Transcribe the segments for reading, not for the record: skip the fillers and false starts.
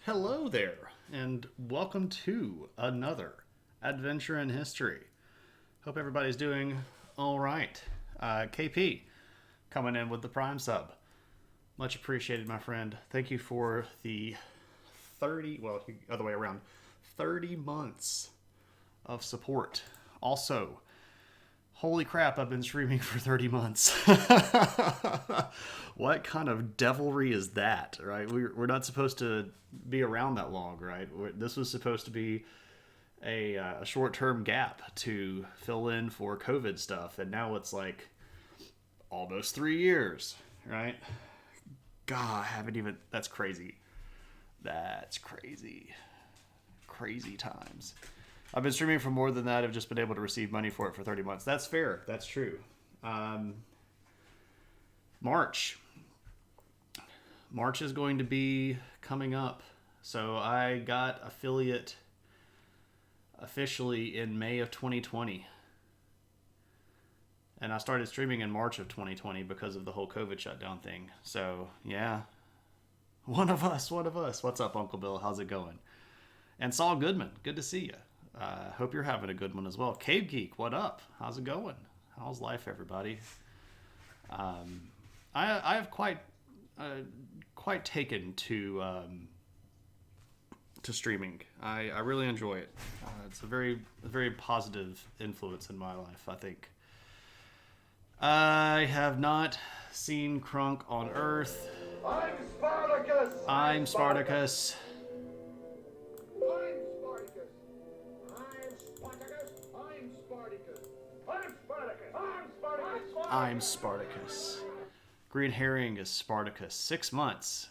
Hello there, and welcome to another adventure in history. Hope everybody's doing all right. KP coming in with the Prime sub. Much appreciated, my friend. Thank you for the 30, well, other way around, 30 months of support. Also, holy crap, I've been streaming for 30 months. What kind of devilry is that, right? We're not supposed to be around that long, right? This was supposed to be a short term gap to fill in for COVID stuff, and now it's like almost 3 years, right? God, I haven't even. That's crazy. That's crazy. Crazy times. I've been streaming for more than that. I've just been able to receive money for it for 30 months. That's fair. That's true. March. March is going to be coming up. So I got affiliate officially in May of 2020. And I started streaming in March of 2020 because of the whole COVID shutdown thing. So, yeah. One of us. What's up, Uncle Bill? How's it going? And Saul Goodman, good to see you. Hope you're having a good one as well. Cave Geek, what up? How's it going? How's life, everybody? I have quite taken to streaming. I really enjoy it. It's a very positive influence in my life, I think. I have not seen Crunk on Earth. I'm Spartacus! I'm Spartacus. I'm Spartacus. Green Herring is Spartacus. 6 months.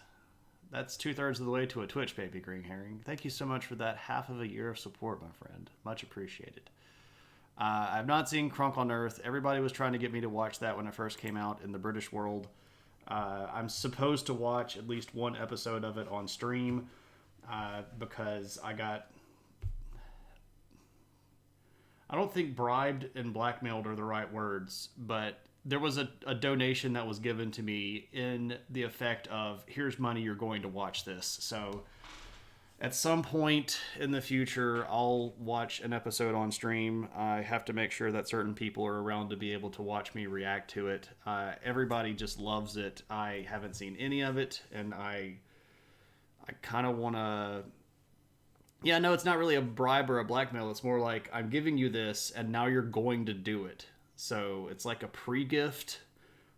That's 2/3 of the way to a Twitch, baby, Green Herring. Thank you so much for that half of a year of support, my friend. Much appreciated. I've not seen Crunk on Earth. Everybody was trying to get me to watch that when it first came out in the British world. I'm supposed to watch at least one episode of it on stream because I don't think bribed and blackmailed are the right words, but there was a donation that was given to me in the effect of, here's money, you're going to watch this. So at some point in the future, I'll watch an episode on stream. I have to make sure that certain people are around to be able to watch me react to it. Everybody just loves it. I haven't seen any of it, and I kind of want to... Yeah, no, it's not really a bribe or a blackmail. It's more like, I'm giving you this, and now you're going to do it. So it's like a pre-gift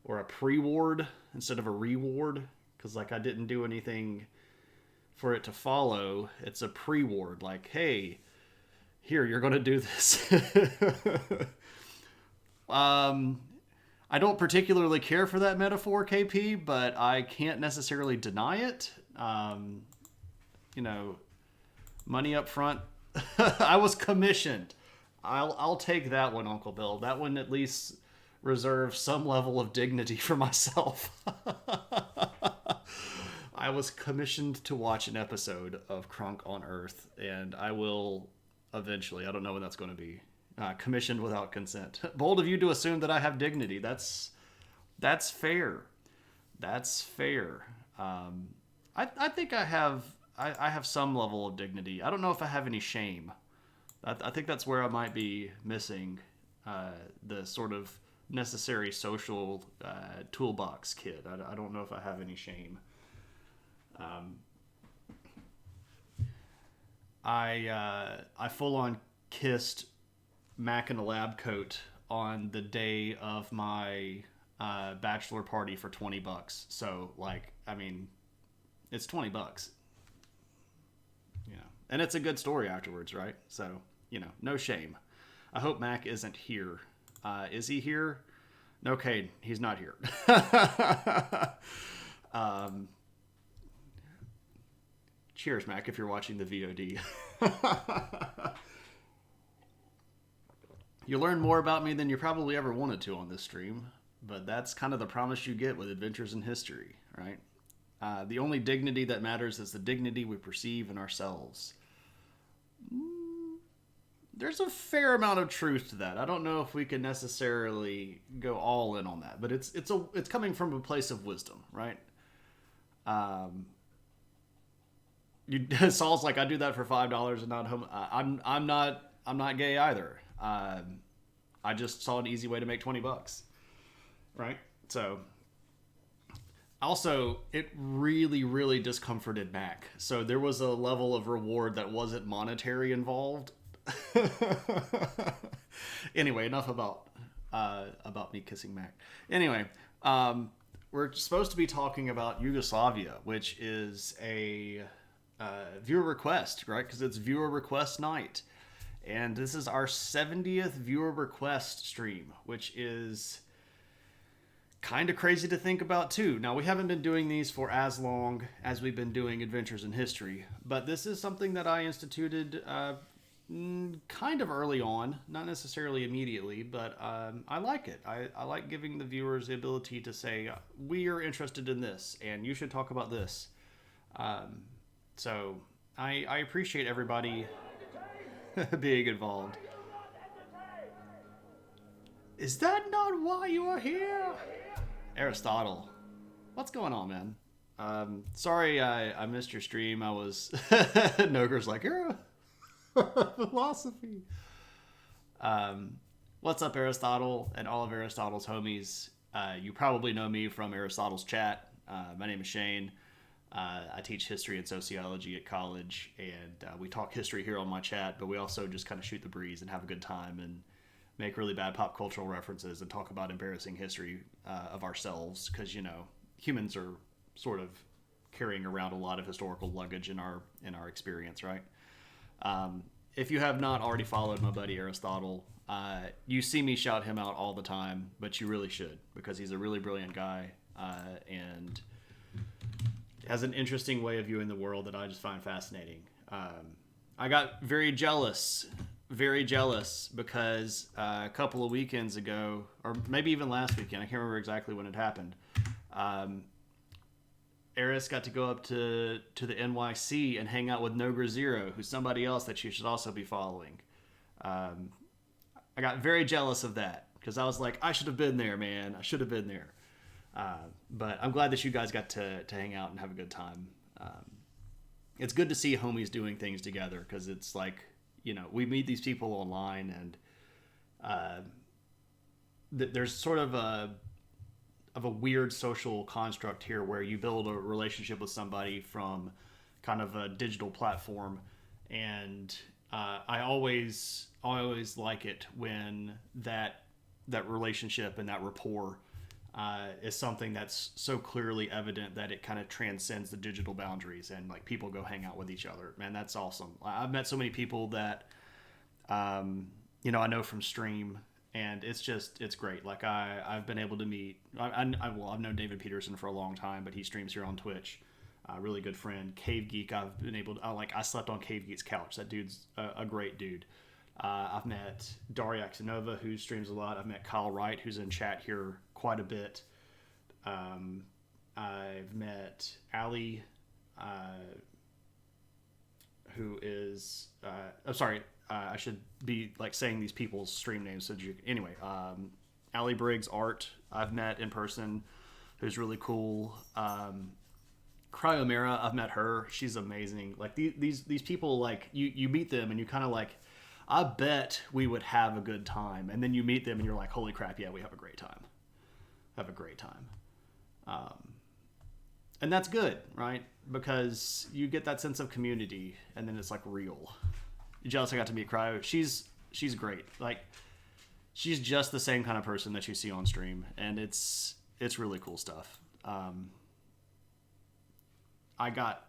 or a pre-ward instead of a reward. Because, like, I didn't do anything for it to follow. It's a pre-ward. Like, hey, here, you're going to do this. I don't particularly care for that metaphor, KP, but I can't necessarily deny it. Money up front. I was commissioned. I'll take that one, Uncle Bill. That one at least reserves some level of dignity for myself. I was commissioned to watch an episode of Crunk on Earth, and I will eventually, I don't know when that's going to be, commissioned without consent. Bold of you to assume that I have dignity. That's fair. That's fair. I think I have some level of dignity. I don't know if I have any shame. I think that's where I might be missing the sort of necessary social toolbox kit. I don't know if I have any shame. I full on kissed Mac in a lab coat on the day of my bachelor party for $20. So, like, I mean, it's $20. Yeah, and it's a good story afterwards, right? So, no shame. I hope Mac isn't here. Is he here? Okay, he's not here. Cheers, Mac, if you're watching the VOD. You learn more about me than you probably ever wanted to on this stream, but that's kind of the promise you get with Adventures in History, right? The only dignity that matters is the dignity we perceive in ourselves. There's a fair amount of truth to that. I don't know if we can necessarily go all in on that, but it's coming from a place of wisdom, right? Saul's like, I do that for $5 and not home. I'm not gay either. I just saw an easy way to make $20, right? So, also, it really, really discomforted Mac. So there was a level of reward that wasn't monetary involved. Anyway, enough about me kissing Mac. Anyway, we're supposed to be talking about Yugoslavia, which is a viewer request, right? Because it's viewer request night. And this is our 70th viewer request stream, which is kind of crazy to think about too. Now, we haven't been doing these for as long as we've been doing Adventures in History, but this is something that I instituted kind of early on, not necessarily immediately, but I like it. I like giving the viewers the ability to say, we are interested in this, and you should talk about this. So I appreciate everybody being involved. Is that not why you are here? Aristotle. What's going on, man? Sorry I missed your stream. I was... Noger's like, you're philosophy. What's up, Aristotle and all of Aristotle's homies? You probably know me from Aristotle's chat. My name is Shane. I teach history and sociology at college, and we talk history here on my chat, but we also just kind of shoot the breeze and have a good time and make really bad pop cultural references and talk about embarrassing history of ourselves, because, you know, humans are sort of carrying around a lot of historical luggage in our experience, right? If you have not already followed my buddy Aristotle, you see me shout him out all the time, but you really should, because he's a really brilliant guy and has an interesting way of viewing the world that I just find fascinating. I got very jealous because a couple of weekends ago, or maybe even last weekend, I can't remember exactly when it happened, Eris got to go up to the NYC and hang out with Nogra Zero, who's somebody else that you should also be following. I got very jealous of that because I was like, I should have been there, man. I should have been there. But I'm glad that you guys got to hang out and have a good time. It's good to see homies doing things together, because it's like, you know, we meet these people online, and there's sort of a weird social construct here where you build a relationship with somebody from kind of a digital platform, and I always like it when that relationship and that rapport is something that's so clearly evident that it kind of transcends the digital boundaries, and like people go hang out with each other. Man, that's awesome. I've met so many people that you know, I know from stream, and it's great. Like I've been able to meet, I've known David Peterson for a long time, but he streams here on Twitch. Really good friend. Cave Geek, I've been able to, I slept on Cave Geek's couch. That dude's a great dude. I've met Daria Axanova, who streams a lot. I've met Kyle Wright, who's in chat here quite a bit. I've met Ali, who is, I'm sorry, I should be like saying these people's stream names. So anyway, Ali Briggs Art, I've met in person, who's really cool. Cryomera, I've met her. She's amazing. Like these people, like you meet them and you kind of like, I bet we would have a good time. And then you meet them and you're like, holy crap, yeah, we have a great time. And that's good, right? Because you get that sense of community, and then it's like real. You jealous I got to meet Cryo. She's great. Like, she's just the same kind of person that you see on stream, and it's really cool stuff. I got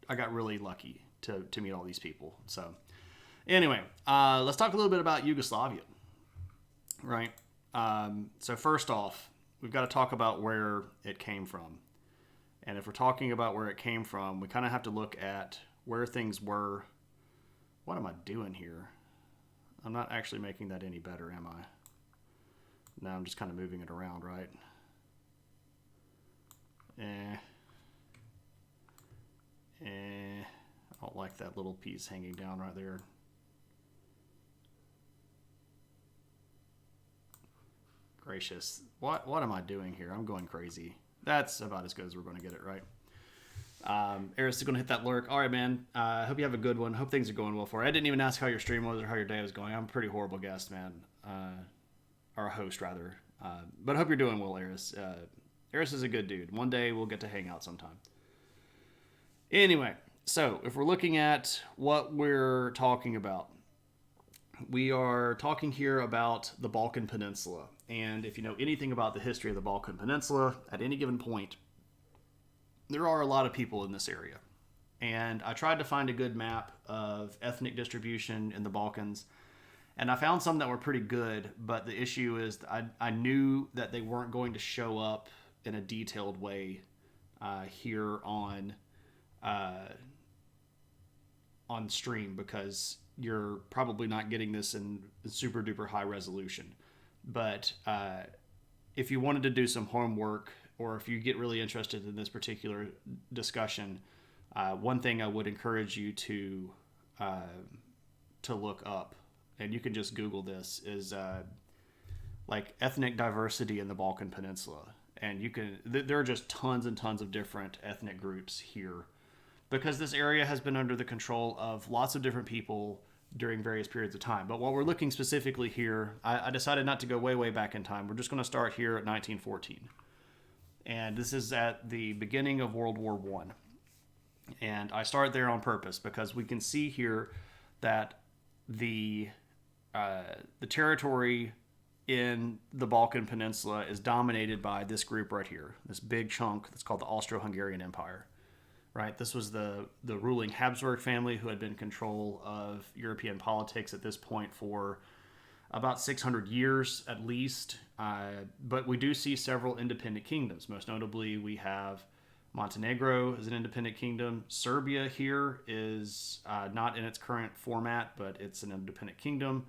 really lucky to meet all these people. So anyway, let's talk a little bit about Yugoslavia, right? So first off, we've got to talk about where it came from. And if we're talking about where it came from, we kind of have to look at where things were. What am I doing here? I'm not actually making that any better, am I? No, I'm just kind of moving it around, right? I don't like that little piece hanging down right there. Gracious. What am I doing here? I'm going crazy. That's about as good as we're going to get it, right? Eris is going to hit that lurk. All right, man. I hope you have a good one. Hope things are going well for you. I didn't even ask how your stream was or how your day was going. I'm a pretty horrible guest, man. Or a host, rather. But I hope you're doing well, Eris. Eris is a good dude. One day we'll get to hang out sometime. Anyway, so if we're looking at what we're talking about, we are talking here about the Balkan Peninsula. And if you know anything about the history of the Balkan Peninsula, at any given point, there are a lot of people in this area. And I tried to find a good map of ethnic distribution in the Balkans. And I found some that were pretty good, but the issue is I knew that they weren't going to show up in a detailed way here on stream, because you're probably not getting this in super duper high resolution. But if you wanted to do some homework, or if you get really interested in this particular discussion, one thing I would encourage you to look up, and you can just Google this, is like ethnic diversity in the Balkan Peninsula. And you can, there are just tons and tons of different ethnic groups here, because this area has been under the control of lots of different people during various periods of time. But while we're looking specifically here, I decided not to go way back in time. We're just going to start here at 1914. And this is at the beginning of World War I. And I start there on purpose because we can see here that the territory in the Balkan Peninsula is dominated by this group right here, this big chunk that's called the Austro-Hungarian Empire. Right, this was the ruling Habsburg family who had been in control of European politics at this point for about 600 years at least. But we do see several independent kingdoms. Most notably, we have Montenegro as an independent kingdom. Serbia here is not in its current format, but it's an independent kingdom.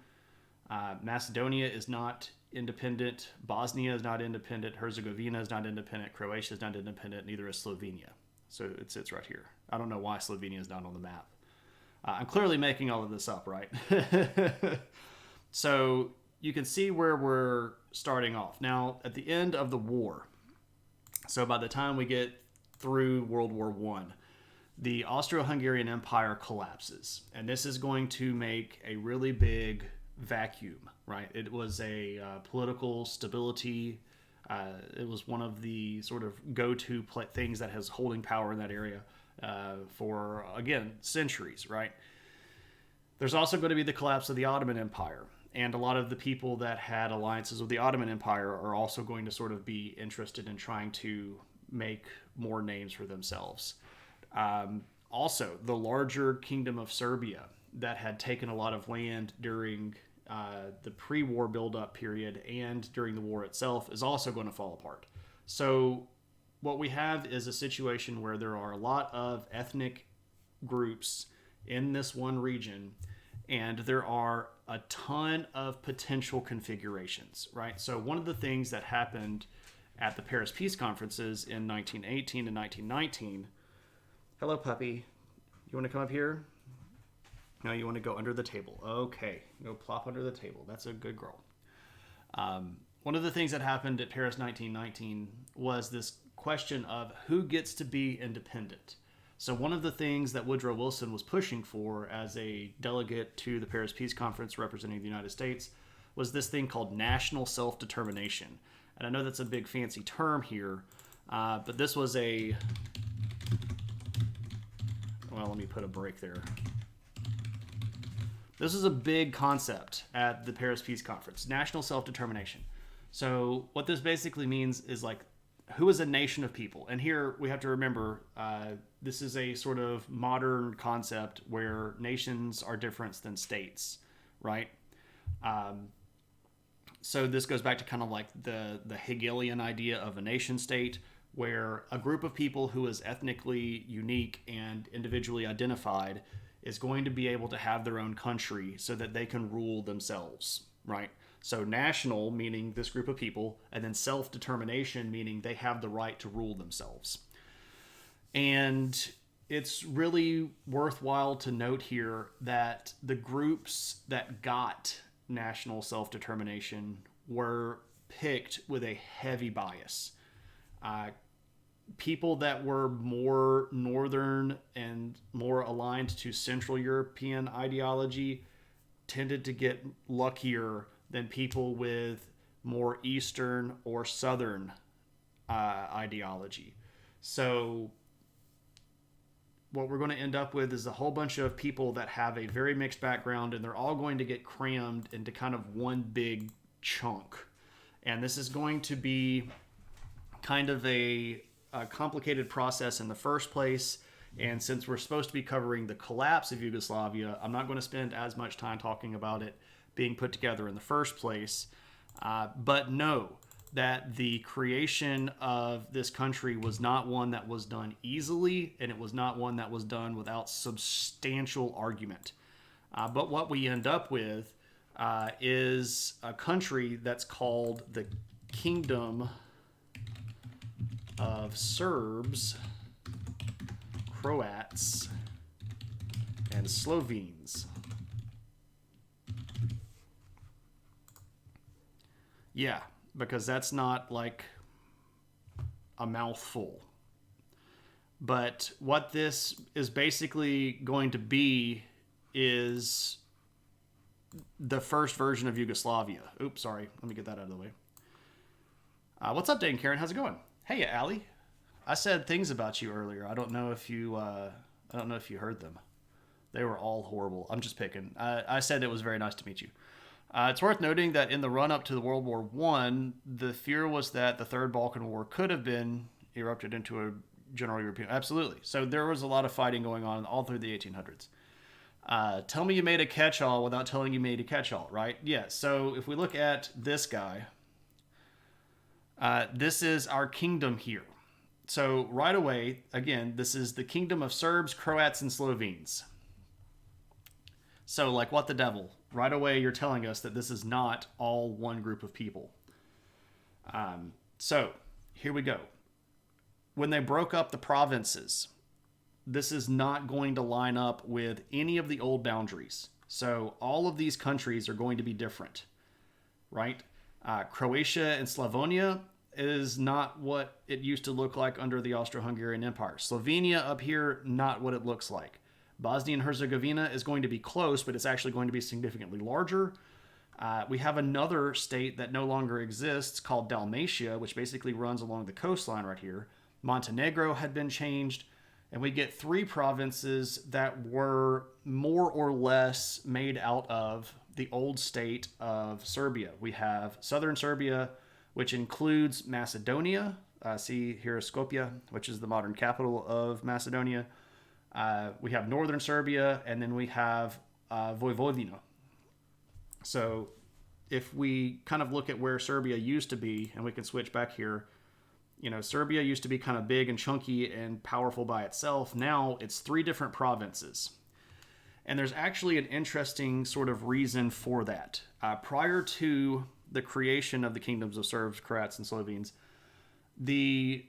Macedonia is not independent. Bosnia is not independent. Herzegovina is not independent. Croatia is not independent. Neither is Slovenia. So it sits right here. I don't know why Slovenia is not on the map. I'm clearly making all of this up, right? So you can see where we're starting off. Now, at the end of the war, so by the time we get through World War I, the Austro-Hungarian Empire collapses. And this is going to make a really big vacuum, right? It was a political stability. It was one of the sort of go-to things that has holding power in that area for, again, centuries, right? There's also going to be the collapse of the Ottoman Empire. And a lot of the people that had alliances with the Ottoman Empire are also going to sort of be interested in trying to make more names for themselves. Also, the larger kingdom of Serbia that had taken a lot of land during the pre-war build-up period and during the war itself is also going to fall apart. So what we have is a situation where there are a lot of ethnic groups in this one region, and there are a ton of potential configurations, right? So one of the things that happened at the Paris Peace Conferences in 1918 and 1919... Hello, puppy. You want to come up here? No, you want to go under the table. Okay, go plop under the table. That's a good girl. One of the things that happened at Paris 1919 was this question of who gets to be independent. So one of the things that Woodrow Wilson was pushing for as a delegate to the Paris Peace Conference representing the United States was this thing called national self-determination. And I know that's a big fancy term here, but this was a... Well, let me put a break there. This is a big concept at the Paris Peace Conference, national self-determination. So what this basically means is, like, who is a nation of people? And here we have to remember, this is a sort of modern concept where nations are different than states, right? So this goes back to kind of like the Hegelian idea of a nation state, where a group of people who is ethnically unique and individually identified is going to be able to have their own country so that they can rule themselves, right? So national, meaning this group of people, and then self-determination, meaning they have the right to rule themselves. And it's really worthwhile to note here that the groups that got national self-determination were picked with a heavy bias. people that were more northern and more aligned to Central European ideology tended to get luckier than people with more Eastern or Southern ideology. So what we're going to end up with is a whole bunch of people that have a very mixed background, and they're all going to get crammed into kind of one big chunk. And this is going to be kind of a complicated process in the first place. And since we're supposed to be covering the collapse of Yugoslavia, I'm not going to spend as much time talking about it being put together in the first place. But know that the creation of this country was not one that was done easily, and it was not one that was done without substantial argument. But what we end up with is a country that's called the Kingdom of Serbs, Croats, and Slovenes. Yeah, because that's not like a mouthful. But what this is basically going to be is the first version of Yugoslavia. Oops, sorry. Let me get that out of the way. What's up, Dane Karen? How's it going? Hey, Allie. I said things about you earlier. I don't know if you heard them. They were all horrible. I'm just picking. I said it was very nice to meet you. It's worth noting that in the run-up to the World War I, the fear was that the Third Balkan War could have been erupted into a general European... Absolutely. So there was a lot of fighting going on all through the 1800s. Tell me you made a catch-all without telling you made a catch-all, right? Yeah, so if we look at this guy, this is our kingdom here. So right away, again, this is the kingdom of Serbs, Croats, and Slovenes. So like what the devil? Right away, you're telling us that this is not all one group of people. So here we go. When they broke up the provinces, this is not going to line up with any of the old boundaries. So all of these countries are going to be different, right? Croatia and Slavonia is not what it used to look like under the Austro-Hungarian Empire. Slovenia up here, not what it looks like. Bosnia and Herzegovina is going to be close, but it's actually going to be significantly larger. We have another state that no longer exists called Dalmatia, which basically runs along the coastline right here. Montenegro had been changed, and we get 3 provinces that were more or less made out of the old state of Serbia. We have southern Serbia, which includes Macedonia. See here is Skopje, which is the modern capital of Macedonia. We have northern Serbia, and then we have Vojvodina. So if we kind of look at where Serbia used to be, and we can switch back here, you know, Serbia used to be kind of big and chunky and powerful by itself. Now it's 3 different provinces. And there's actually an interesting sort of reason for that. Prior to the creation of the kingdoms of Serbs, Croats, and Slovenes, the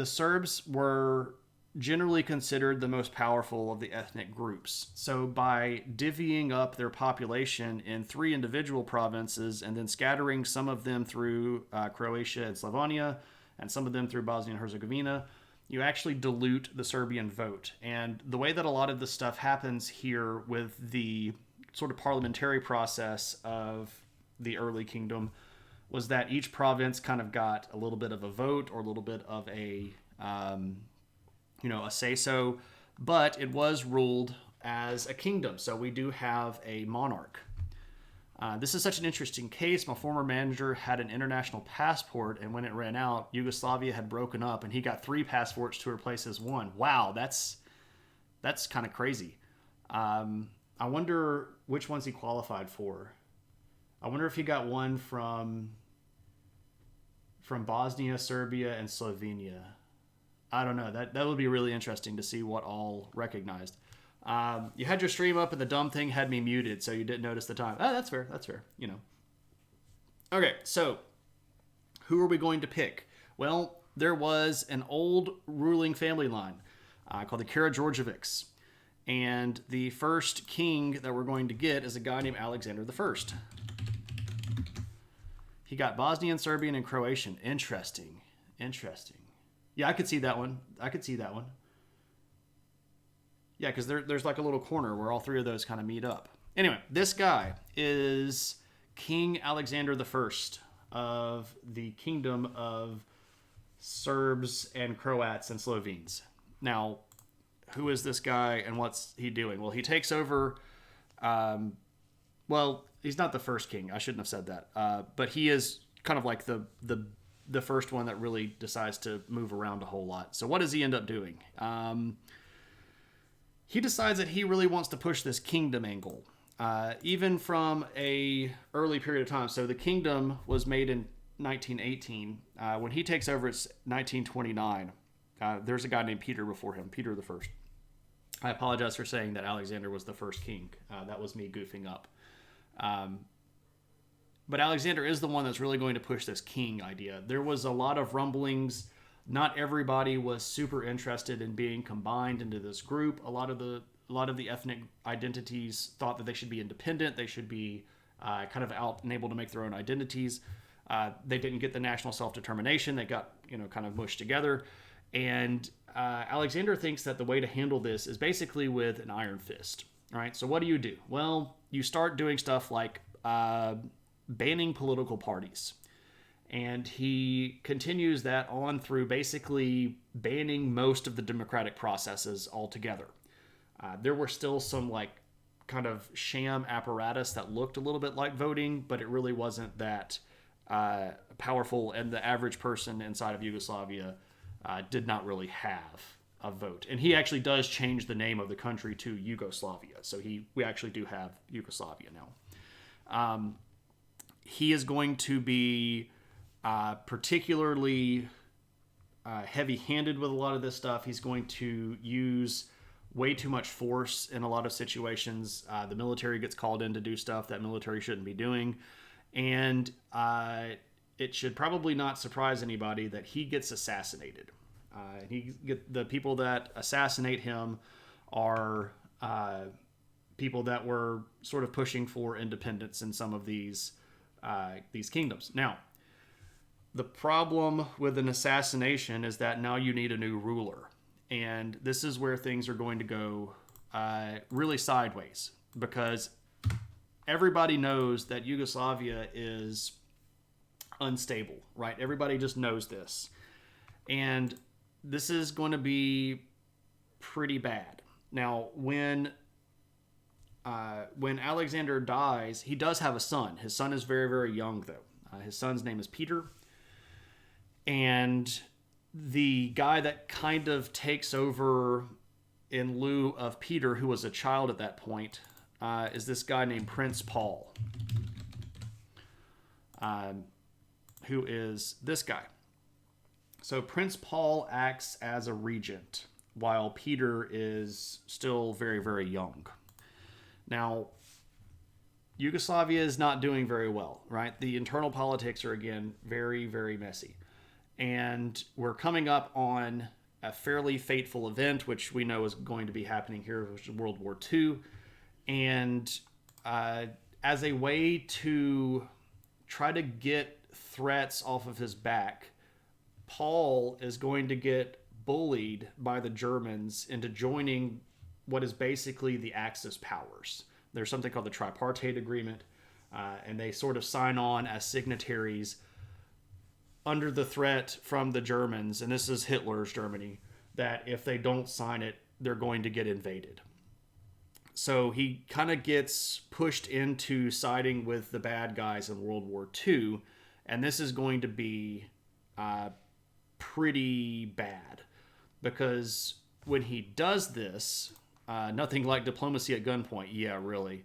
Serbs were generally considered the most powerful of the ethnic groups. So by divvying up their population in 3 individual provinces and then scattering some of them through Croatia and Slavonia and some of them through Bosnia and Herzegovina, you actually dilute the Serbian vote. And the way that a lot of this stuff happens here with the sort of parliamentary process of the early kingdom was that each province kind of got a little bit of a vote or a little bit of a say-so, but it was ruled as a kingdom. So we do have a monarch. This is such an interesting case. My former manager had an international passport, and when it ran out, Yugoslavia had broken up, and he got 3 passports to replace his 1. Wow, that's kind of crazy. I wonder which ones he qualified for. I wonder if he got one from Bosnia, Serbia, and Slovenia. I don't know. That would be really interesting to see what all recognized. You had your stream up and the dumb thing had me muted, so you didn't notice the time. Oh, that's fair. That's fair. You know. Okay, so who are we going to pick? Well, there was an old ruling family line called the Karađorđevics. And the first king that we're going to get is a guy named Alexander I. He got Bosnian, Serbian, and Croatian. Interesting. Yeah, I could see that one. Yeah, because there's like a little corner where all three of those kind of meet up. Anyway, this guy is King Alexander the First of the Kingdom of Serbs and Croats and Slovenes. Now, who is this guy and what's he doing? Well, he takes over. Well, he's not the first king. I shouldn't have said that. But he is kind of like the first one that really decides to move around a whole lot. So what does he end up doing? He decides that he really wants to push this kingdom angle, even from a early period of time. So the kingdom was made in 1918. When he takes over, it's 1929. There's a guy named Peter before him, Peter the First. I apologize for saying that Alexander was the first king. That was me goofing up. But Alexander is the one that's really going to push this king idea. There was a lot of rumblings. Not everybody was super interested in being combined into this group. A lot of the ethnic identities thought that they should be independent. They should be kind of out and able to make their own identities. They didn't get the national self-determination. They got kind of mushed together. And Alexander thinks that the way to handle this is basically with an iron fist. All right. So what do? Well, you start doing stuff like banning political parties. And he continues that on through basically banning most of the democratic processes altogether. There were still some like kind of sham apparatus that looked a little bit like voting, but it really wasn't that powerful. And the average person inside of Yugoslavia did not really have a vote. And he actually does change the name of the country to Yugoslavia. So we actually do have Yugoslavia now. He is going to be particularly heavy-handed with a lot of this stuff. He's going to use way too much force in a lot of situations. The military gets called in to do stuff that military shouldn't be doing. And it should probably not surprise anybody that he gets assassinated. The people that assassinate him are people that were sort of pushing for independence in some of these kingdoms. Now, the problem with an assassination is that now you need a new ruler. And this is where things are going to go really sideways, because everybody knows that Yugoslavia is unstable, right? Everybody just knows this. And this is going to be pretty bad. Now, when Alexander dies, he does have a son. His son is very, very young, though. His son's name is Peter. And the guy that kind of takes over in lieu of Peter, who was a child at that point, is this guy named Prince Paul, who is this guy. So Prince Paul acts as a regent while Peter is still very, very young. Now, Yugoslavia is not doing very well, right? The internal politics are, again, very, very messy. And we're coming up on a fairly fateful event, which we know is going to be happening here, which is World War II. And as a way to try to get threats off of his back, Paul is going to get bullied by the Germans into joining what is basically the Axis powers. There's something called the Tripartite Agreement, and they sort of sign on as signatories under the threat from the Germans, and this is Hitler's Germany, that if they don't sign it, they're going to get invaded. So he kind of gets pushed into siding with the bad guys in World War II, and this is going to be pretty bad, because when he does this, nothing like diplomacy at gunpoint. Yeah, really.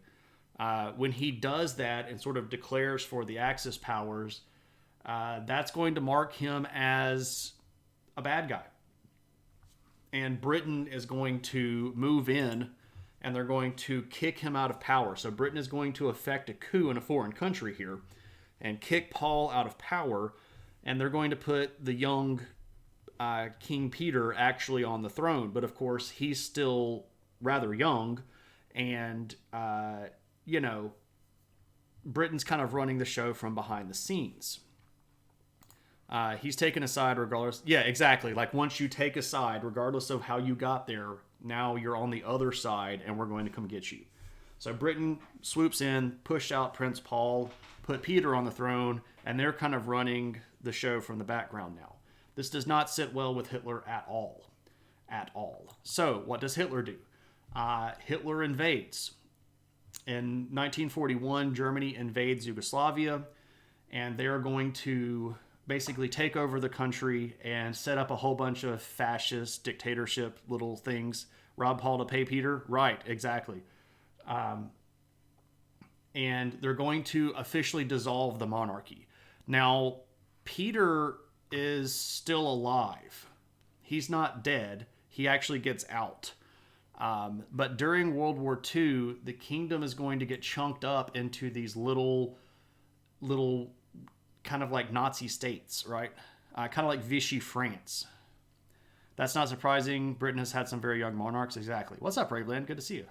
When he does that and sort of declares for the Axis powers, that's going to mark him as a bad guy. And Britain is going to move in, and they're going to kick him out of power. So Britain is going to effect a coup in a foreign country here and kick Paul out of power, and they're going to put the young King Peter actually on the throne. But of course, he's still rather young, and Britain's kind of running the show from behind the scenes. He's taken a side regardless. Yeah, exactly. Like once you take a side, regardless of how you got there, now you're on the other side, and we're going to come get you. So Britain swoops in, pushed out Prince Paul, put Peter on the throne, and they're kind of running the show from the background now. This does not sit well with Hitler at all. At all. So what does Hitler do? Hitler invades. In 1941, Germany invades Yugoslavia, and they're going to basically take over the country and set up a whole bunch of fascist dictatorship little things. Rob Paul to pay Peter? Right, exactly. And they're going to officially dissolve the monarchy. Now, Peter is still alive. He's not dead. He actually gets out. But during World War II, the kingdom is going to get chunked up into these little kind of like Nazi states, right? Kind of like Vichy France. That's not surprising. Britain has had some very young monarchs. Exactly. What's up, Raveland? Good to see you.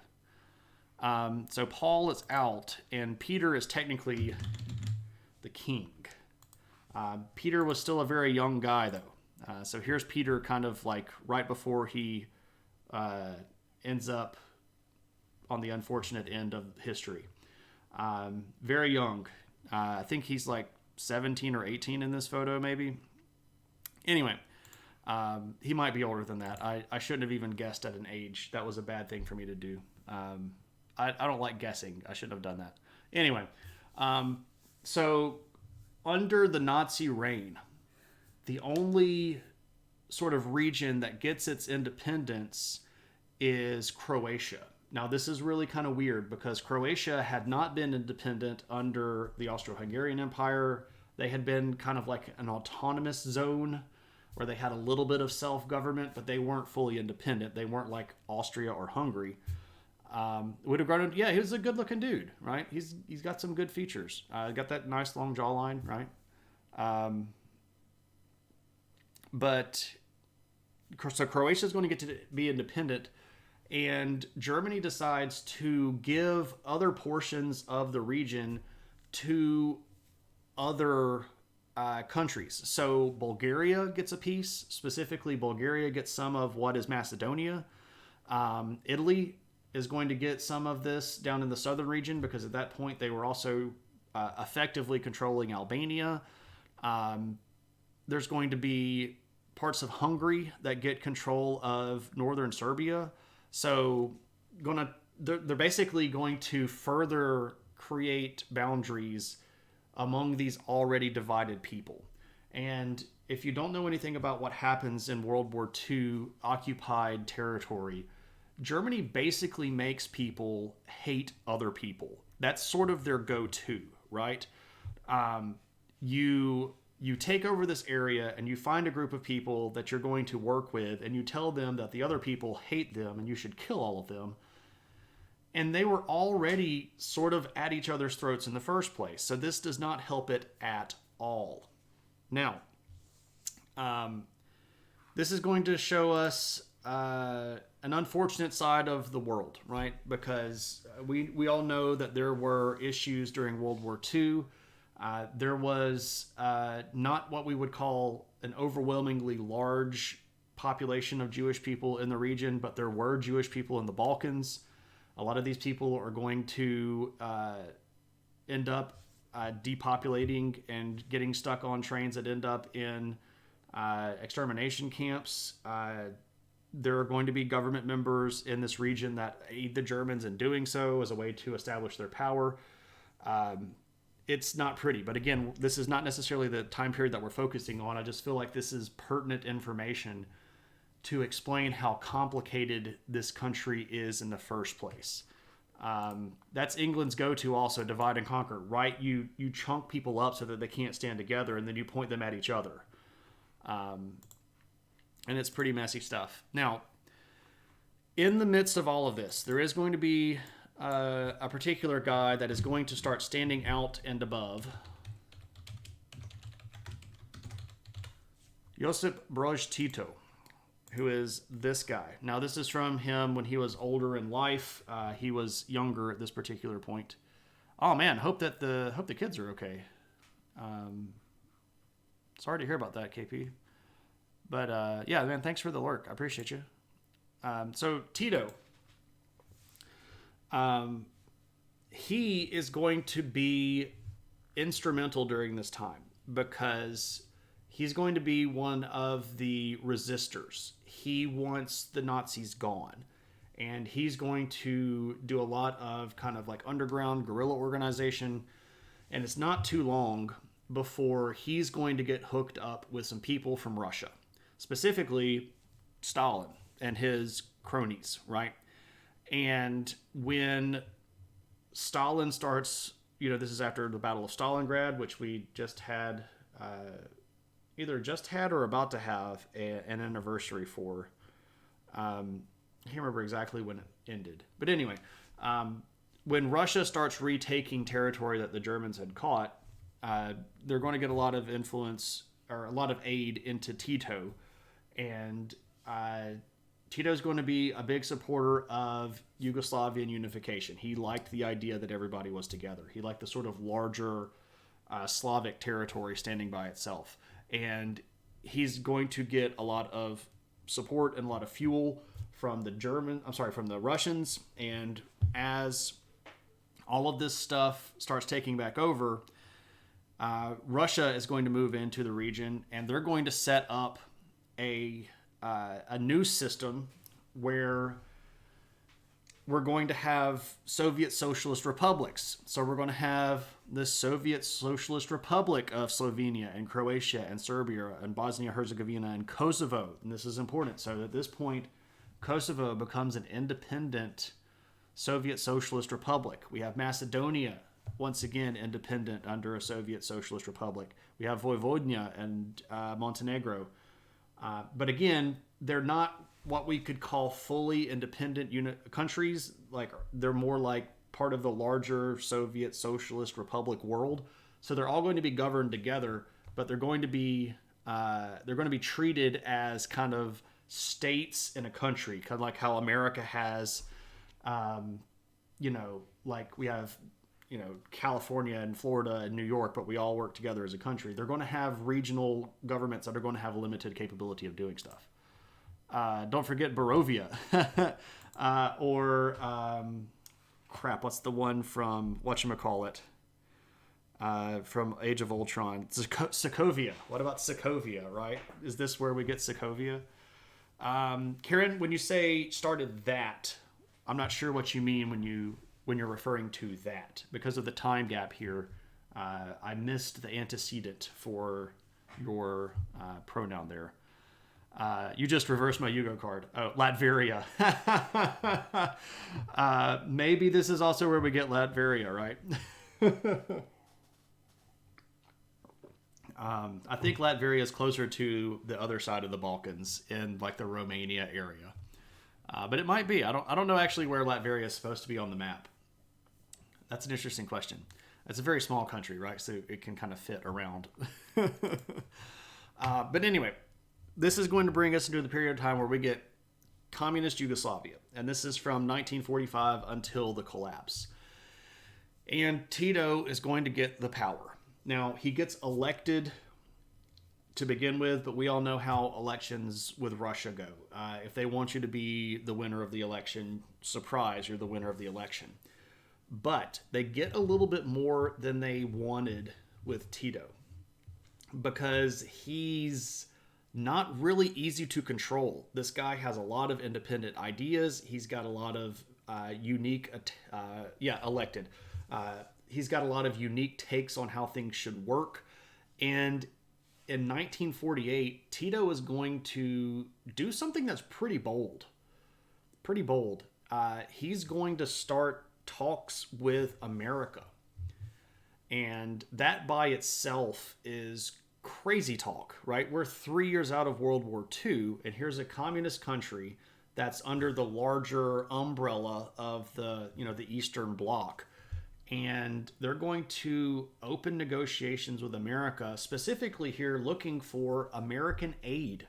So Paul is out, and Peter is technically the king. Peter was still a very young guy, though. So here's Peter kind of like right before he ends up on the unfortunate end of history. Very young. I think he's like 17 or 18 in this photo, maybe. Anyway, he might be older than that. I shouldn't have even guessed at an age. That was a bad thing for me to do. I don't like guessing. I shouldn't have done that. Anyway, so under the Nazi reign, the only sort of region that gets its independence is Croatia. Now, this is really kind of weird because Croatia had not been independent under the Austro-Hungarian Empire. They had been kind of like an autonomous zone where they had a little bit of self-government, but they weren't fully independent. They weren't like Austria or Hungary. Would have grown. Yeah, he was a good-looking dude, right? He's got some good features. Got that nice long jawline, right? But so Croatia is going to get to be independent, and Germany decides to give other portions of the region to other countries. So Bulgaria gets a piece. Specifically, Bulgaria gets some of what is Macedonia. Italy is going to get some of this down in the southern region because at that point they were also effectively controlling Albania. There's going to be parts of Hungary that get control of northern Serbia. So they're basically going to further create boundaries among these already divided people. And if you don't know anything about what happens in World War II occupied territory, Germany basically makes people hate other people. That's sort of their go-to, right? You take over this area and you find a group of people that you're going to work with, and you tell them that the other people hate them and you should kill all of them. And they were already sort of at each other's throats in the first place. So this does not help it at all. Now, this is going to show us an unfortunate side of the world, right? Because we all know that there were issues during World War II. There was not what we would call an overwhelmingly large population of Jewish people in the region, but there were Jewish people in the Balkans. A lot of these people are going to end up depopulating and getting stuck on trains that end up in extermination camps. There are going to be government members in this region that aid the Germans in doing so as a way to establish their power. It's not pretty, but again, this is not necessarily the time period that we're focusing on. I just feel like this is pertinent information to explain how complicated this country is in the first place. That's England's go-to also, divide and conquer, right? You chunk people up so that they can't stand together, and then you point them at each other. And it's pretty messy stuff. Now, in the midst of all of this, there is going to be a particular guy that is going to start standing out and above. Josip Broz Tito, who is this guy. Now, this is from him when he was older in life. He was younger at this particular point. Oh man, hope the kids are okay. Sorry to hear about that, KP. But yeah, man, thanks for the lurk. I appreciate you. So Tito, he is going to be instrumental during this time because he's going to be one of the resistors. He wants the Nazis gone. And he's going to do a lot of kind of like underground guerrilla organization. And it's not too long before he's going to get hooked up with some people from Russia, specifically Stalin and his cronies, right? And when Stalin starts, this is after the Battle of Stalingrad, which we just had, either just had or about to have an anniversary for. I can't remember exactly when it ended. But anyway, when Russia starts retaking territory that the Germans had caught, they're going to get a lot of influence or a lot of aid into Tito. And Tito's going to be a big supporter of Yugoslavian unification. He liked the idea that everybody was together. He liked the sort of larger Slavic territory standing by itself. And he's going to get a lot of support and a lot of fuel from the Russians. And as all of this stuff starts taking back over, Russia is going to move into the region, and they're going to set up a new system where we're going to have Soviet Socialist republics. So we're going to have the Soviet Socialist Republic of Slovenia and Croatia and Serbia and Bosnia-Herzegovina and Kosovo. And this is important. So at this point, Kosovo becomes an independent Soviet Socialist Republic. We have Macedonia, once again, independent under a Soviet Socialist Republic. We have Vojvodina and Montenegro. But again, they're not what we could call fully independent countries. Like, they're more like part of the larger Soviet Socialist Republic world. So they're all going to be governed together, but they're going to be treated as kind of states in a country, kind of like how America has, like we have, California and Florida and New York, but we all work together as a country. They're going to have regional governments that are going to have limited capability of doing stuff. Don't forget Barovia, or what's the one from whatchamacallit? From Age of Ultron, Sokovia. What about Sokovia, right? Is this where we get Sokovia? Karen, when you say started that, I'm not sure what you mean when you're referring to that. Because of the time gap here, I missed the antecedent for your pronoun there. You just reversed my Yugo card. Oh, Latveria. Maybe this is also where we get Latveria, right? I think Latveria is closer to the other side of the Balkans in like the Romania area. But it might be. I don't know actually where Latveria is supposed to be on the map. That's an interesting question. It's a very small country, right? So it can kind of fit around. But anyway, this is going to bring us into the period of time where we get communist Yugoslavia. And this is from 1945 until the collapse. And Tito is going to get the power. Now, he gets elected to begin with, but we all know how elections with Russia go. If they want you to be the winner of the election, surprise, you're the winner of the election. But they get a little bit more than they wanted with Tito, because he's not really easy to control. This guy has a lot of independent ideas. He's got a lot of elected. He's got a lot of unique takes on how things should work. And in 1948, Tito is going to do something that's pretty bold. Pretty bold. He's going to start talks with America. And that by itself is crazy talk, right? We're 3 years out of World War II, and here's a communist country that's under the larger umbrella of the Eastern Bloc. And they're going to open negotiations with America, specifically here looking for American aid,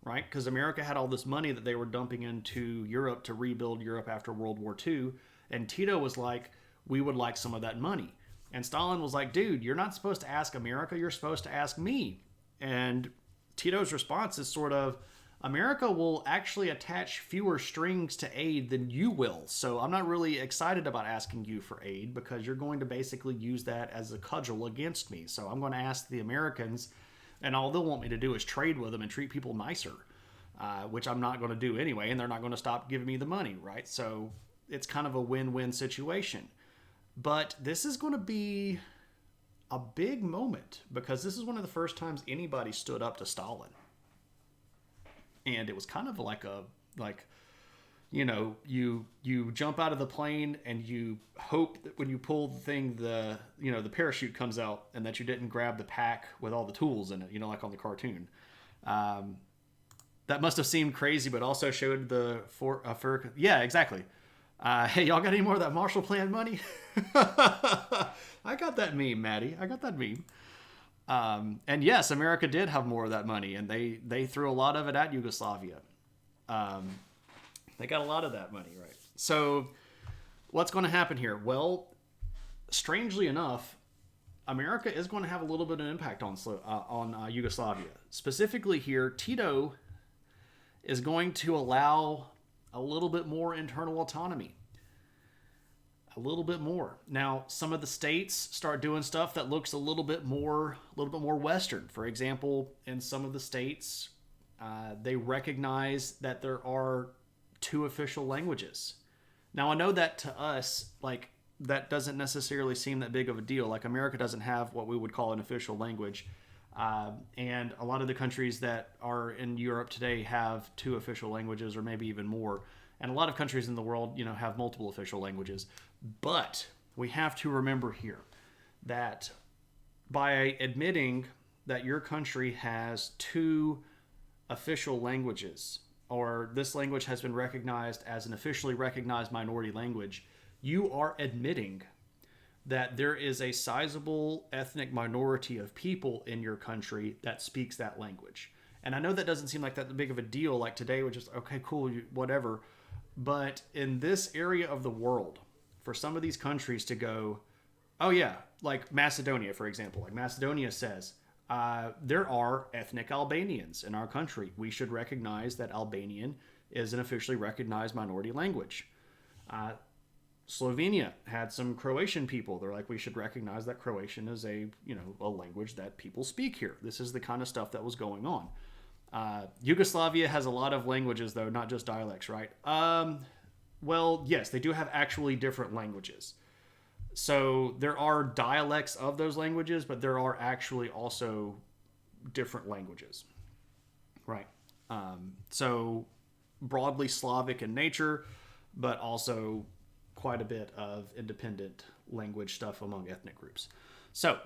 right? Because America had all this money that they were dumping into Europe to rebuild Europe after World War II. And Tito was like, we would like some of that money. And Stalin was like, dude, you're not supposed to ask America. You're supposed to ask me. And Tito's response is sort of, America will actually attach fewer strings to aid than you will. So I'm not really excited about asking you for aid because you're going to basically use that as a cudgel against me. So I'm going to ask the Americans, and all they'll want me to do is trade with them and treat people nicer, which I'm not going to do anyway, and they're not going to stop giving me the money, right? So it's kind of a win-win situation. But this is going to be a big moment because this is one of the first times anybody stood up to Stalin. And it was kind of like you jump out of the plane and you hope that when you pull the thing, the parachute comes out and that you didn't grab the pack with all the tools in it, like on the cartoon. That must have seemed crazy, but also showed the yeah, exactly. Hey, y'all got any more of that Marshall Plan money? I got that meme, Maddie. I got that meme. And yes, America did have more of that money, and they threw a lot of it at Yugoslavia. They got a lot of that money, right? So what's going to happen here? Well, strangely enough, America is going to have a little bit of an impact on Yugoslavia. Specifically here, Tito is going to allow a little bit more internal autonomy. A little bit more. Now, some of the states start doing stuff that looks a little bit more Western. For example, in some of the states, they recognize that there are 2 official languages. Now, I know that to us, that doesn't necessarily seem that big of a deal. Like, America doesn't have what we would call an official language. And a lot of the countries that are in Europe today have 2 official languages or maybe even more. And a lot of countries in the world, have multiple official languages. But we have to remember here that by admitting that your country has 2 official languages, or this language has been recognized as an officially recognized minority language, you are admitting that there is a sizable ethnic minority of people in your country that speaks that language. And I know that doesn't seem like that big of a deal. Like today, we're just, okay, cool, whatever. But in this area of the world, for some of these countries to go, oh yeah, like Macedonia, for example. Like Macedonia says, there are ethnic Albanians in our country. We should recognize that Albanian is an officially recognized minority language. Slovenia had some Croatian people. They're like, we should recognize that Croatian is a language that people speak here. This is the kind of stuff that was going on. Yugoslavia has a lot of languages, though, not just dialects, right? Well, yes, they do have actually different languages. So there are dialects of those languages, but there are actually also different languages, right? So broadly Slavic in nature, but also quite a bit of independent language stuff among ethnic groups. So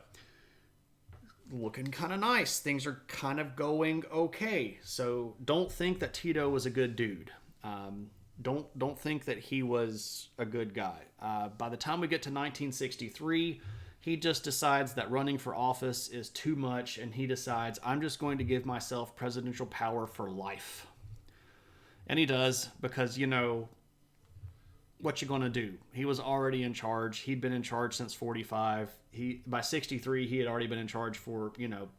looking kind of nice. Things are kind of going okay. So don't think that Tito was a good dude. Don't think that he was a good guy. By the time we get to 1963, he just decides that running for office is too much, and he decides, I'm just going to give myself presidential power for life. And he does, because, what you going to do? He was already in charge. He'd been in charge since 45. By 63, he had already been in charge for,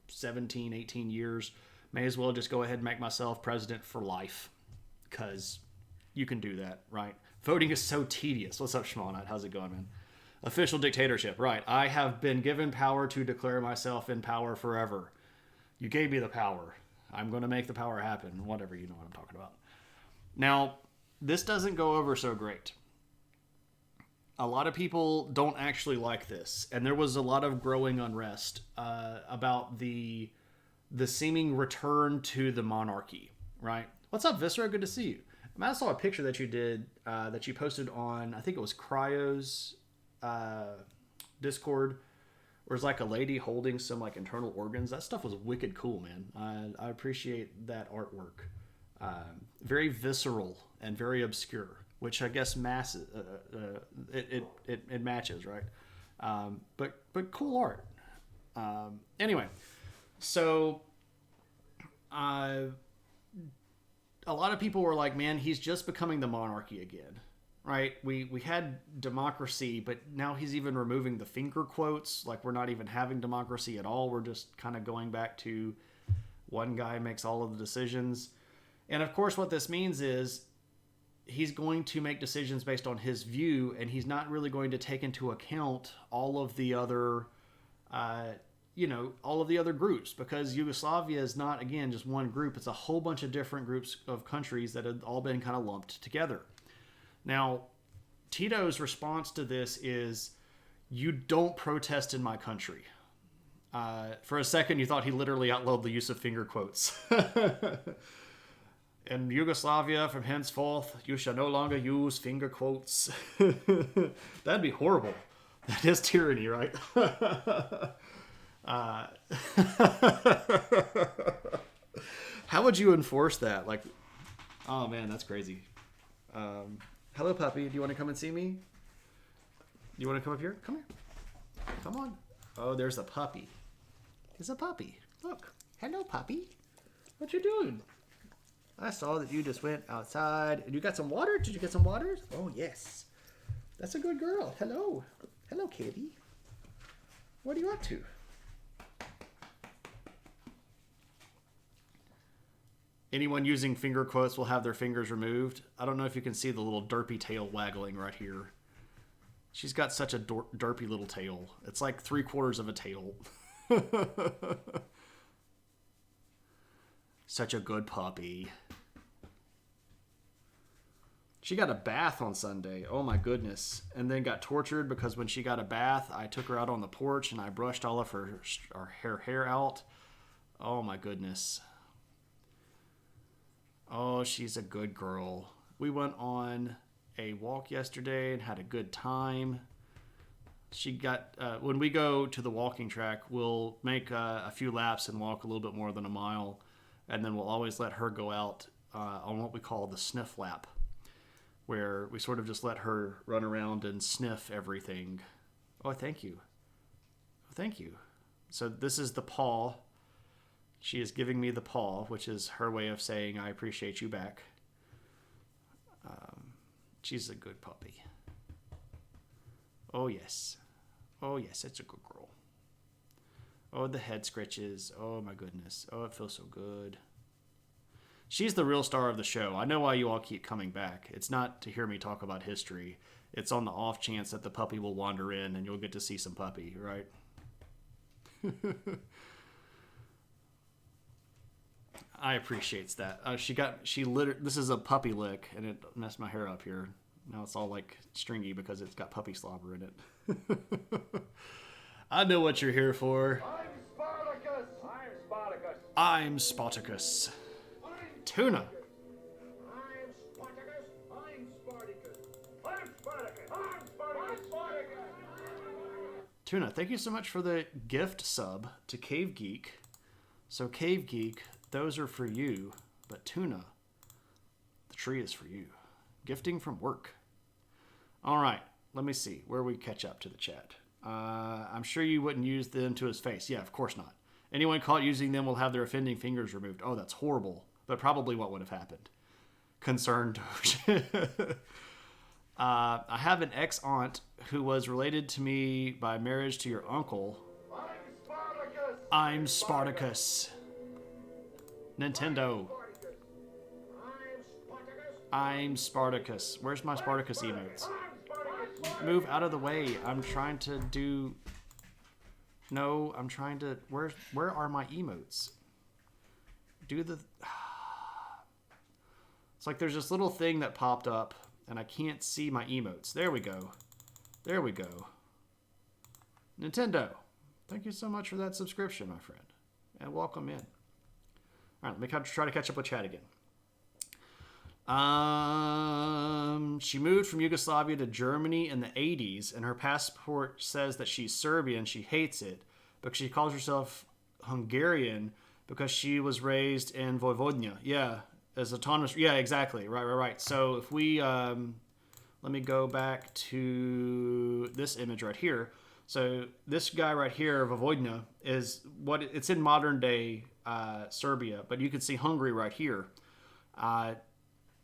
17, 18 years. May as well just go ahead and make myself president for life, because you can do that, right? Voting is so tedious. What's up, Shmonite? How's it going, man? Official dictatorship, right? I have been given power to declare myself in power forever. You gave me the power. I'm going to make the power happen. Whatever, you know what I'm talking about. Now, this doesn't go over so great. A lot of people don't actually like this, and there was a lot of growing unrest about the seeming return to the monarchy, right? What's up, Viscera? Good to see you. I saw a picture that you did that you posted on, I think it was Cryo's Discord, where it's like a lady holding some like internal organs. That stuff was wicked cool, man. I appreciate that artwork. Very visceral and very obscure, which I guess it matches, right? But cool art. Anyway, so a lot of people were like, man, he's just becoming the monarchy again, right? We had democracy, but now he's even removing the finger quotes. Like, we're not even having democracy at all. We're just kind of going back to One guy makes all of the decisions. And of course, what this means is he's going to make decisions based on his view, and he's not really going to take into account all of the other, all of the other groups, because Yugoslavia is not, again, just one group. It's a whole bunch of different groups of countries that have all been kind of lumped together. Now, Tito's response to this is, you don't protest in my country. For a second, you thought he literally outlawed the use of finger quotes. In Yugoslavia, from henceforth, you shall no longer use finger quotes. That'd be horrible. That is tyranny, right? How would you enforce that? Like, oh man, that's crazy. Hello, puppy. Do you want to come and see me? You want to come up here? Come here. Come on. Oh, there's a puppy. There's a puppy. Look. Hello, puppy. What you doing? I saw that you just went outside. And you got some water? Did you get some water? Oh, yes. That's a good girl. Hello. Hello, kitty. What are you up to? Anyone using finger quotes will have their fingers removed. I don't know if you can see the little derpy tail waggling right here. She's got such a derpy little tail. It's like 3/4 of a tail. Such a good puppy. She got a bath on Sunday. Oh my goodness. And then got tortured because when she got a bath, I took her out on the porch and I brushed all of her hair out. Oh my goodness. Oh, she's a good girl. We went on a walk yesterday and had a good time. She got, when we go to the walking track, we'll make a few laps and walk a little bit more than a mile. And then we'll always let her go out on what we call the sniff lap, where we sort of just let her run around and sniff everything. Oh, thank you. Oh, thank you. So this is the paw. She is giving me the paw, which is her way of saying, I appreciate you back. She's a good puppy. Oh, yes. Oh, yes, it's a good girl. Oh, the head scratches. Oh, my goodness. Oh, it feels so good. She's the real star of the show. I know why you all keep coming back. It's not to hear me talk about history. It's on the off chance that the puppy will wander in and you'll get to see some puppy, right? I appreciate that. This is a puppy lick, and it messed my hair up here. Now it's all like stringy because it's got puppy slobber in it. I know what you're here for. I'm Spartacus! I'm Spartacus! I'm Spartacus. Tuna. I'm Spartacus! I'm Spartacus! I'm Spartacus! I'm Spartacus! I'm Spartacus! Tuna, thank you so much for the gift sub to Cave Geek. So Cave Geek, those are for you, but Tuna, the tree is for you. Gifting from work. All right, let me see where we catch up to the chat. I'm sure you wouldn't use them to his face. Yeah, of course not. Anyone caught using them will have their offending fingers removed. Oh, that's horrible, but probably what would have happened. Concerned Doge. I have an ex-aunt who was related to me by marriage to your uncle. I'm Spartacus! I'm Spartacus. Nintendo. I'm Spartacus! I'm Spartacus. Where's my Spartacus emotes? I'm Spartacus! Move out of the way. I'm trying to do... No, I'm trying to... Where are my emotes? Do the... It's like there's this little thing that popped up and I can't see my emotes. There we go. There we go. Nintendo. Thank you so much for that subscription, my friend. And welcome in. All right, let me try to catch up with chat again. She moved from Yugoslavia to Germany in the 80s, and her passport says that she's Serbian. She hates it, but she calls herself Hungarian because she was raised in Vojvodina. Yeah, as autonomous. Yeah, exactly. Right. So if we, let me go back to this image right here. So this guy right here, Vojvodina, is what it's in modern day Serbia, but you can see Hungary right here.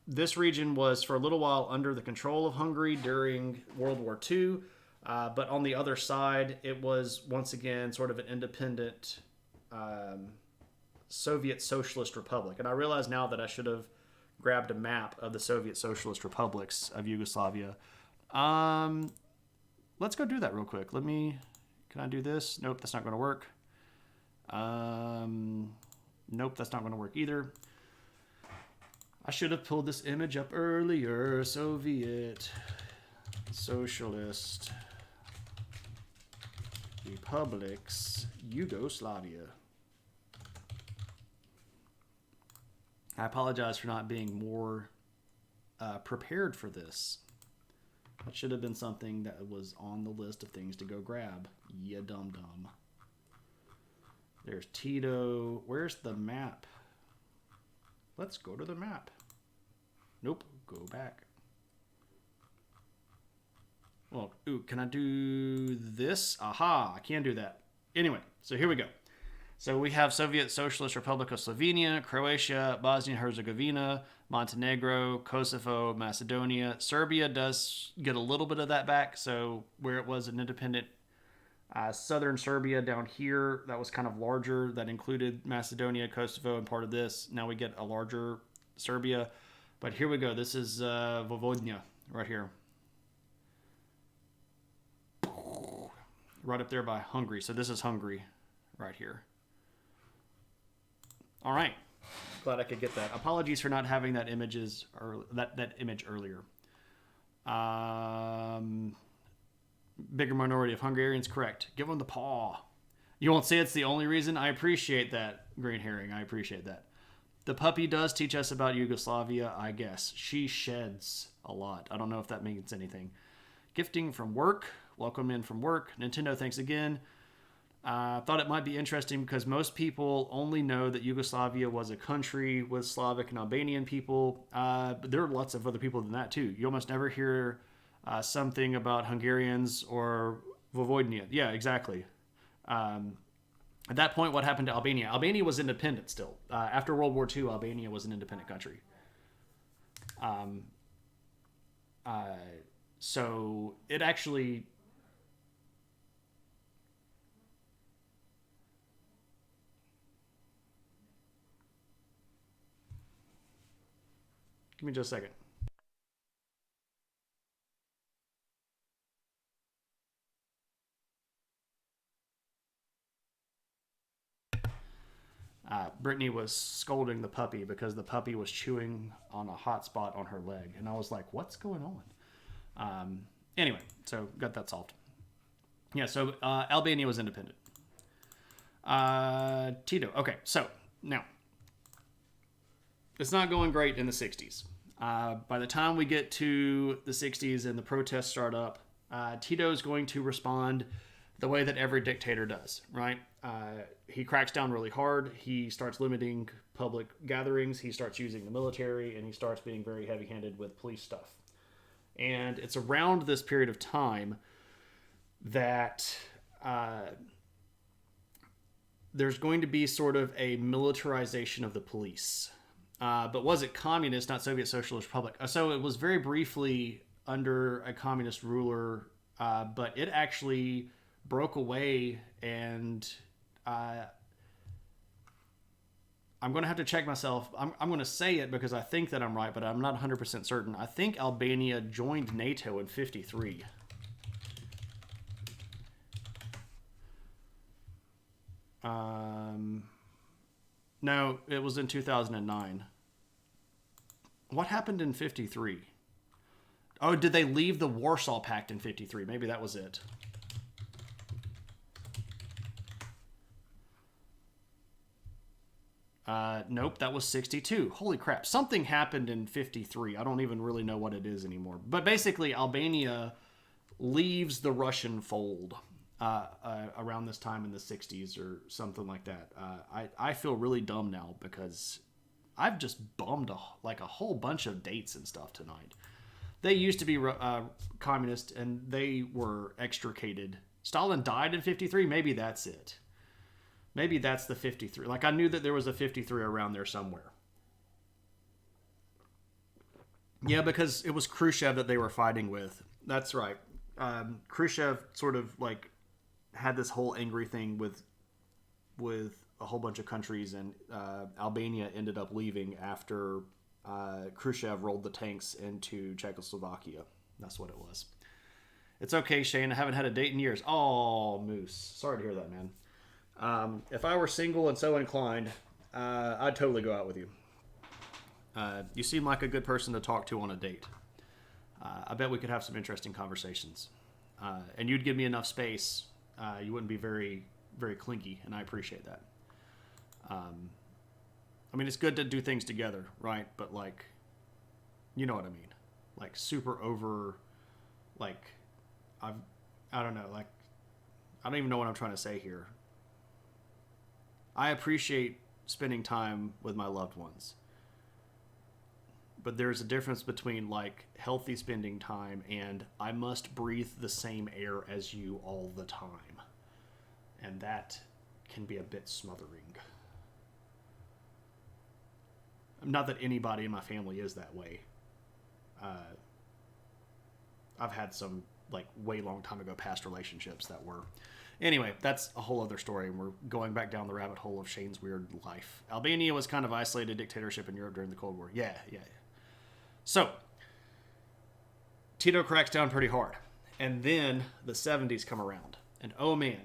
This region was for a little while under the control of Hungary during World War II, but on the other side, it was once again sort of an independent Soviet Socialist Republic. And I realize now that I should have grabbed a map of the Soviet Socialist Republics of Yugoslavia. Let's go do that real quick. Can I do this? Nope, that's not going to work. Nope, that's not going to work either. I should have pulled this image up earlier. Soviet Socialist Republics, Yugoslavia. I apologize for not being more prepared for this. That should have been something that was on the list of things to go grab. Yeah, dum-dum. There's Tito. Where's the map? Let's go to the map. Nope, go back. Well, ooh, can I do this? Aha, I can do that. Anyway, so here we go. So we have Soviet Socialist Republic of Slovenia, Croatia, Bosnia and Herzegovina, Montenegro, Kosovo, Macedonia. Serbia does get a little bit of that back. So where it was an independent southern Serbia down here, that was kind of larger. That included Macedonia, Kosovo, and part of this. Now we get a larger Serbia. But here we go. This is Vojvodina right here. Right up there by Hungary. So this is Hungary right here. All right. Glad I could get that. Apologies for not having that image earlier. Bigger minority of Hungarians, correct. Give them the paw. You won't say it's the only reason. I appreciate that, Green Herring. I appreciate that. The puppy does teach us about Yugoslavia, I guess. She sheds a lot. I don't know if that means anything. Gifting from work. Welcome in from work. Nintendo, thanks again. Thought it might be interesting because most people only know that Yugoslavia was a country with Slavic and Albanian people. But there are lots of other people than that too. You almost never hear something about Hungarians or Vojvodina. Yeah, exactly. At that point, what happened to Albania? Albania was independent still. After World War II, Albania was an independent country. So it actually... Give me just a second. Brittany was scolding the puppy because the puppy was chewing on a hot spot on her leg. And I was like, what's going on? Anyway, so got that solved. Yeah, so Albania was independent. Tito. Okay, so now, it's not going great in the 60s. By the time we get to the 60s and the protests start up, Tito's going to respond the way that every dictator does, right? He cracks down really hard. He starts limiting public gatherings. He starts using the military, and he starts being very heavy-handed with police stuff. And it's around this period of time that there's going to be sort of a militarization of the police. But was it communist, not Soviet Socialist Republic? So it was very briefly under a communist ruler, but it actually broke away, and I'm going to have to check myself. I'm going to say it because I think that I'm right, but I'm not 100% certain. I think Albania joined NATO in 1953. No, it was in 2009. What happened in 1953? Oh, did they leave the Warsaw Pact in 1953? Maybe that was it. Nope, that was 1962. Holy crap. Something happened in 1953. I don't even really know what it is anymore. But basically, Albania leaves the Russian fold around this time in the 60s or something like that. I feel really dumb now because I've just bummed a whole bunch of dates and stuff tonight. They used to be communist, and they were extricated. Stalin died in 1953. Maybe that's it. Maybe that's the 1953. Like, I knew that there was a 1953 around there somewhere. Yeah, because it was Khrushchev that they were fighting with. That's right. Khrushchev sort of like had this whole angry thing with a whole bunch of countries, and Albania ended up leaving after Khrushchev rolled the tanks into Czechoslovakia. That's what it was. It's okay, Shane. I haven't had a date in years. Oh, Moose. Sorry to hear that, man. If I were single and so inclined, I'd totally go out with you. You seem like a good person to talk to on a date. I bet we could have some interesting conversations. And you'd give me enough space. You wouldn't be very, very clingy, and I appreciate that. I mean, it's good to do things together, right? But, like, you know what I mean. Like, super over, like, I don't know, like, I don't even know what I'm trying to say here. I appreciate spending time with my loved ones. But there's a difference between, like, healthy spending time and I must breathe the same air as you all the time. And that can be a bit smothering. Not that anybody in my family is that way. I've had some, like, way long time ago past relationships that were. Anyway, that's a whole other story, and we're going back down the rabbit hole of Shane's weird life. Albania was kind of isolated dictatorship in Europe during the Cold War. Yeah. So, Tito cracks down pretty hard. And then the 70s come around. And oh man,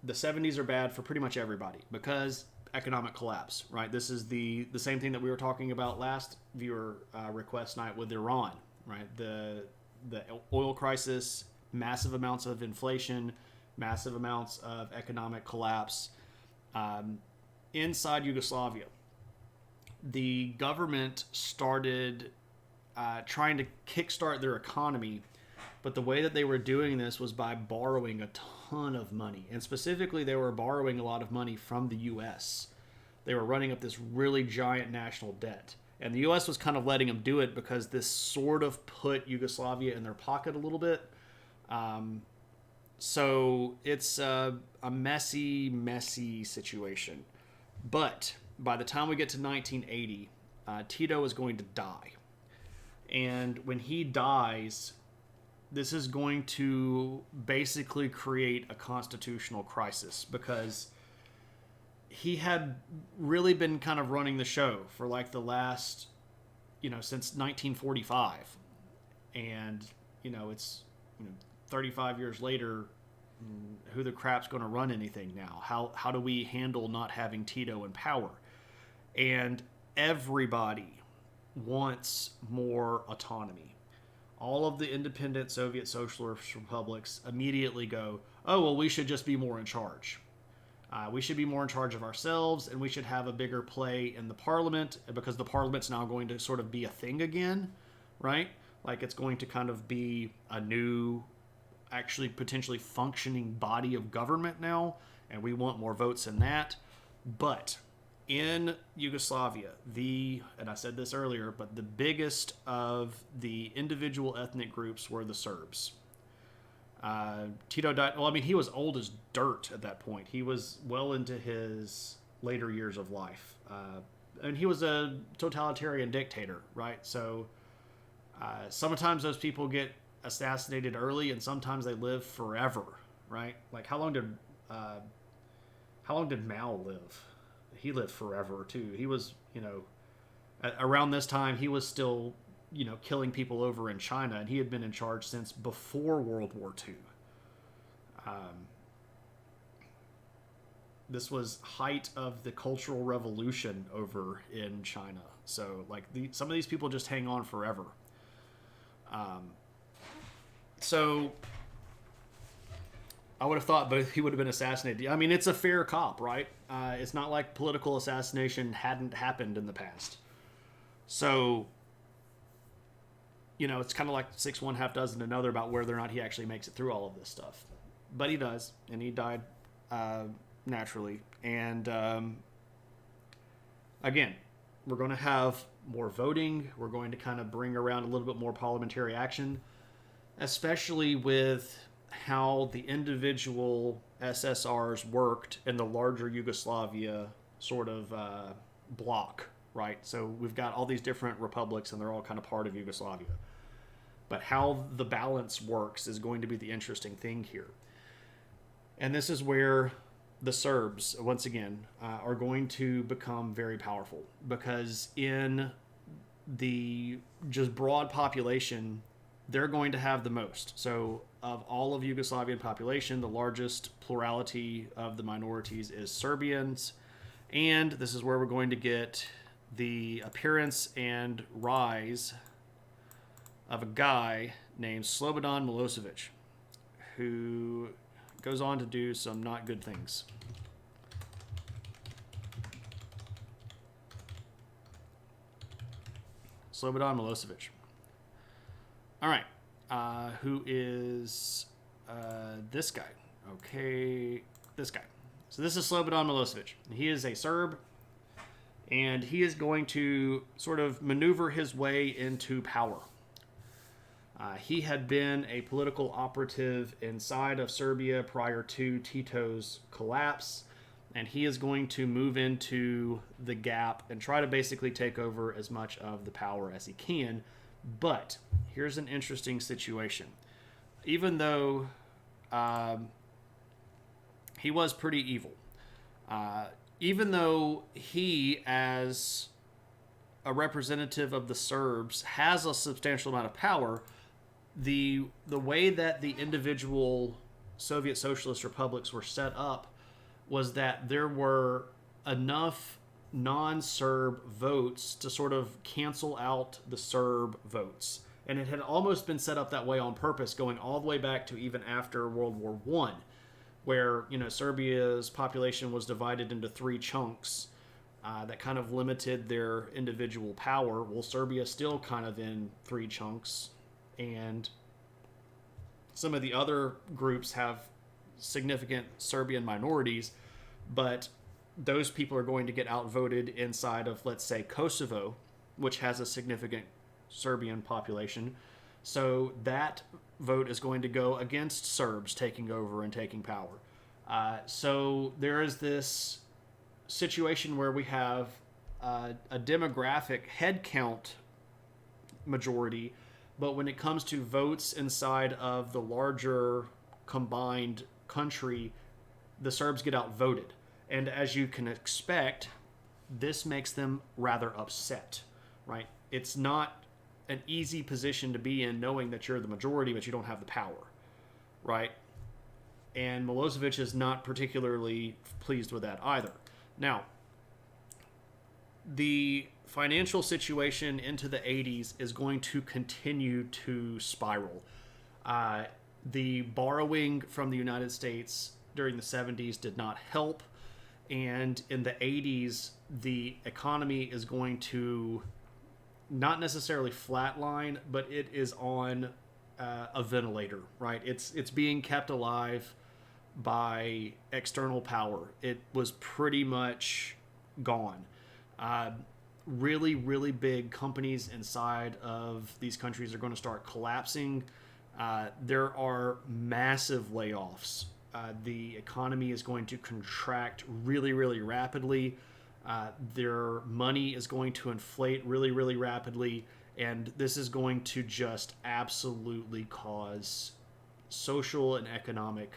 the 70s are bad for pretty much everybody because economic collapse, right? This is the same thing that we were talking about last viewer request night with Iran, right? The oil crisis, massive amounts of inflation, massive amounts of economic collapse. Inside Yugoslavia, the government started trying to kickstart their economy, but the way that they were doing this was by borrowing a ton of money. And specifically, they were borrowing a lot of money from the U.S. They were running up this really giant national debt. And the U.S. was kind of letting them do it because this sort of put Yugoslavia in their pocket a little bit. So it's a messy situation. But by the time we get to 1980, Tito is going to die. And when he dies, this is going to basically create a constitutional crisis because he had really been kind of running the show for like the last, since 1945. And, it's 35 years later, who the crap's going to run anything now? How do we handle not having Tito in power? And everybody wants more autonomy. All of the independent Soviet socialist republics immediately go, oh, well, we should just be more in charge. We should be more in charge of ourselves, and we should have a bigger play in the parliament, because the parliament's now going to sort of be a thing again, right? Like it's going to kind of be a new, actually potentially functioning body of government now, and we want more votes in that. But in Yugoslavia, and I said this earlier, but the biggest of the individual ethnic groups were the Serbs. Tito died, well, I mean, he was old as dirt at that point. He was well into his later years of life. And he was a totalitarian dictator, right? So sometimes those people get assassinated early, and sometimes they live forever, right? Like how long did Mao live? He lived forever too. He was, around this time he was still, killing people over in China, and he had been in charge since before World War II. This was height of the Cultural Revolution over in China. So like some of these people just hang on forever. So I would have thought both he would have been assassinated. I mean, it's a fair cop, right? It's not like political assassination hadn't happened in the past. So, it's kind of like 6 1 half dozen another about whether or not he actually makes it through all of this stuff. But he does, and he died naturally. And again, we're going to have more voting. We're going to kind of bring around a little bit more parliamentary action, especially with how the individual SSRs worked in the larger Yugoslavia sort of block, right? So we've got all these different republics, and they're all kind of part of Yugoslavia. But how the balance works is going to be the interesting thing here. And this is where the Serbs, once again, are going to become very powerful because in the just broad population, they're going to have the most. So, of all of Yugoslavian population, the largest plurality of the minorities is Serbians. And this is where we're going to get the appearance and rise of a guy named Slobodan Milosevic, who goes on to do some not good things. Slobodan Milosevic. All right. Who is this guy? Okay, this guy. So this is Slobodan Milosevic. He is a Serb, and he is going to sort of maneuver his way into power. He had been a political operative inside of Serbia prior to Tito's collapse, and he is going to move into the gap and try to basically take over as much of the power as he can. But here's an interesting situation. Even though he was pretty evil, even though he, as a representative of the Serbs, has a substantial amount of power, the way that the individual Soviet Socialist republics were set up was that there were enough non-Serb votes to sort of cancel out the Serb votes. And it had almost been set up that way on purpose, going all the way back to even after World War I, where, you know, Serbia's population was divided into three chunks that kind of limited their individual power. Well, Serbia's still kind of in three chunks, and some of the other groups have significant Serbian minorities, but those people are going to get outvoted inside of, let's say, Kosovo, which has a significant Serbian population. So that vote is going to go against Serbs taking over and taking power. So there is this situation where we have a demographic head count majority, but when it comes to votes inside of the larger combined country, the Serbs get outvoted. And as you can expect, this makes them rather upset, right? It's not an easy position to be in, knowing that you're the majority, but you don't have the power, right? And Milosevic is not particularly pleased with that either. Now, the financial situation into the 80s is going to continue to spiral. The borrowing from the United States during the 70s did not help. And in the 80s, the economy is going to not necessarily flatline, but it is on a ventilator, right? It's being kept alive by external power. It was pretty much gone. Really, really big companies inside of these countries are going to start collapsing. There are massive layoffs. The economy is going to contract really, really rapidly. Their money is going to inflate really, really rapidly. And this is going to just absolutely cause social and economic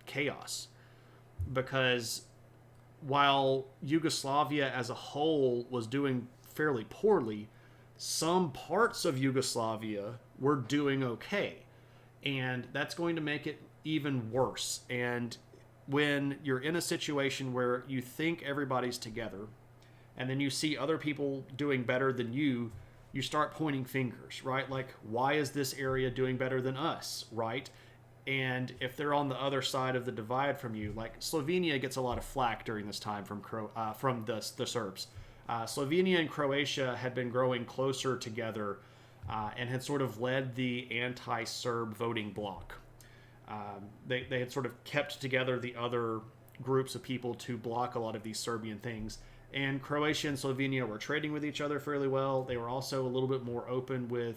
chaos. Because while Yugoslavia as a whole was doing fairly poorly, some parts of Yugoslavia were doing okay. And that's going to make it even worse. And when you're in a situation where you think everybody's together, and then you see other people doing better than you start pointing fingers, right? Like, why is this area doing better than us, right? And if they're on the other side of the divide from you, like Slovenia gets a lot of flack during this time from the Serbs. Slovenia and Croatia had been growing closer together and had sort of led the anti-Serb voting bloc. They had sort of kept together the other groups of people to block a lot of these Serbian things. And Croatia and Slovenia were trading with each other fairly well. They were also a little bit more open with,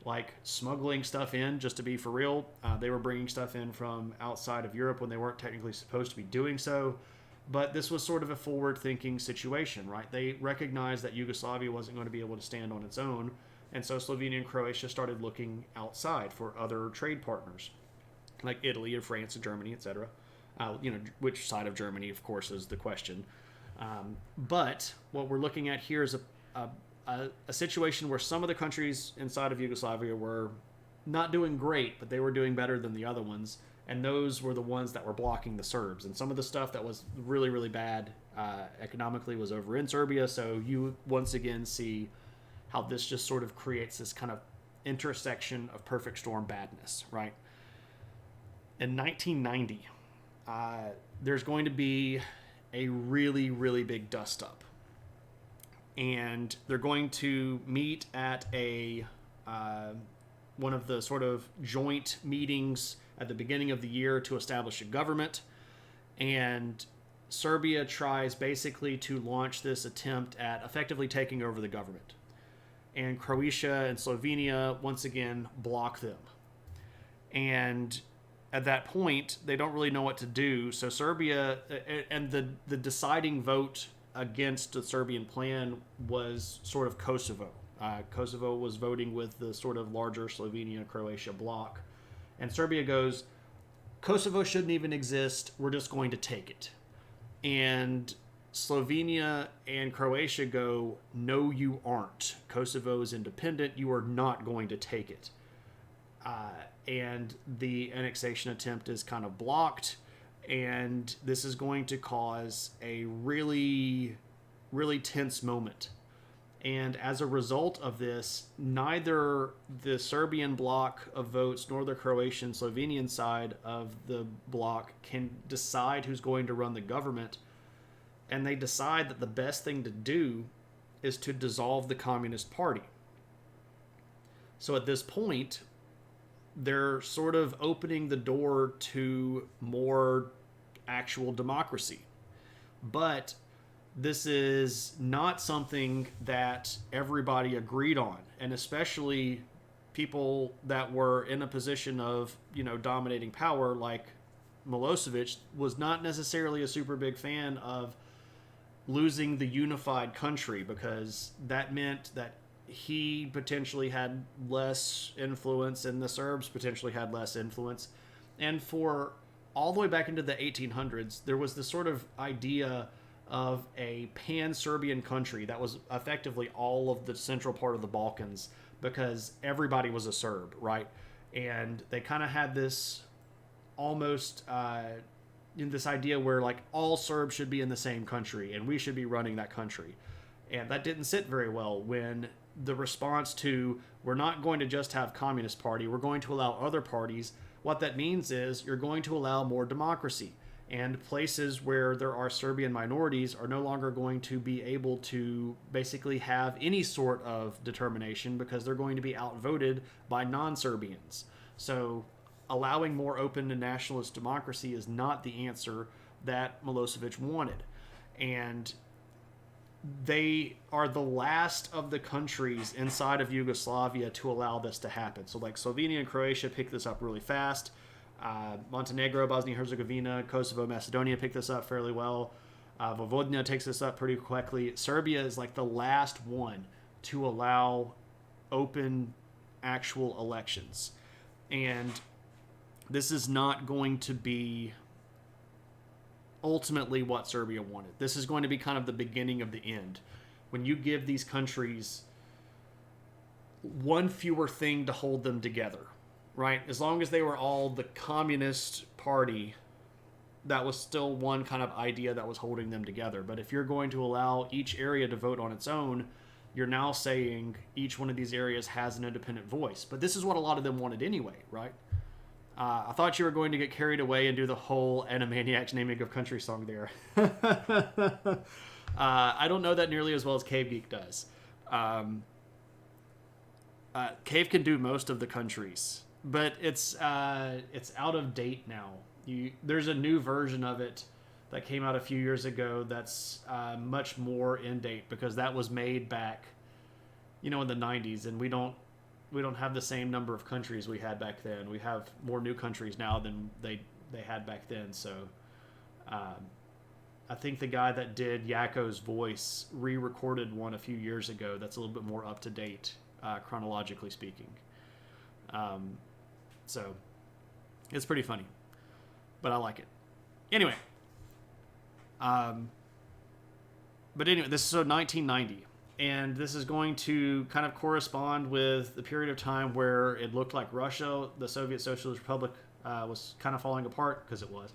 like, smuggling stuff in, just to be for real. They were bringing stuff in from outside of Europe when they weren't technically supposed to be doing so. But this was sort of a forward-thinking situation, right? They recognized that Yugoslavia wasn't going to be able to stand on its own. And so Slovenia and Croatia started looking outside for other trade partners, like Italy and France and Germany, etc. Which side of Germany, of course, is the question. But what we're looking at here is a situation where some of the countries inside of Yugoslavia were not doing great, but they were doing better than the other ones. And those were the ones that were blocking the Serbs. And some of the stuff that was really, really bad economically was over in Serbia. So you once again see how this just sort of creates this kind of intersection of perfect storm badness, right? In 1990, there's going to be a really, really big dust up. And they're going to meet at one of the sort of joint meetings at the beginning of the year to establish a government. And Serbia tries basically to launch this attempt at effectively taking over the government. And Croatia and Slovenia, once again, block them. And at that point, they don't really know what to do. So Serbia, and the deciding vote against the Serbian plan was sort of Kosovo. Kosovo was voting with the sort of larger Slovenia-Croatia bloc. And Serbia goes, Kosovo shouldn't even exist. We're just going to take it. And Slovenia and Croatia go, no, you aren't. Kosovo is independent. You are not going to take it. And the annexation attempt is kind of blocked. And this is going to cause a really, really tense moment. And as a result of this, neither the Serbian bloc of votes nor the Croatian Slovenian side of the bloc can decide who's going to run the government. And they decide that the best thing to do is to dissolve the Communist Party. So at this point, they're sort of opening the door to more actual democracy. But this is not something that everybody agreed on, and especially people that were in a position of, dominating power, like Milosevic, was not necessarily a super big fan of losing the unified country, because that meant that he potentially had less influence and the Serbs potentially had less influence. And for all the way back into the 1800s, there was this sort of idea of a pan-Serbian country that was effectively all of the central part of the Balkans, because everybody was a Serb, right? And they kind of had this almost this idea where like all Serbs should be in the same country and we should be running that country. And that didn't sit very well when the response to, we're not going to just have Communist Party, we're going to allow other parties. What that means is you're going to allow more democracy. And places where there are Serbian minorities are no longer going to be able to basically have any sort of determination, because they're going to be outvoted by non-Serbians. So allowing more open and nationalist democracy is not the answer that Milosevic wanted. And they are the last of the countries inside of Yugoslavia to allow this to happen. So like Slovenia and Croatia picked this up really fast. Montenegro, Bosnia-Herzegovina, Kosovo, Macedonia picked this up fairly well. Vojvodina takes this up pretty quickly. Serbia is like the last one to allow open, actual elections. And this is not going to be ultimately what Serbia wanted. This is going to be kind of the beginning of the end. When you give these countries one fewer thing to hold them together, right? As long as they were all the Communist Party, that was still one kind of idea that was holding them together. But if you're going to allow each area to vote on its own, you're now saying each one of these areas has an independent voice. But this is what a lot of them wanted anyway, right? I thought you were going to get carried away and do the whole Animaniacs naming of country song there. I don't know that nearly as well as Cave Geek does. Cave can do most of the countries, but it's out of date now. There's a new version of it that came out a few years ago that's much more in date, because that was made back, in the 90s, and we don't have the same number of countries we had back then. We have more new countries now than they had back then. So I think the guy that did Yakko's voice re-recorded one a few years ago that's a little bit more up to date, chronologically speaking. So it's pretty funny, but I like it. Anyway, but anyway, this is so 1990, and this is going to kind of correspond with the period of time where it looked like Russia, the Soviet Socialist Republic, was kind of falling apart, because it was.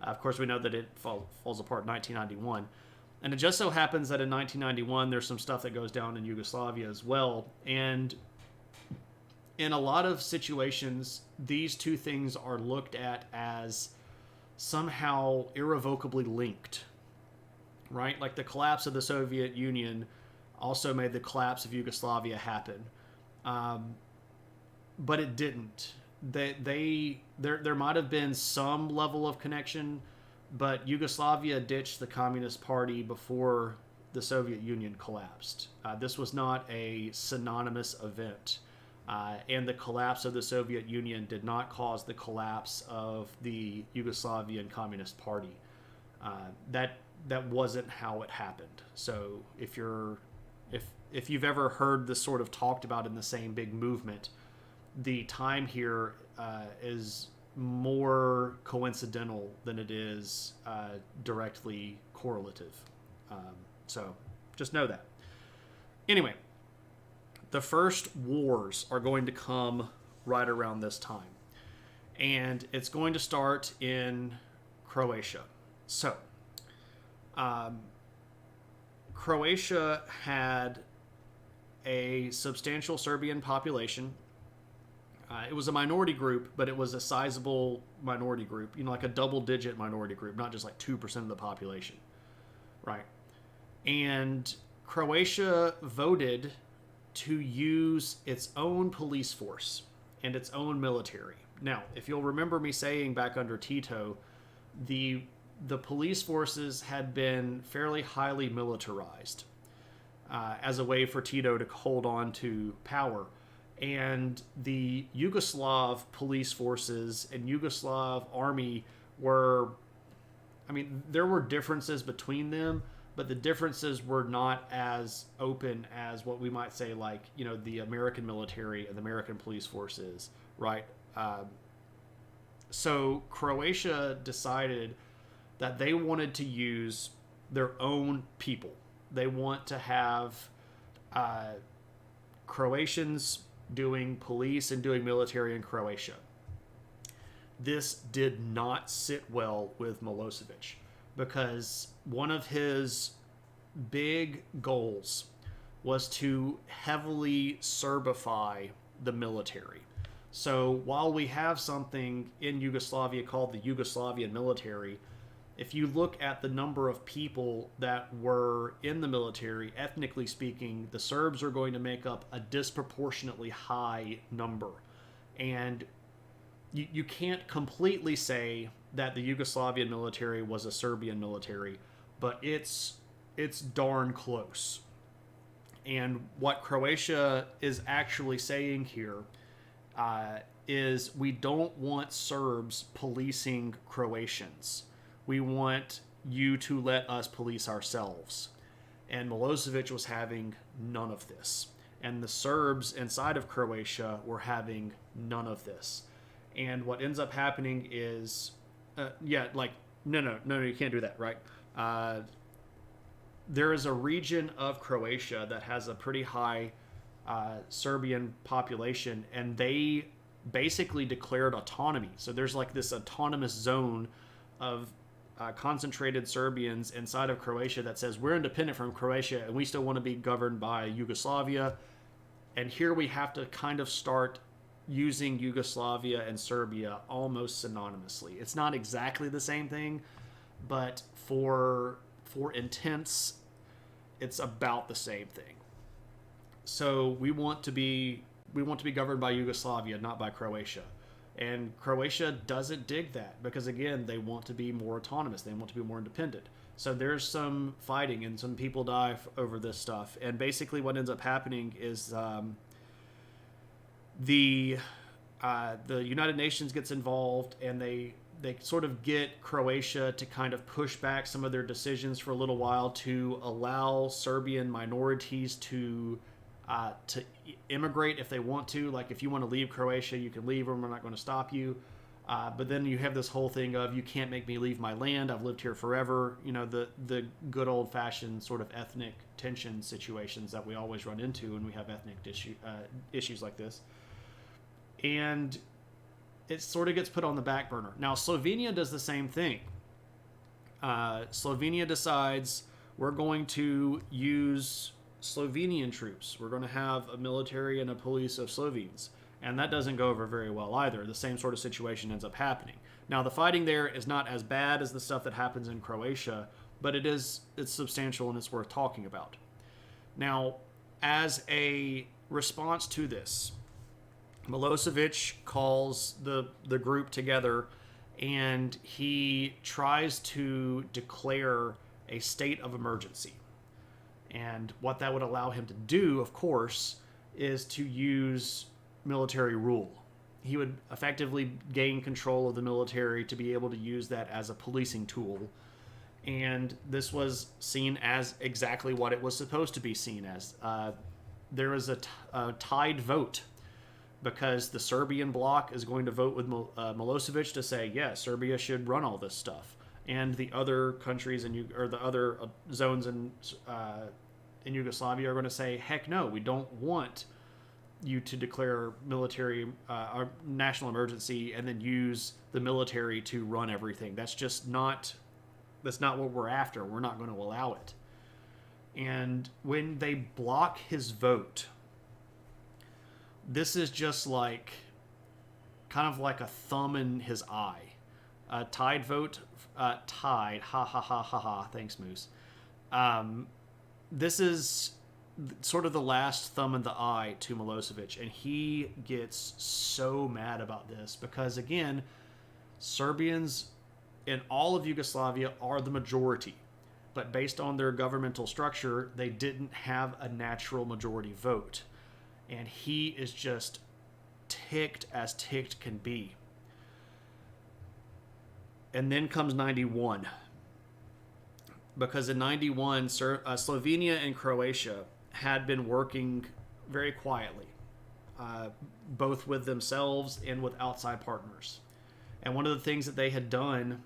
Of course, we know that it falls apart in 1991. And it just so happens that in 1991, there's some stuff that goes down in Yugoslavia as well. And in a lot of situations, these two things are looked at as somehow irrevocably linked, right? Like the collapse of the Soviet Union also made the collapse of Yugoslavia happen. But it didn't. There might have been some level of connection, but Yugoslavia ditched the Communist Party before the Soviet Union collapsed. This was not a synonymous event. And the collapse of the Soviet Union did not cause the collapse of the Yugoslavian Communist Party. That wasn't how it happened. So if you've ever heard this sort of talked about in the same big movement, the time here is more coincidental than it is directly correlative. So just know that. Anyway, the first wars are going to come right around this time. And it's going to start in Croatia. So, Croatia had a substantial Serbian population. It was a minority group, but it was a sizable minority group, like a double-digit minority group, not just like 2% of the population, right? And Croatia voted to use its own police force and its own military. Now, if you'll remember me saying back under Tito, the police forces had been fairly highly militarized as a way for Tito to hold on to power. And the Yugoslav police forces and Yugoslav army there were differences between them, but the differences were not as open as what we might say, like, the American military and the American police forces, right? So Croatia decided that they wanted to use their own people. They want to have Croatians doing police and doing military in Croatia. This did not sit well with Milosevic, because one of his big goals was to heavily Serbify the military. So while we have something in Yugoslavia called the Yugoslavian military, if you look at the number of people that were in the military, ethnically speaking, the Serbs are going to make up a disproportionately high number. And you can't completely say that the Yugoslavian military was a Serbian military, but it's darn close. And what Croatia is actually saying here is we don't want Serbs policing Croatians. We want you to let us police ourselves. And Milosevic was having none of this. And the Serbs inside of Croatia were having none of this. And what ends up happening is, no, you can't do that, right? There is a region of Croatia that has a pretty high Serbian population, and they basically declared autonomy. So there's like this autonomous zone of concentrated Serbians inside of Croatia that says we're independent from Croatia and we still want to be governed by Yugoslavia. And here we have to kind of start using Yugoslavia and Serbia almost synonymously. It's not exactly the same thing, but for intents, it's about the same thing. So we want to be governed by Yugoslavia, not by Croatia. And Croatia doesn't dig that because, again, they want to be more autonomous. They want to be more independent. So there's some fighting and some people die over this stuff. And basically what ends up happening is the United Nations gets involved, and they sort of get Croatia to kind of push back some of their decisions for a little while to allow Serbian minorities to immigrate if they want to. Like, if you want to leave Croatia, you can leave, and we're not going to stop you. But then you have this whole thing of, you can't make me leave my land. I've lived here forever. The good old fashioned sort of ethnic tension situations that we always run into when we have ethnic issues like this. And it sort of gets put on the back burner. Now, Slovenia does the same thing. Slovenia decides, we're going to use Slovenian troops. We're going to have a military and a police of Slovenes. And that doesn't go over very well either. The same sort of situation ends up happening. Now, the fighting there is not as bad as the stuff that happens in Croatia, but it's substantial and it's worth talking about. Now, as a response to this, Milosevic calls the group together, and he tries to declare a state of emergency. And what that would allow him to do, of course, is to use military rule. He would effectively gain control of the military to be able to use that as a policing tool. And this was seen as exactly what it was supposed to be seen as. There was a tied vote, because the Serbian bloc is going to vote with Milosevic to say, yeah, Serbia should run all this stuff. And the other countries the other zones in Yugoslavia are going to say, heck no, we don't want you to declare military or national emergency and then use the military to run everything. That's not what we're after. We're not going to allow it. And when they block his vote, this is just like kind of like a thumb in his eye. Tied vote, tied, ha ha ha ha ha. Thanks, Moose. This is sort of the last thumb in the eye to Milosevic, and he gets so mad about this because, again, Serbians in all of Yugoslavia are the majority, but based on their governmental structure, they didn't have a natural majority vote, and he is just ticked as ticked can be. And then comes 91. Because in 91, Slovenia and Croatia had been working very quietly, both with themselves and with outside partners. And one of the things that they had done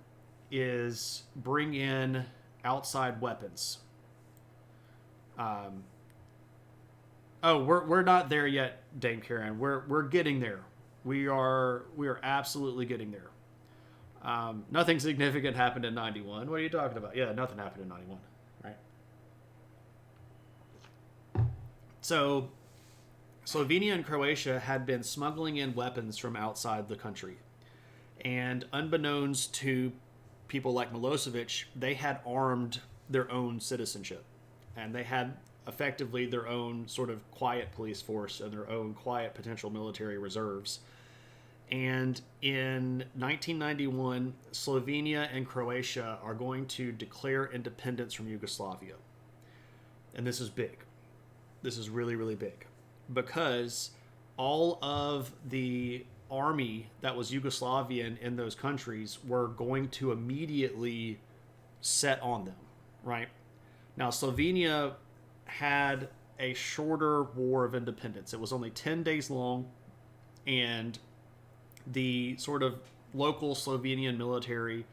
is bring in outside weapons. We're not there yet, Dame Karen. We're getting there. We are absolutely getting there. Nothing significant happened in 91. What are you talking about? Yeah, nothing happened in 91, right? So, Slovenia and Croatia had been smuggling in weapons from outside the country. And unbeknownst to people like Milosevic, they had armed their own citizenship. And they had effectively their own sort of quiet police force and their own quiet potential military reserves. And in 1991, Slovenia and Croatia are going to declare independence from Yugoslavia. And this is big. This is really, really big. Because all of the army that was Yugoslavian in those countries were going to immediately set on them, right? Now, Slovenia had a shorter war of independence. It was only 10 days long, and the sort of local Slovenian military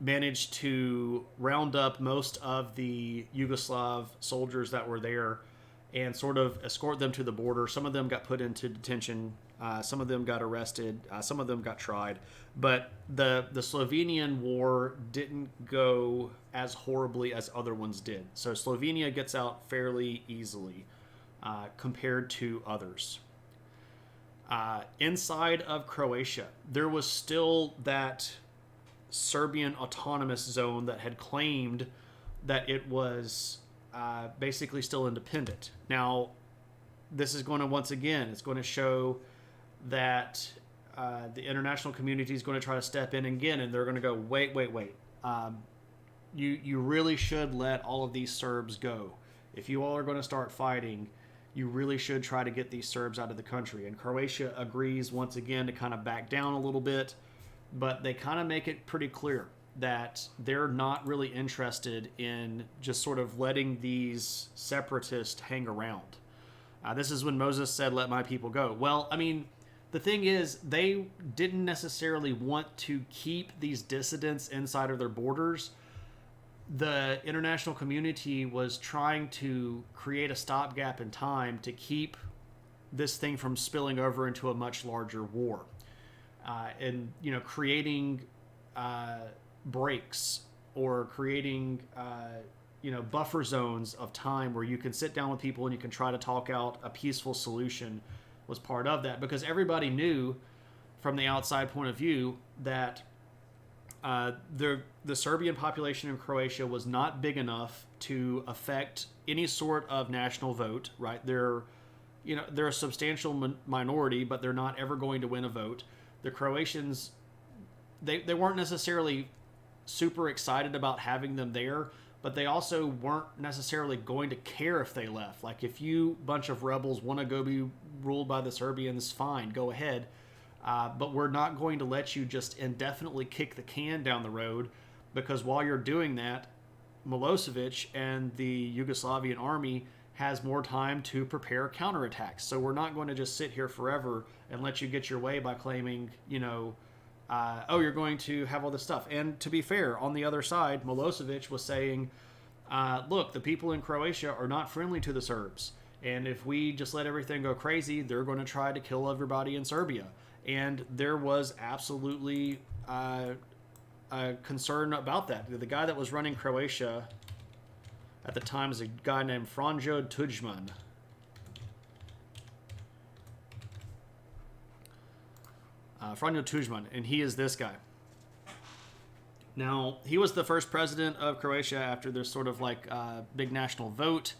managed to round up most of the Yugoslav soldiers that were there and sort of escort them to the border. Some of them got put into detention. Some of them got arrested. Some of them got tried. But the Slovenian war didn't go as horribly as other ones did. So Slovenia gets out fairly easily compared to others. Inside of Croatia, there was still that Serbian autonomous zone that had claimed that it was basically still independent. Now, this is going to, once again, it's going to show that the international community is going to try to step in again, and they're going to go, wait. You really should let all of these Serbs go. If you all are going to start fighting, you really should try to get these Serbs out of the country. And Croatia agrees once again to kind of back down a little bit, but they kind of make it pretty clear that they're not really interested in just sort of letting these separatists hang around. This is when Moses said, "Let my people go." Well, I mean, the thing is, they didn't necessarily want to keep these dissidents inside of their borders. The international community was trying to create a stopgap in time to keep this thing from spilling over into a much larger war, and creating breaks or creating buffer zones of time where you can sit down with people and you can try to talk out a peaceful solution was part of that, because everybody knew from the outside point of view that the Serbian population in Croatia was not big enough to affect any sort of national vote. Right? They're a substantial minority, but they're not ever going to win a vote. The Croatians, they weren't necessarily super excited about having them there, but they also weren't necessarily going to care if they left. Like, if you bunch of rebels want to go be ruled by the Serbians, fine, go ahead. But we're not going to let you just indefinitely kick the can down the road, because while you're doing that, Milosevic and the Yugoslavian army has more time to prepare counterattacks. So we're not going to just sit here forever and let you get your way by claiming, you're going to have all this stuff. And to be fair, on the other side, Milosevic was saying, look, the people in Croatia are not friendly to the Serbs. And if we just let everything go crazy, they're going to try to kill everybody in Serbia. And there was absolutely a concern about that. The guy that was running Croatia at the time is a guy named Franjo Tudjman. Franjo Tudjman, and he is this guy. Now, he was the first president of Croatia after their sort of like big national vote.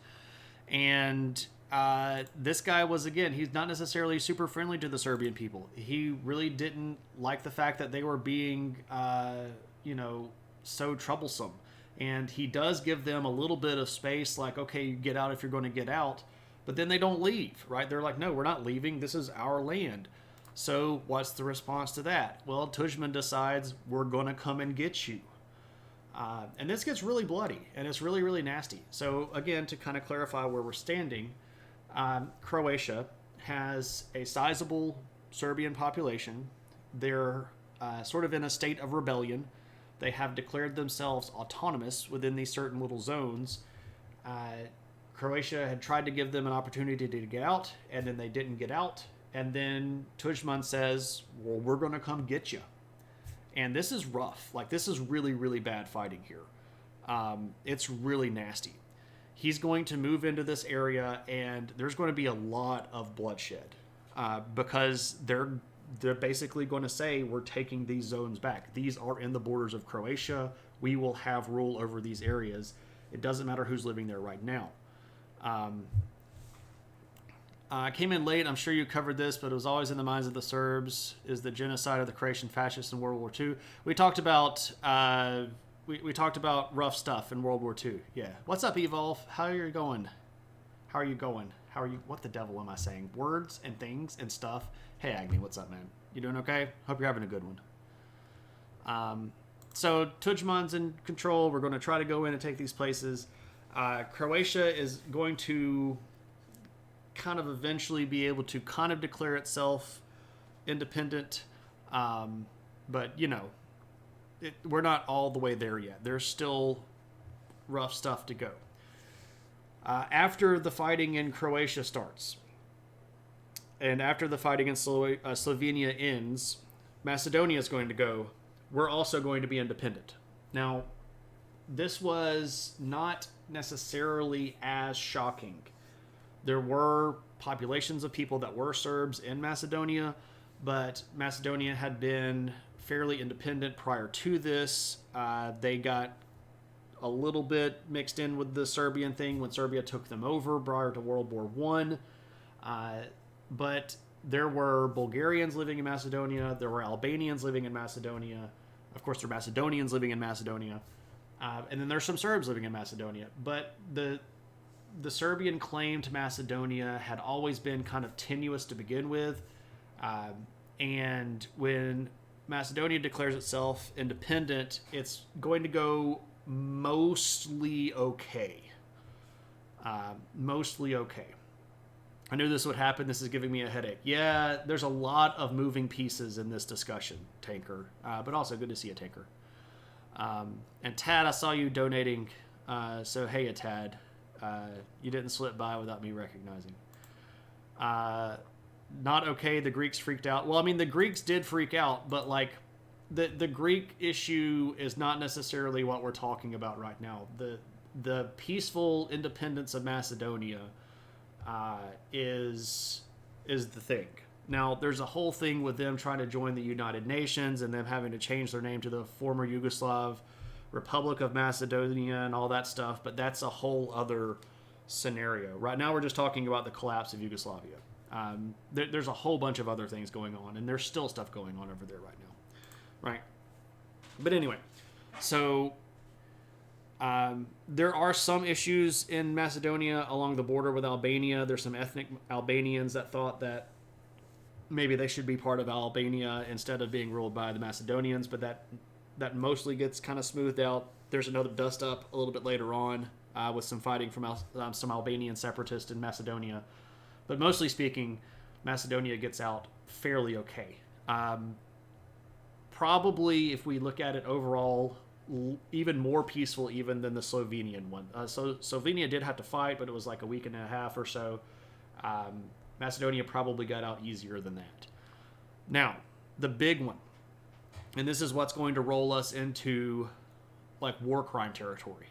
And this guy was, again, he's not necessarily super friendly to the Serbian people. He really didn't like the fact that they were being, so troublesome. And he does give them a little bit of space, like, okay, you get out if you're going to get out. But then they don't leave, right? They're like, no, we're not leaving. This is our land. So what's the response to that? Well, Tudjman decides, we're going to come and get you. And this gets really bloody, and it's really, really nasty. So again, to kind of clarify where we're standing, Croatia has a sizable Serbian population. They're sort of in a state of rebellion. They have declared themselves autonomous within these certain little zones. Croatia had tried to give them an opportunity to get out, and then they didn't get out. And then Tudjman says, well, we're going to come get you. And this is rough. Like, this is really, really bad fighting here. It's really nasty. He's going to move into this area, and there's going to be a lot of bloodshed because they're basically going to say, we're taking these zones back. These are in the borders of Croatia. We will have rule over these areas. It doesn't matter who's living there right now. I came in late. I'm sure you covered this, but it was always in the minds of the Serbs is the genocide of the Croatian fascists in World War II. We talked about we talked about rough stuff in World War II. Yeah. What's up, Evolve? How are you going? How are you going? How are you? What the devil am I saying? Words and things and stuff. Hey, Agni, what's up, man? You doing okay? Hope you're having a good one. So Tudjman's in control. We're going to try to go in and take these places. Croatia is going to kind of eventually be able to kind of declare itself independent. But, we're not all the way there yet. There's still rough stuff to go. After the fighting in Croatia starts, and after the fighting in Slovenia ends, Macedonia is going to go, we're also going to be independent. Now, this was not necessarily as shocking. There were populations of people that were Serbs in Macedonia, but Macedonia had been fairly independent prior to this. They got a little bit mixed in with the Serbian thing when Serbia took them over prior to World War I. But there were Bulgarians living in Macedonia. There were Albanians living in Macedonia. Of course, there are Macedonians living in Macedonia. And then there's some Serbs living in Macedonia. But the Serbian claim to Macedonia had always been kind of tenuous to begin with. And when Macedonia declares itself independent, it's going to go mostly okay. I knew this would happen. This is giving me a headache. Yeah, there's a lot of moving pieces in this discussion, Tanker. But also good to see you, Tanker. And Tad, I saw you donating. So hey, Tad, you didn't slip by without me recognizing. Not okay. The Greeks freaked out. Well, I mean, the Greeks did freak out, but like, the Greek issue is not necessarily what we're talking about right now. The peaceful independence of Macedonia is the thing. Now, there's a whole thing with them trying to join the United Nations and them having to change their name to the former Yugoslav Republic of Macedonia and all that stuff, but that's a whole other scenario. Right now, we're just talking about the collapse of Yugoslavia. There's a whole bunch of other things going on, and there's still stuff going on over there right now. Right? But anyway, so there are some issues in Macedonia along the border with Albania. There's some ethnic Albanians that thought that maybe they should be part of Albania instead of being ruled by the Macedonians, but that mostly gets kind of smoothed out. There's another dust up a little bit later on with some fighting from some Albanian separatists in Macedonia. But mostly speaking, Macedonia gets out fairly okay. Probably, if we look at it overall, even more peaceful even than the Slovenian one. So Slovenia did have to fight, but it was like a week and a half or so. Macedonia probably got out easier than that. Now, the big one, and this is what's going to roll us into like war crime territory,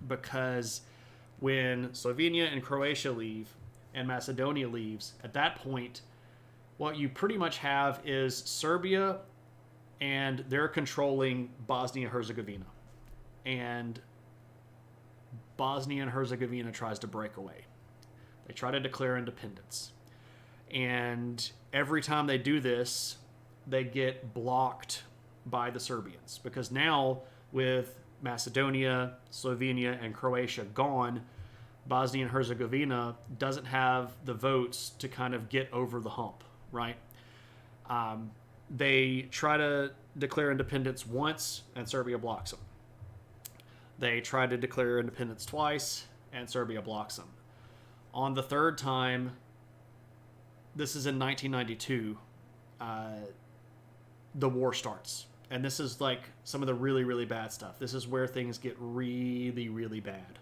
because when Slovenia and Croatia leave and Macedonia leaves, at that point, what you pretty much have is Serbia, and they're controlling Bosnia-Herzegovina. And Bosnia and Herzegovina tries to break away. They try to declare independence. And every time they do this, they get blocked by the Serbians. Because now, with Macedonia, Slovenia, and Croatia gone, Bosnia and Herzegovina doesn't have the votes to kind of get over the hump, right? They try to declare independence once, and Serbia blocks them. They try to declare independence twice, and Serbia blocks them. On the third time, this is in 1992, the war starts. And this is like some of the really, really bad stuff. This is where things get really, really bad.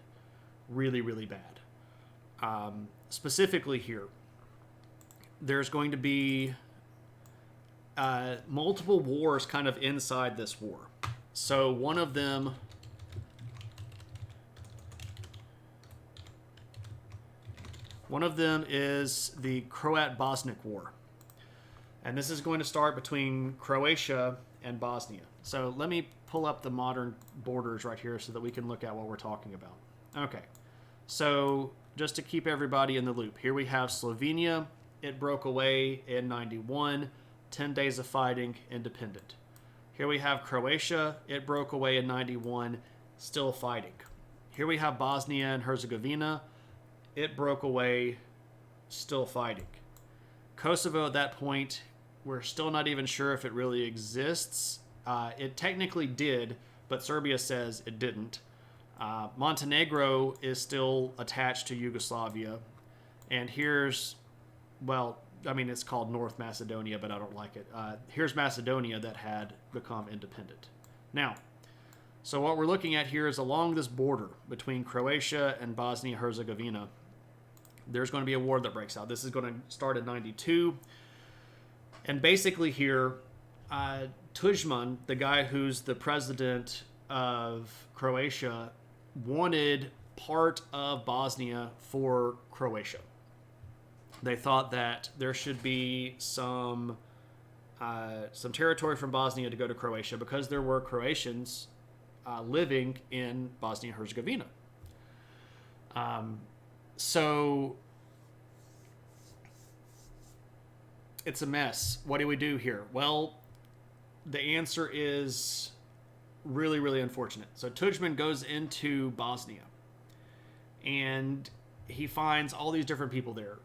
Really, really bad. Specifically here, there's going to be multiple wars kind of inside this war. So one of them is the Croat-Bosniak War. And this is going to start between Croatia and Bosnia. So let me pull up the modern borders right here so that we can look at what we're talking about. Okay. So just to keep everybody in the loop, here we have Slovenia. It broke away in 91. 10 days of fighting, independent. Here we have Croatia. It broke away in 91, still fighting. Here we have Bosnia and Herzegovina. It broke away, still fighting. Kosovo at that point, we're still not even sure if it really exists. It technically did, but Serbia says it didn't. Montenegro is still attached to Yugoslavia. And here's, well, I mean, it's called North Macedonia, but I don't like it. Here's Macedonia that had become independent. Now, so what we're looking at here is along this border between Croatia and Bosnia-Herzegovina, there's going to be a war that breaks out. This is going to start in 92. And basically here, Tudjman, the guy who's the president of Croatia, wanted part of Bosnia for Croatia. They thought that there should be some territory from Bosnia to go to Croatia because there were Croatians living in Bosnia-Herzegovina. So it's a mess. What do we do here? Well, the answer is really, really unfortunate. So Tudjman goes into Bosnia, and he finds all these different people there.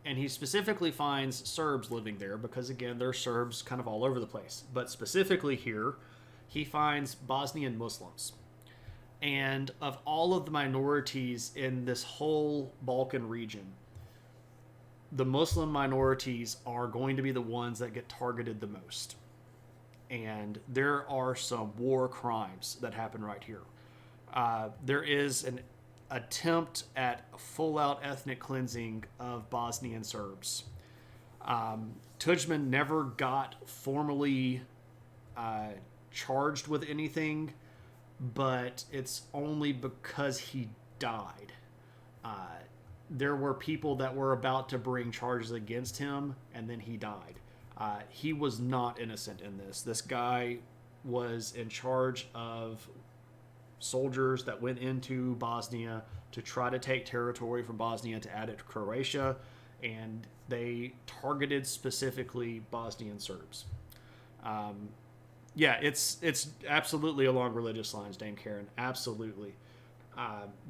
And he specifically finds Serbs living there because, again, there are Serbs kind of all over the place. But specifically here, he finds Bosnian Muslims. And of all of the minorities in this whole Balkan region, the Muslim minorities are going to be the ones that get targeted the most. And there are some war crimes that happen right here. There is an attempt at full out ethnic cleansing of Bosnian Serbs. Tudjman never got formally charged with anything, but it's only because he died. There were people that were about to bring charges against him, and then he died. He was not innocent in this. This guy was in charge of soldiers that went into Bosnia to try to take territory from Bosnia to add it to Croatia, and they targeted specifically Bosnian Serbs. Yeah, it's absolutely along religious lines, Dame Karen. Absolutely.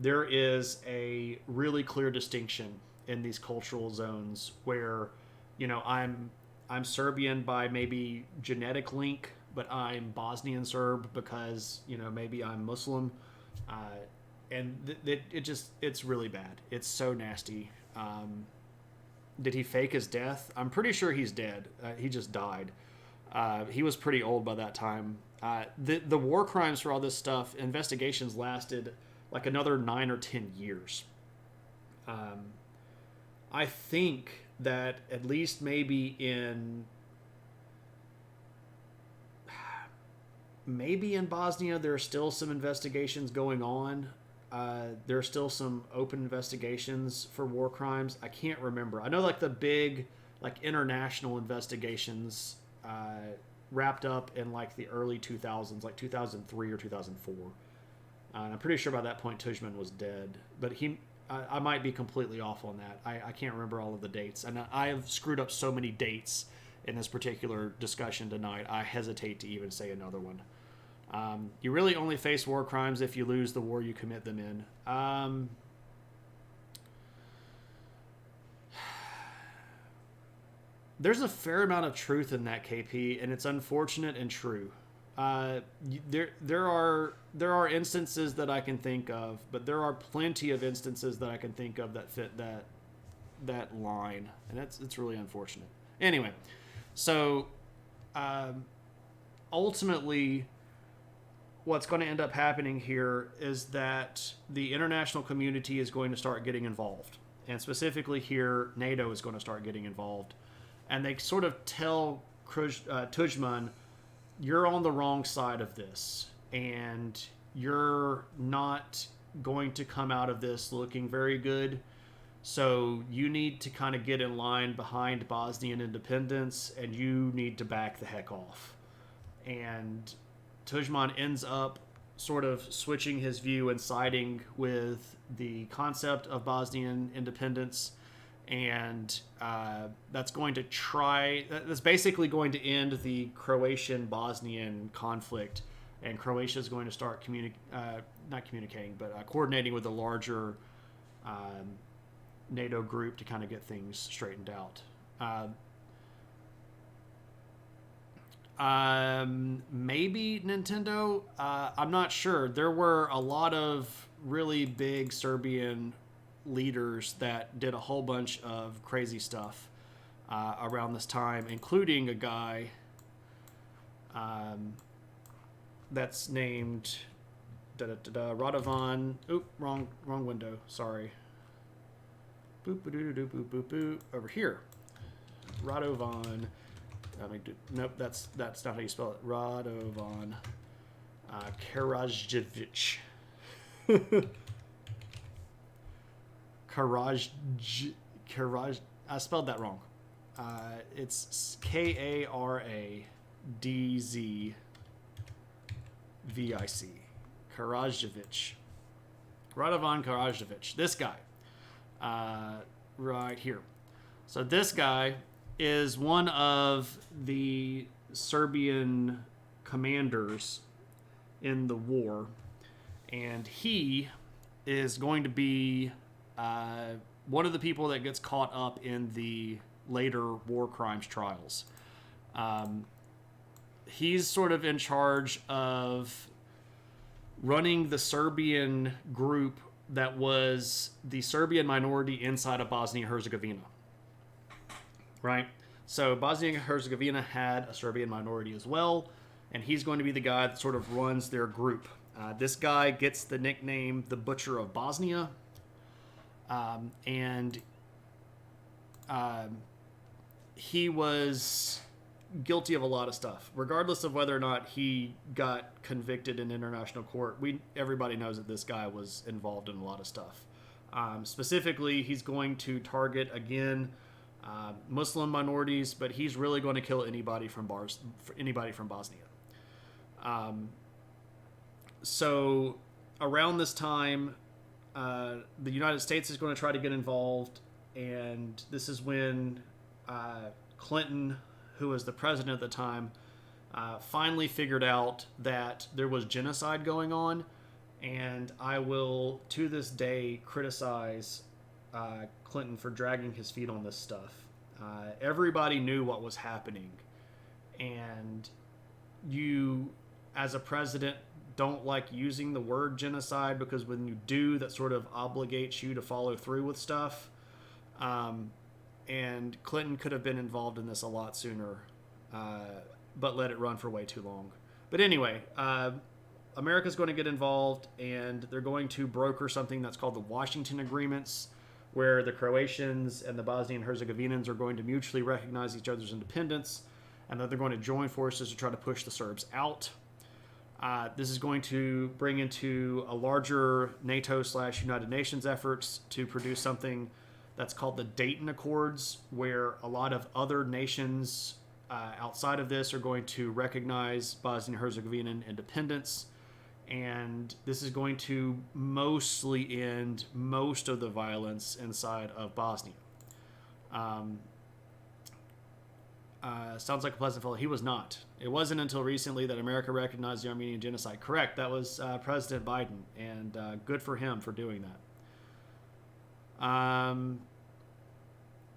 There is a really clear distinction in these cultural zones where, I'm Serbian by maybe genetic link, but I'm Bosnian Serb because maybe I'm Muslim, and it's really bad. It's so nasty. Did he fake his death? I'm pretty sure he's dead. He just died. He was pretty old by that time. The war crimes for all this stuff, investigations lasted like another 9 or 10 years. I think that at least maybe in Bosnia there are still some investigations going on. There are still some open investigations for war crimes. I can't remember. I know like the big international investigations wrapped up in like the early 2000s, like 2003 or 2004. And I'm pretty sure by that point Tudjman was dead, but I might be completely off on that. I can't remember all of the dates, and I have screwed up so many dates in this particular discussion tonight. I hesitate to even say another one. You really only face war crimes if you lose the war you commit them in. There's a fair amount of truth in that, KP, and it's unfortunate and true. There are instances that I can think of, but there are plenty of instances that I can think of that fit that line, and it's really unfortunate. Anyway, so ultimately, what's going to end up happening here is that the international community is going to start getting involved, and specifically here, NATO is going to start getting involved, and they sort of tell Tudjman, you're on the wrong side of this, and you're not going to come out of this looking very good. So you need to kind of get in line behind Bosnian independence, and you need to back the heck off. And Tudjman ends up sort of switching his view and siding with the concept of Bosnian independence. And that's basically going to end the Croatian-Bosnian conflict, and Croatia is going to start coordinating with a larger NATO group to kind of get things straightened out. Maybe Nintendo. I'm not sure. There were a lot of really big Serbian leaders that did a whole bunch of crazy stuff around this time, including a guy that's named Radovan. Oop, wrong window. Sorry. Boop boop boop boop boop boop. Over here, Radovan. Nope, that's not how you spell it. Radovan Karadzic. Karaj. I spelled that wrong. It's Karadzivic. Karadzic. Radovan Karadzic. This guy. Right here. So this guy is one of the Serbian commanders in the war, and he is going to be one of the people that gets caught up in the later war crimes trials. He's sort of in charge of running the Serbian group that was the Serbian minority inside of Bosnia-Herzegovina. right? So Bosnia and Herzegovina had a Serbian minority as well, and he's going to be the guy that sort of runs their group. This guy gets the nickname the Butcher of Bosnia, and he was guilty of a lot of stuff. Regardless of whether or not he got convicted in international court, everybody knows that this guy was involved in a lot of stuff. Specifically, he's going to target, again, Muslim minorities, but he's really going to kill anybody from Bosnia. So around this time, the United States is going to try to get involved, and this is when Clinton, who was the president at the time, finally figured out that there was genocide going on. And I will, to this day, criticize Clinton for dragging his feet on this stuff. Everybody knew what was happening. And you, as a president, don't like using the word genocide, because when you do, that sort of obligates you to follow through with stuff. And Clinton could have been involved in this a lot sooner, but let it run for way too long. But anyway, America's going to get involved, and they're going to broker something that's called the Washington Agreements, where the Croatians and the Bosnian Herzegovinans are going to mutually recognize each other's independence, and that they're going to join forces to try to push the Serbs out. This is going to bring into a larger NATO/United Nations efforts to produce something that's called the Dayton Accords, where a lot of other nations outside of this are going to recognize Bosnian-Herzegovina independence. And this is going to mostly end most of the violence inside of Bosnia. Sounds like a pleasant fellow. He was not. It wasn't until recently that America recognized the Armenian genocide. Correct. That was President Biden, and good for him for doing that.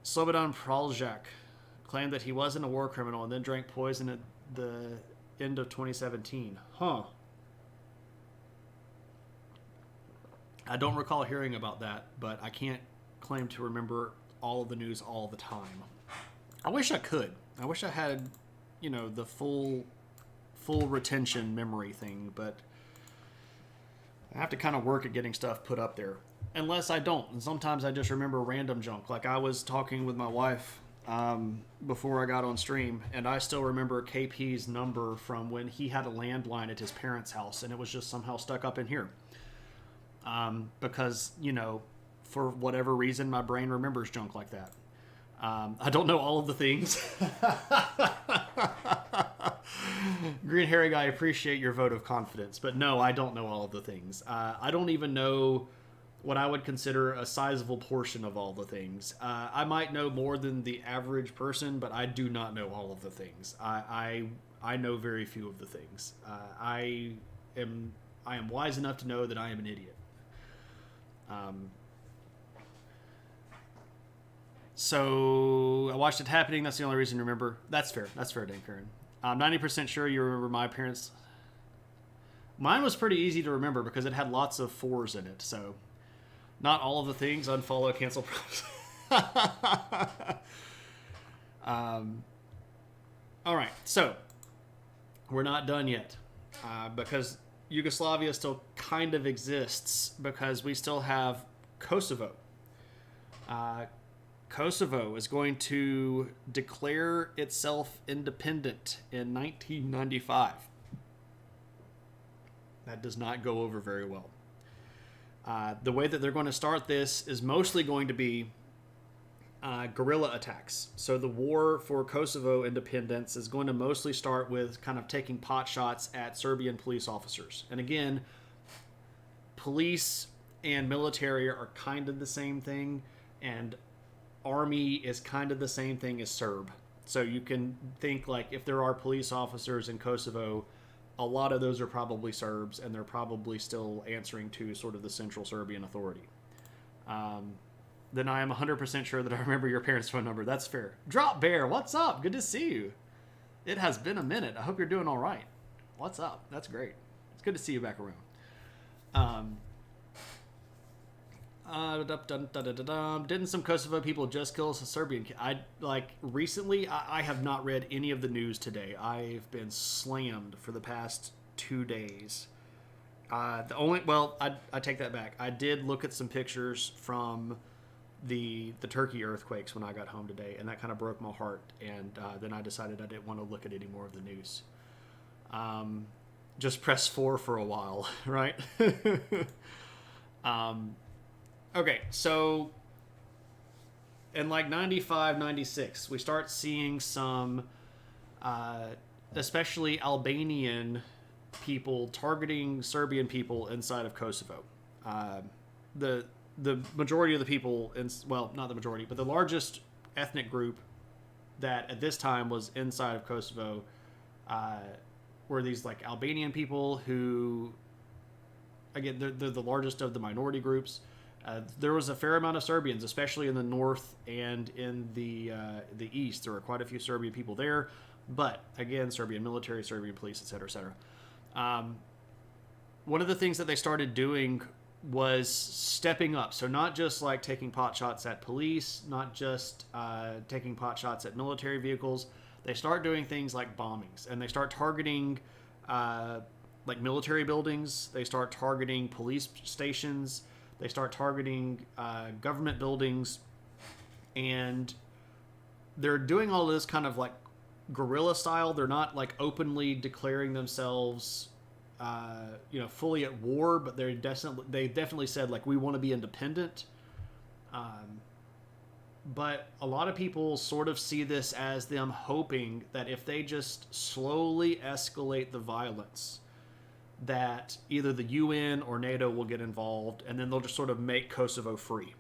Slobodan Praljak claimed that he wasn't a war criminal and then drank poison at the end of 2017. Huh. I don't recall hearing about that, but I can't claim to remember all of the news all the time. I wish I could. I wish I had, the full retention memory thing, but I have to kind of work at getting stuff put up there. Unless I don't. And sometimes I just remember random junk. Like I was talking with my wife before I got on stream, and I still remember KP's number from when he had a landline at his parents' house, and it was just somehow stuck up in here. Because, for whatever reason, my brain remembers junk like that. I don't know all of the things. Green Hairy Guy, I appreciate your vote of confidence, but no, I don't know all of the things. I don't even know what I would consider a sizable portion of all the things. I might know more than the average person, but I do not know all of the things. I know very few of the things. I am wise enough to know that I am an idiot. So I watched it happening. That's the only reason to remember. That's fair. That's fair, Dan Curran. I'm 90% sure you remember my parents. Mine was pretty easy to remember because it had lots of 4s in it. So not all of the things. Unfollow, cancel. All right. So we're not done yet because Yugoslavia still kind of exists because we still have Kosovo. Kosovo is going to declare itself independent in 1995. That does not go over very well. The way that they're going to start this is mostly going to be guerrilla attacks. So the war for Kosovo independence is going to mostly start with kind of taking pot shots at Serbian police officers. And again, police and military are kind of the same thing, and army is kind of the same thing as Serb. So you can think like if there are police officers in Kosovo, a lot of those are probably Serbs, and they're probably still answering to sort of the Central Serbian Authority. Then I am 100% sure that I remember your parents' phone number. That's fair. Drop Bear, what's up? Good to see you. It has been a minute. I hope you're doing all right. What's up? That's great. It's good to see you back around. Didn't some Kosovo people just kill a Serbian kid? Recently. I have not read any of the news today. I've been slammed for the past 2 days. I take that back. I did look at some pictures from the Turkey earthquakes when I got home today, and that kind of broke my heart. And then I decided I didn't want to look at any more of the news. Just press 4 for a while, right? Okay, so in like 95, 96, we start seeing some, especially Albanian people targeting Serbian people inside of Kosovo. The majority of the people, not the majority, but the largest ethnic group that at this time was inside of Kosovo were these like Albanian people who, again, they're the largest of the minority groups. There was a fair amount of Serbians, especially in the north and in the east. There were quite a few Serbian people there, but again, Serbian military, Serbian police, etc., etc. One of the things that they started doing was stepping up. So not just like taking pot shots at police, not just taking pot shots at military vehicles. They start doing things like bombings, and they start targeting like military buildings. They start targeting police stations. They start targeting government buildings, and they're doing all this kind of like guerrilla style. They're not like openly declaring themselves, fully at war, but they definitely said like we want to be independent. But a lot of people sort of see this as them hoping that if they just slowly escalate the violence, that either the UN or NATO will get involved, and then they'll just sort of make Kosovo free.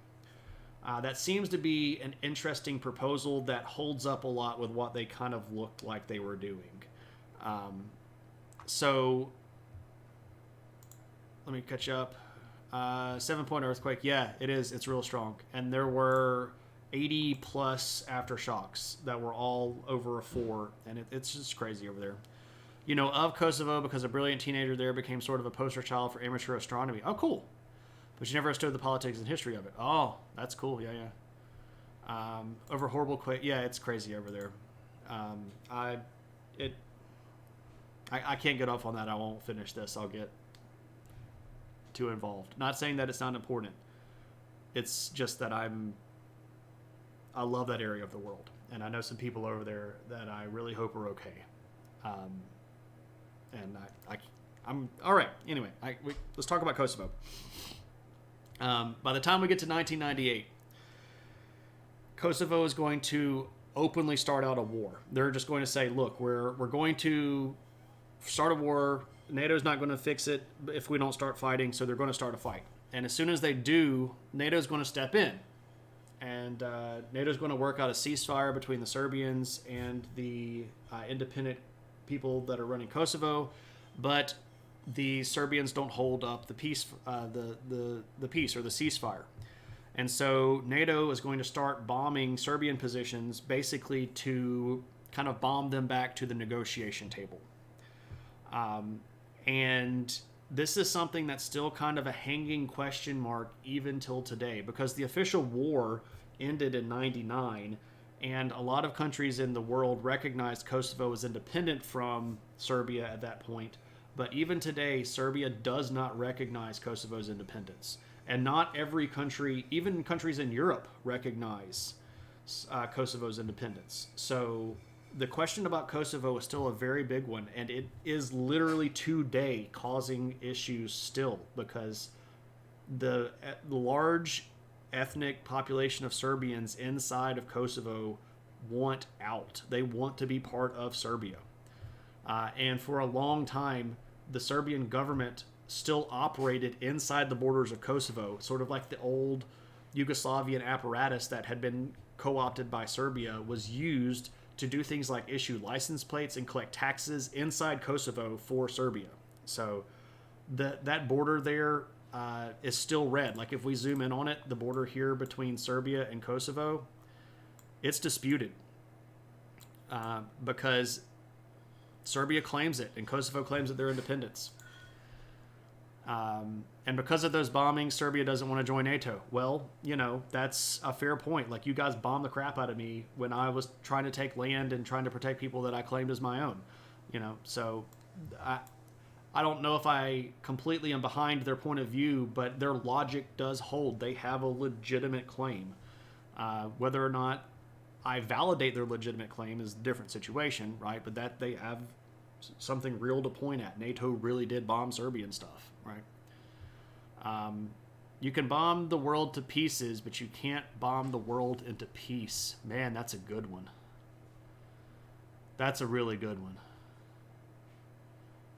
That seems to be an interesting proposal that holds up a lot with what they kind of looked like they were doing. So, let me catch up. 7-point earthquake. Yeah, it is. It's real strong. And there were 80 plus aftershocks that were all over a 4, and it's just crazy over there. Of Kosovo because a brilliant teenager there became sort of a poster child for amateur astronomy. Oh, cool. But you never understood the politics and history of it. Oh, that's cool. Yeah. Over horrible quake. Yeah, it's crazy over there. I can't get off on that. I won't finish this. I'll get too involved. Not saying that it's not important. It's just that I love that area of the world. And I know some people over there that I really hope are okay. And I'm all right. Anyway, let's talk about Kosovo. By the time we get to 1998, Kosovo is going to openly start out a war. They're just going to say, "Look, we're going to start a war. NATO's not going to fix it if we don't start fighting, so they're going to start a fight." And as soon as they do, NATO's going to step in, and NATO's going to work out a ceasefire between the Serbians and the independent people that are running Kosovo, but the Serbians don't hold up the peace, the peace or the ceasefire, and so NATO is going to start bombing Serbian positions, basically to kind of bomb them back to the negotiation table. And this is something that's still kind of a hanging question mark even till today, because the official war ended in '99. And a lot of countries in the world recognized Kosovo as independent from Serbia at that point. But even today, Serbia does not recognize Kosovo's independence. And not every country, even countries in Europe, recognize Kosovo's independence. So the question about Kosovo is still a very big one. And it is literally today causing issues still, because the large ethnic population of Serbians inside of Kosovo want out. They want to be part of Serbia. And for a long time, the Serbian government still operated inside the borders of Kosovo, sort of like the old Yugoslavian apparatus that had been co-opted by Serbia was used to do things like issue license plates and collect taxes inside Kosovo for Serbia. So that border there is still red. Like if we zoom in on it, the border here between Serbia and Kosovo, it's disputed because Serbia claims it and Kosovo claims that their independence. And because of those bombings, Serbia doesn't want to join NATO. Well, that's a fair point. Like, you guys bombed the crap out of me when I was trying to take land and trying to protect people that I claimed as my own. So I don't know if I completely am behind their point of view, but their logic does hold. They have a legitimate claim. Whether or not I validate their legitimate claim is a different situation, right? But that they have something real to point at. NATO really did bomb Serbia and stuff, right? You can bomb the world to pieces, but you can't bomb the world into peace. Man, that's a good one. That's a really good one.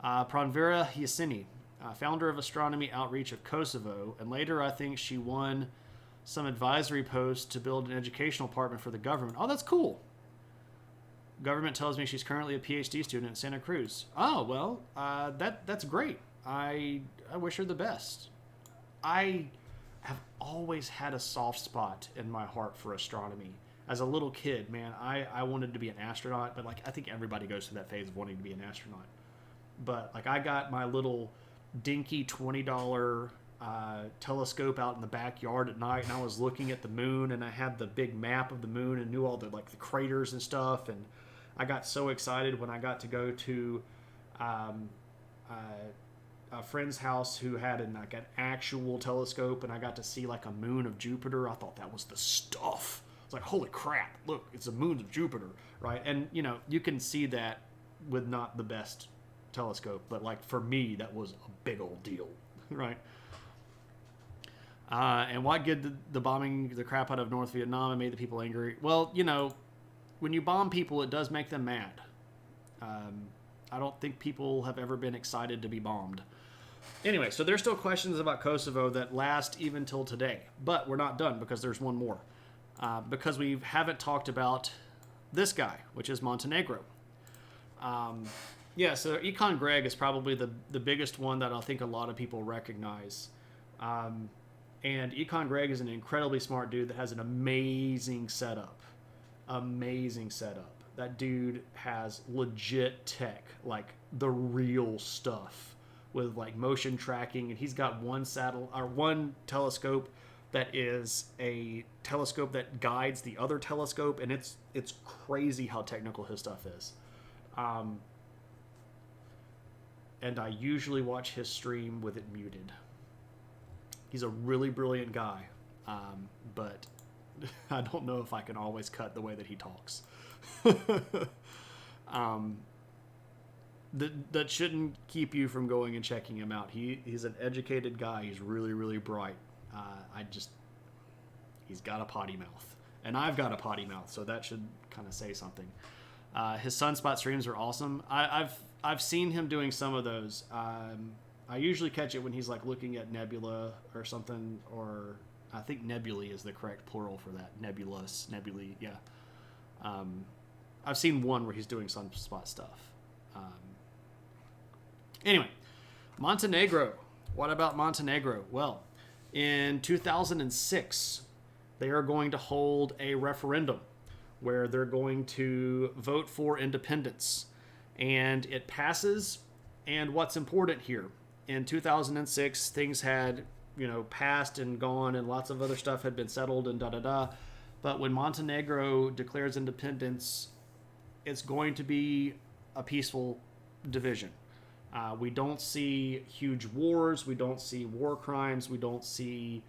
Pranvera Yasini, founder of Astronomy Outreach of Kosovo, and later I think she won some advisory posts to build an educational department for the government. Oh, that's cool. Government tells me she's currently a PhD student in Santa Cruz. Oh, well, that's great. I wish her the best. I have always had a soft spot in my heart for astronomy. As a little kid, man, I wanted to be an astronaut, but I think everybody goes through that phase of wanting to be an astronaut. But I got my little dinky $20 telescope out in the backyard at night, and I was looking at the moon, and I had the big map of the moon and knew all the the craters and stuff, and I got so excited when I got to go to a friend's house who had an actual telescope, and I got to see a moon of Jupiter. I thought that was the stuff. It's like, holy crap, look, it's the moons of Jupiter, right? And you can see that with not the best telescope, but for me, that was a big old deal, right? And why did the bombing the crap out of North Vietnam and made the people angry? Well, when you bomb people, it does make them mad. I don't think people have ever been excited to be bombed. Anyway, so there's still questions about Kosovo that last even till today. But we're not done, because there's one more. Because we haven't talked about this guy, which is Montenegro. So Econ Greg is probably the biggest one that I think a lot of people recognize. And Econ Greg is an incredibly smart dude that has an amazing setup. That dude has legit tech, the real stuff, with motion tracking, and he's got one telescope that is a telescope that guides the other telescope, and it's crazy how technical his stuff is. And I usually watch his stream with it muted. He's a really brilliant guy, but I don't know if I can always cut the way that he talks. That shouldn't keep you from going and checking him out. He's an educated guy. He's really, really bright. He's got a potty mouth, and I've got a potty mouth, so that should kind of say something. His Sunspot streams are awesome. I've seen him doing some of those. I usually catch it when he's looking at nebula or something, or I think nebulae is the correct plural for that. Nebulae, yeah. I've seen one where he's doing sunspot stuff. Anyway, Montenegro. What about Montenegro? Well, in 2006, they are going to hold a referendum where they're going to vote for independence. And it passes. And what's important here, in 2006, things had, passed and gone, and lots of other stuff had been settled and da-da-da. But when Montenegro declares independence, it's going to be a peaceful division. We don't see huge wars. We don't see war crimes. We don't see,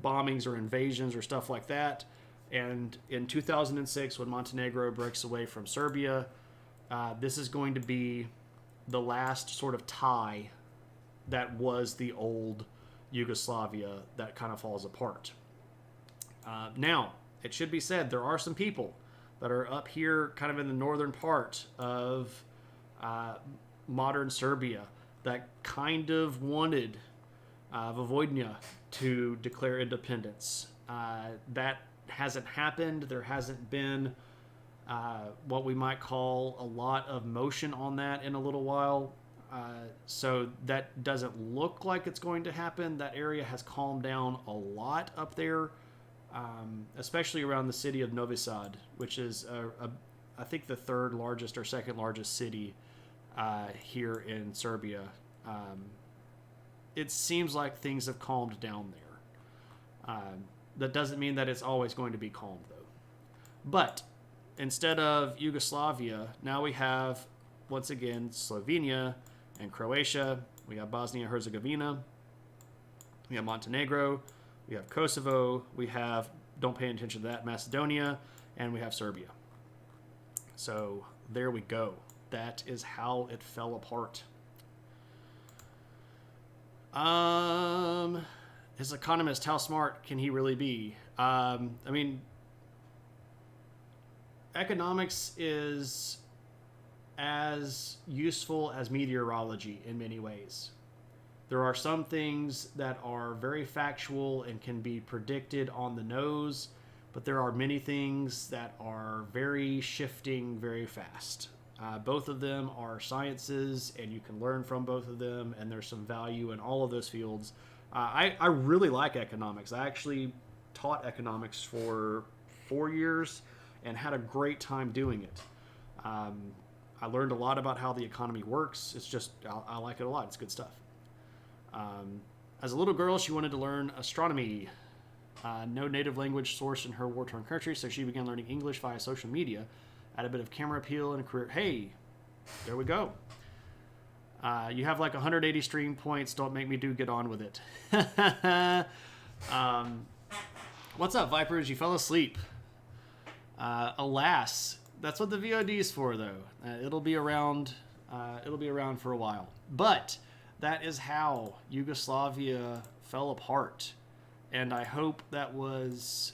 bombings or invasions or stuff like that. And in 2006, when Montenegro breaks away from Serbia, this is going to be the last sort of tie that was the old Yugoslavia that kind of falls apart. Now, it should be said, there are some people that are up here kind of in the northern part of modern Serbia that kind of wanted Vojvodina to declare independence. That hasn't happened. There hasn't been what we might call a lot of motion on that in a little while. So that doesn't look like it's going to happen. That area has calmed down a lot up there, especially around the city of Novi Sad, which is, I think, the third largest or second largest city here in Serbia. It seems like things have calmed down there. That doesn't mean that it's always going to be calm, though. But instead of Yugoslavia, now we have, once again, Slovenia and Croatia. We have Bosnia and Herzegovina. We have Montenegro. We have Kosovo. We have, don't pay attention to that, Macedonia. And we have Serbia. So there we go. That is how it fell apart. His economist, how smart can he really be? I mean, economics is as useful as meteorology in many ways. There are some things that are very factual and can be predicted on the nose, but there are many things that are very shifting very fast. Both of them are sciences, and you can learn from both of them, and there's some value in all of those fields. I really like economics. I actually taught economics for 4 years and had a great time doing it. I learned a lot about how the economy works. It's just, I like it a lot. It's good stuff. As a little girl, she wanted to learn astronomy. No native language source in her war-torn country, so she began learning English via social media. Had a bit of camera appeal and a career. Hey, there we go. You have like 180 stream points. Don't make me get on with it. What's up, Vipers? You fell asleep. Alas, that's what the VOD is for, though. It'll be around. It'll be around for a while. But that is how Yugoslavia fell apart, and I hope that was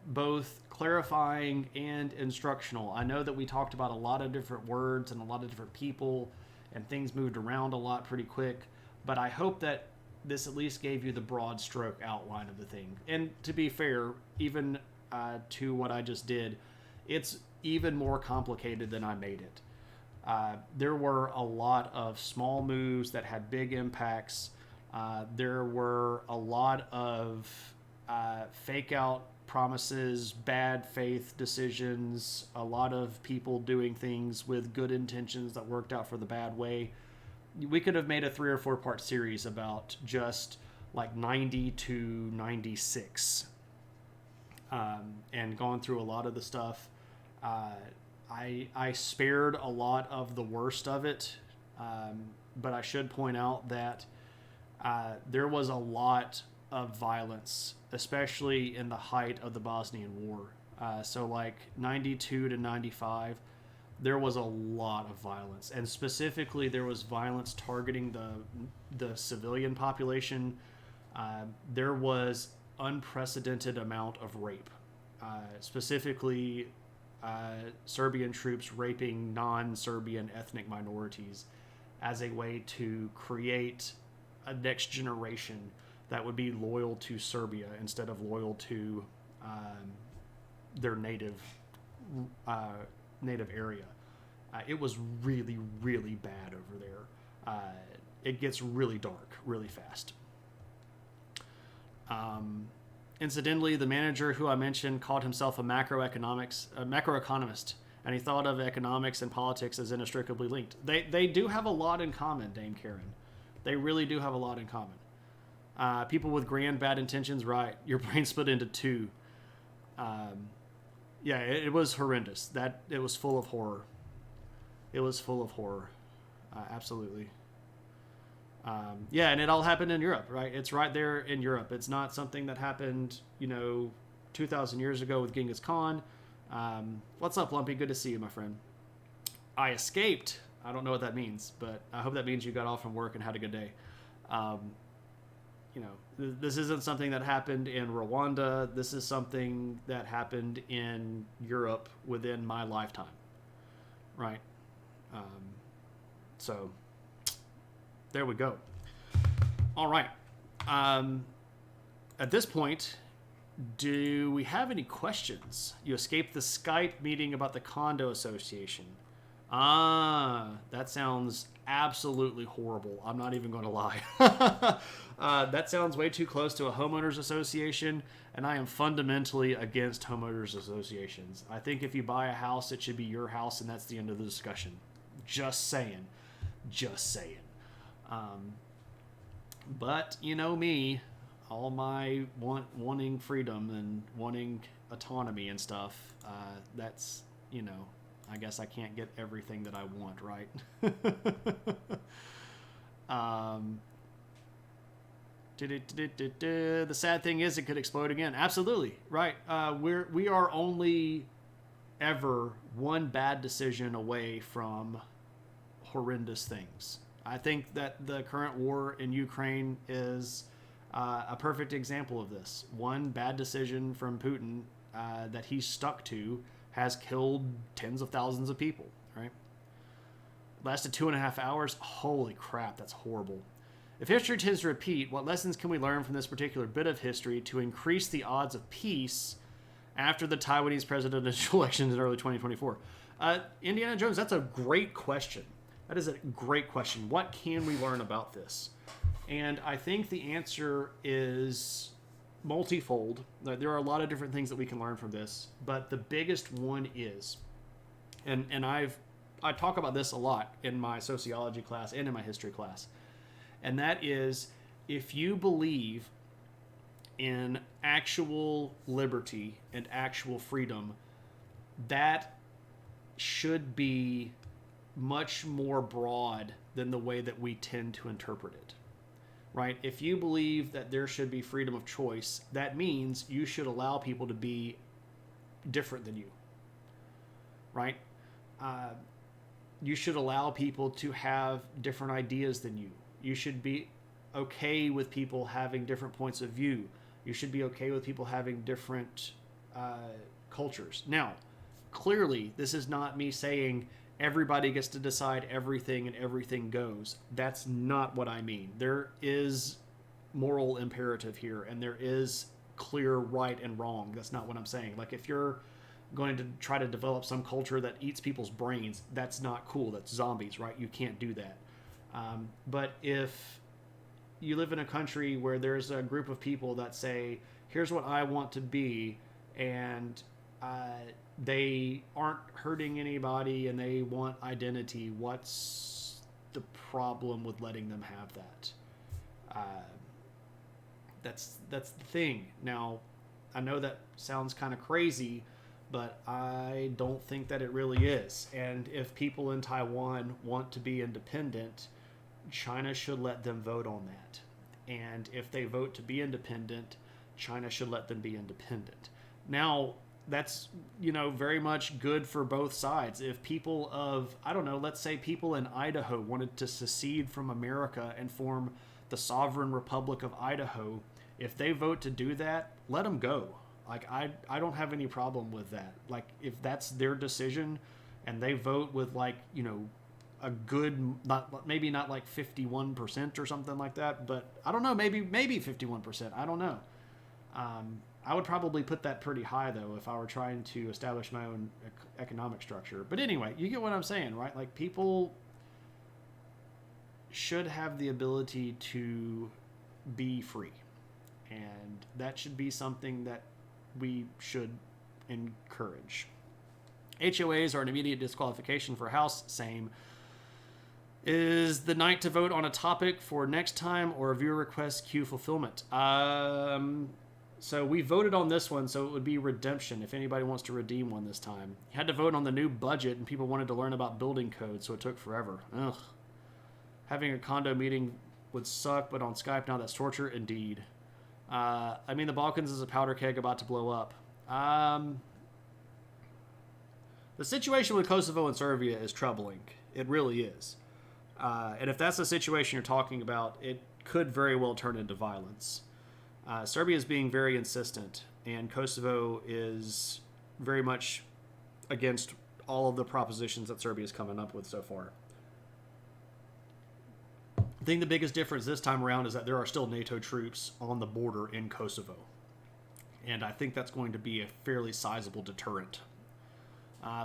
both clarifying and instructional. I know that we talked about a lot of different words and a lot of different people, and things moved around a lot pretty quick, but I hope that this at least gave you the broad stroke outline of the thing. And to be fair, even to what I just did, it's even more complicated than I made it. There were a lot of small moves that had big impacts. There were a lot of fake out promises, bad faith decisions, a lot of people doing things with good intentions that worked out for the bad way. We could have made a 3 or 4 part series about just like 90 to 96 and gone through a lot of the stuff. I spared a lot of the worst of it, but I should point out that there was a lot of violence, especially in the height of the Bosnian War. So like 92 to 95, there was a lot of violence, and specifically there was violence targeting the civilian population. There was unprecedented amount of rape, specifically Serbian troops raping non-Serbian ethnic minorities as a way to create a next generation that would be loyal to Serbia instead of loyal to their native area. It was really, really bad over there. It gets really dark really fast. Incidentally, the manager who I mentioned called himself a macroeconomist, and he thought of economics and politics as inextricably linked. They do have a lot in common, Dame Karen. They really do have a lot in common. People with grand bad intentions, right? Your brain split into two. Yeah, it was horrendous. It was full of horror. It was full of horror. Absolutely. Yeah, and it all happened in Europe, right? It's right there in Europe. It's not something that happened, 2,000 years ago with Genghis Khan. What's up, Lumpy? Good to see you, my friend. I escaped. I don't know what that means, but I hope that means you got off from work and had a good day. This isn't something that happened in Rwanda. This is something that happened in Europe within my lifetime, right? So there we go. All right. At this point, do we have any questions? You escaped the Skype meeting about the condo association. That sounds absolutely horrible. I'm not even going to lie. That sounds way too close to a homeowners association, and I am fundamentally against homeowners associations. I think if you buy a house, it should be your house, and that's the end of the discussion. Just saying. Just saying. Um, but you know me, all my wanting freedom and wanting autonomy and stuff. That's, you know, I guess I can't get everything that I want, right? um, the sad thing is, it could explode again. Absolutely, right. We are only ever one bad decision away from horrendous things. I think that the current war in Ukraine is a perfect example of this. One bad decision from Putin that he's stuck to has killed tens of thousands of people, right? Lasted 2.5 hours. Holy crap, that's horrible. If history tends to repeat, what lessons can we learn from this particular bit of history to increase the odds of peace after the Taiwanese presidential elections in early 2024? Indiana Jones, that's a great question. That is a great question. What can we learn about this? And I think the answer is multifold. There are a lot of different things that we can learn from this, but the biggest one is, and I talk about this a lot in my sociology class and in my history class, and that is, if you believe in actual liberty and actual freedom, that should be much more broad than the way that we tend to interpret it, right? If you believe that there should be freedom of choice, that means you should allow people to be different than you, right? You should allow people to have different ideas than you. You should be okay with people having different points of view. You should be okay with people having different cultures. Now, clearly, this is not me saying everybody gets to decide everything and everything goes. That's not what I mean. There is moral imperative here, and there is clear right and wrong. That's not what I'm saying. Like, if you're going to try to develop some culture that eats people's brains, that's not cool. That's zombies, right? You can't do that. But if you live in a country where there's a group of people that say, here's what I want to be, and they aren't hurting anybody and they want identity, what's the problem with letting them have that? That's the thing. Now, I know that sounds kind of crazy, but I don't think that it really is. And if people in Taiwan want to be independent, China should let them vote on that. And if they vote to be independent, China should let them be independent. Now, that's, very much good for both sides. If people of, I don't know, let's say people in Idaho wanted to secede from America and form the sovereign republic of Idaho, if they vote to do that, let them go. Like, I don't have any problem with that. Like, if that's their decision and they vote with, like, a good, maybe not like 51% or something like that, but I don't know, maybe 51%. I don't know. I would probably put that pretty high, though, if I were trying to establish my own economic structure. But anyway, you get what I'm saying, right? Like, people should have the ability to be free. And that should be something that we should encourage. HOAs are an immediate disqualification for House. Same. Is the night to vote on a topic for next time or a viewer request queue fulfillment? So we voted on this one, so it would be redemption if anybody wants to redeem one this time. You had to vote on the new budget, and people wanted to learn about building code, so it took forever. Ugh. Having a condo meeting would suck, but on Skype now that's torture. Indeed. The Balkans is a powder keg about to blow up. The situation with Kosovo and Serbia is troubling. It really is. And if that's the situation you're talking about, it could very well turn into violence. Serbia is being very insistent, and Kosovo is very much against all of the propositions that Serbia is coming up with so far. I think the biggest difference this time around is that there are still NATO troops on the border in Kosovo. And I think that's going to be a fairly sizable deterrent.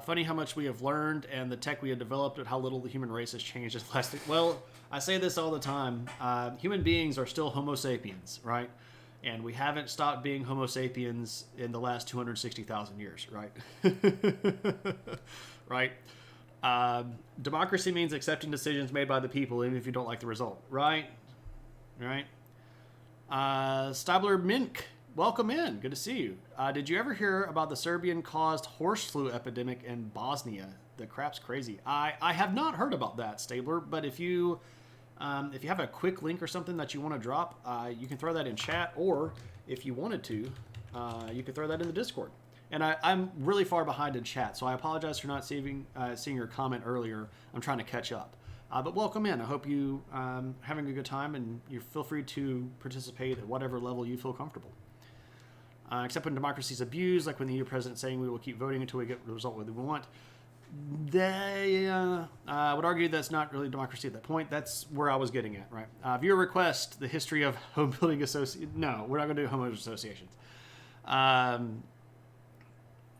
Funny how much we have learned and the tech we have developed and how little the human race has changed in the last... Well, I say this all the time. Human beings are still Homo sapiens, right? And we haven't stopped being Homo sapiens in the last 260,000 years, right? Right? Democracy means accepting decisions made by the people, even if you don't like the result. Right? Right? Stabler Mink, welcome in. Good to see you. Did you ever hear about the Serbian-caused horse flu epidemic in Bosnia? The crap's crazy. I have not heard about that, Stabler, but if you have a quick link or something that you want to drop, you can throw that in chat, or if you wanted to, you could throw that in the Discord. And I'm really far behind in chat, so I apologize for not seeing your comment earlier. I'm trying to catch up. But welcome in. I hope you having a good time, and you feel free to participate at whatever level you feel comfortable. Except when democracy is abused, like when the EU president saying we will keep voting until we get the result we want. They would argue that's not really democracy at that point. That's where I was getting at, right? Viewer request, the history of home building association. No, we're not going to do homeowners associations.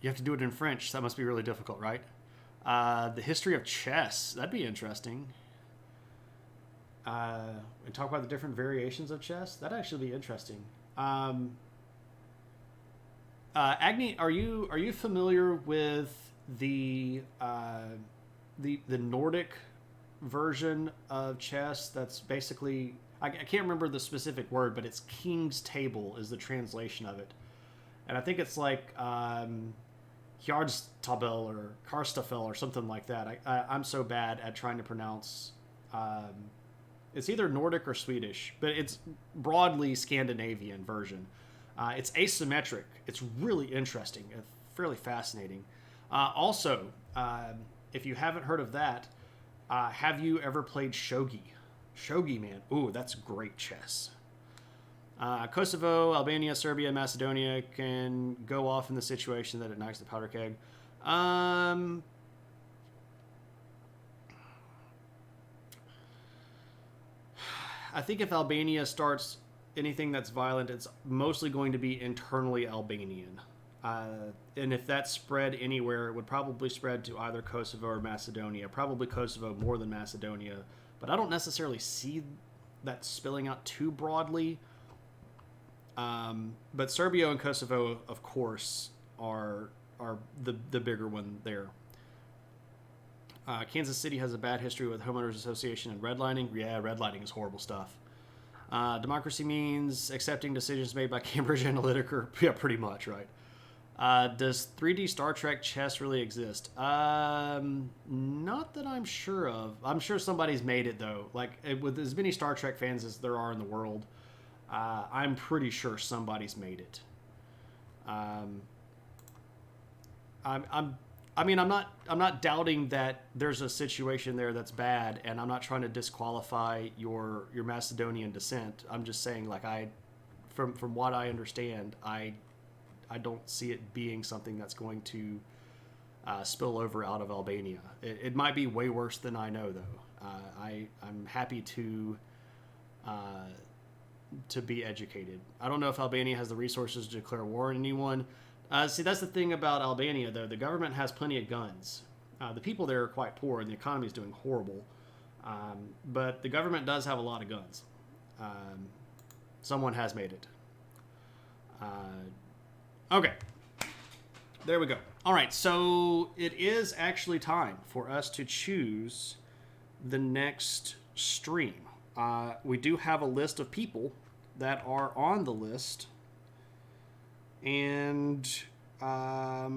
You have to do it in French. That must be really difficult, right? The history of chess. That'd be interesting. And talk about the different variations of chess. That'd actually be interesting. Agni, are you familiar with the Nordic version of chess? That's basically, I can't remember the specific word, but it's King's Table is the translation of it. And I think it's like Hjardstabel or Karstafel or something like that. I'm so bad at trying to pronounce. It's either Nordic or Swedish, but it's broadly Scandinavian version. It's asymmetric. It's really interesting. It's fairly fascinating. Also, if you haven't heard of that, have you ever played shogi? Shogi, man. Ooh, that's great chess. Kosovo, Albania, Serbia, and Macedonia can go off in the situation that ignites the powder keg. I think if Albania starts anything that's violent, it's mostly going to be internally Albanian. And if that spread anywhere, it would probably spread to either Kosovo or Macedonia. Probably Kosovo more than Macedonia. But I don't necessarily see that spilling out too broadly. But Serbia and Kosovo, of course, are the bigger one there. Kansas City has a bad history with homeowners association and redlining. Yeah, redlining is horrible stuff. Democracy means accepting decisions made by Cambridge Analytica. Yeah, pretty much, right? Does 3D Star Trek chess really exist? Not that I'm sure of. I'm sure somebody's made it, though. Like, with as many Star Trek fans as there are in the world, I'm pretty sure somebody's made it. I'm not doubting that there's a situation there that's bad, and I'm not trying to disqualify your Macedonian descent. I'm just saying, like, from what I understand, I don't see it being something that's going to spill over out of Albania. It might be way worse than I know, though. I'm happy to be educated. I don't know if Albania has the resources to declare war on anyone. See, that's the thing about Albania, though. The government has plenty of guns. The people there are quite poor, and the economy is doing horrible. But the government does have a lot of guns. Someone has made it. Okay. There we go. All right, so it is actually time for us to choose the next stream. We do have a list of people that are on the list. And I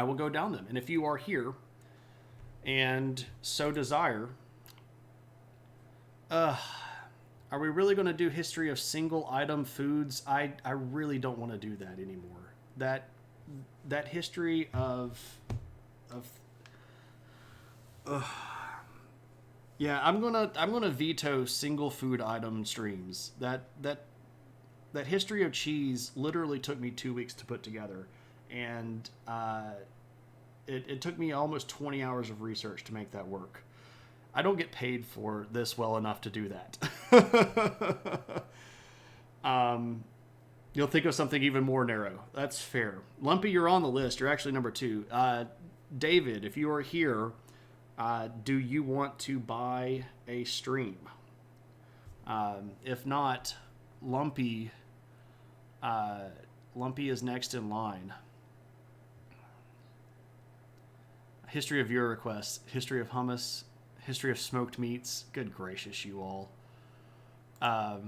will go down them. And if you are here and so desire, are we really going to do history of single item foods? I really don't want to do that anymore. That history of yeah, I'm gonna veto single food item streams. That history of cheese literally took me 2 weeks to put together, and it took me almost 20 hours of research to make that work. I don't get paid for this well enough to do that. You'll think of something even more narrow. That's fair. Lumpy, you're on the list. You're actually number 2. David, if you are here, do you want to buy a stream? If not, Lumpy is next in line. History of viewer requests. History of hummus. History of smoked meats. Good gracious, you all. I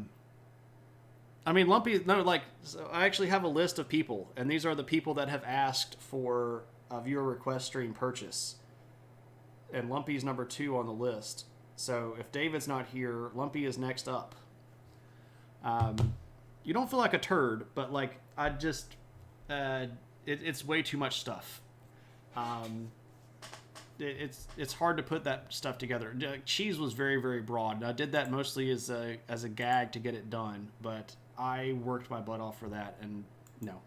mean, Lumpy, no, like, so I actually have a list of people, and these are the people that have asked for a viewer request stream purchase. And Lumpy's number 2 on the list. So if David's not here, Lumpy is next up. You don't feel like a turd, but like, I just, it's way too much stuff. It's hard to put that stuff together. Cheese was very, very broad. And I did that mostly as a gag to get it done, but I worked my butt off for that, and no.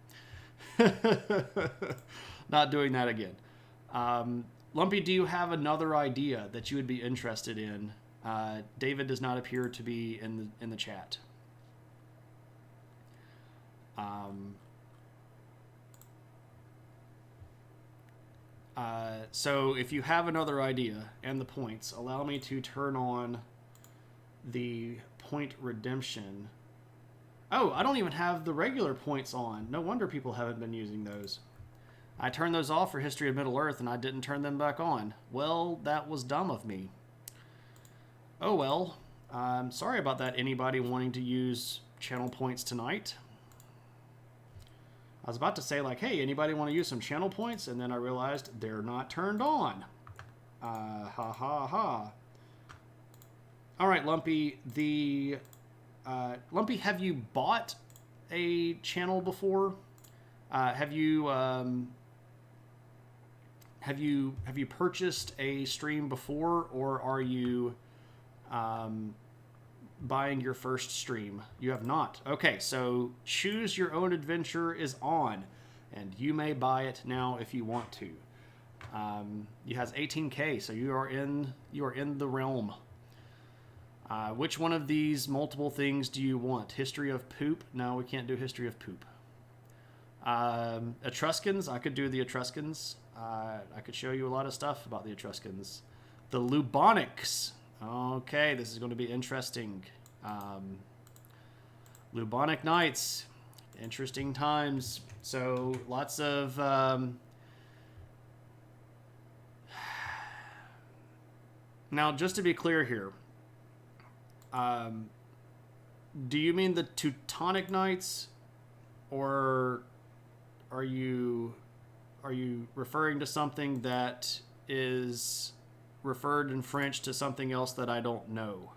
Not doing that again. Lumpy, do you have another idea that you would be interested in? David does not appear to be in the chat. So if you have another idea and the points, allow me to turn on the point redemption. Oh, I don't even have the regular points on. No wonder people haven't been using those. I turned those off for History of Middle-earth, and I didn't turn them back on. Well, that was dumb of me. Oh well. I'm sorry about that, anybody wanting to use channel points tonight. I was about to say, like, hey, anybody want to use some channel points? And then I realized they're not turned on. Ha ha ha. All right, Lumpy. Lumpy, have you bought a channel before? Have you purchased a stream before, or are you buying your first stream? You have not. Okay, so Choose Your Own Adventure is on, and you may buy it now if you want to. It has 18K, so you are in the realm. Which one of these multiple things do you want? History of poop? No, we can't do history of poop. Etruscans? I could do the Etruscans. I could show you a lot of stuff about the Etruscans. The Lubonics. Okay, this is going to be interesting. Lubonic Knights. Interesting times. So, lots of... Now, just to be clear here, do you mean the Teutonic Knights, or are you referring to something that is referred in French to something else that I don't know?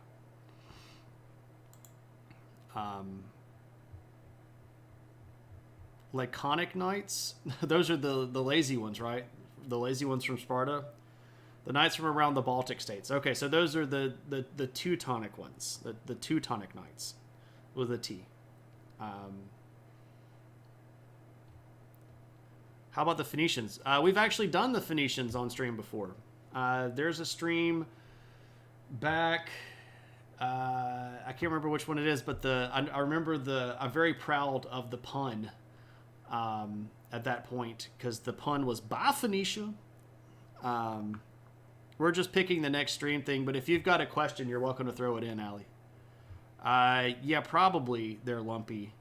Laconic Knights? Those are the lazy ones, right? The lazy ones from Sparta? The knights from around the Baltic states. Okay, so those are the Teutonic ones. The Teutonic Knights with a T. How about the Phoenicians? We've actually done the Phoenicians on stream before. There's a stream back... I can't remember which one it is, but I remember I'm very proud of the pun at that point, because the pun was by Phoenicia. We're just picking the next stream thing, but if you've got a question, you're welcome to throw it in, Allie. Yeah, probably they're Lumpy.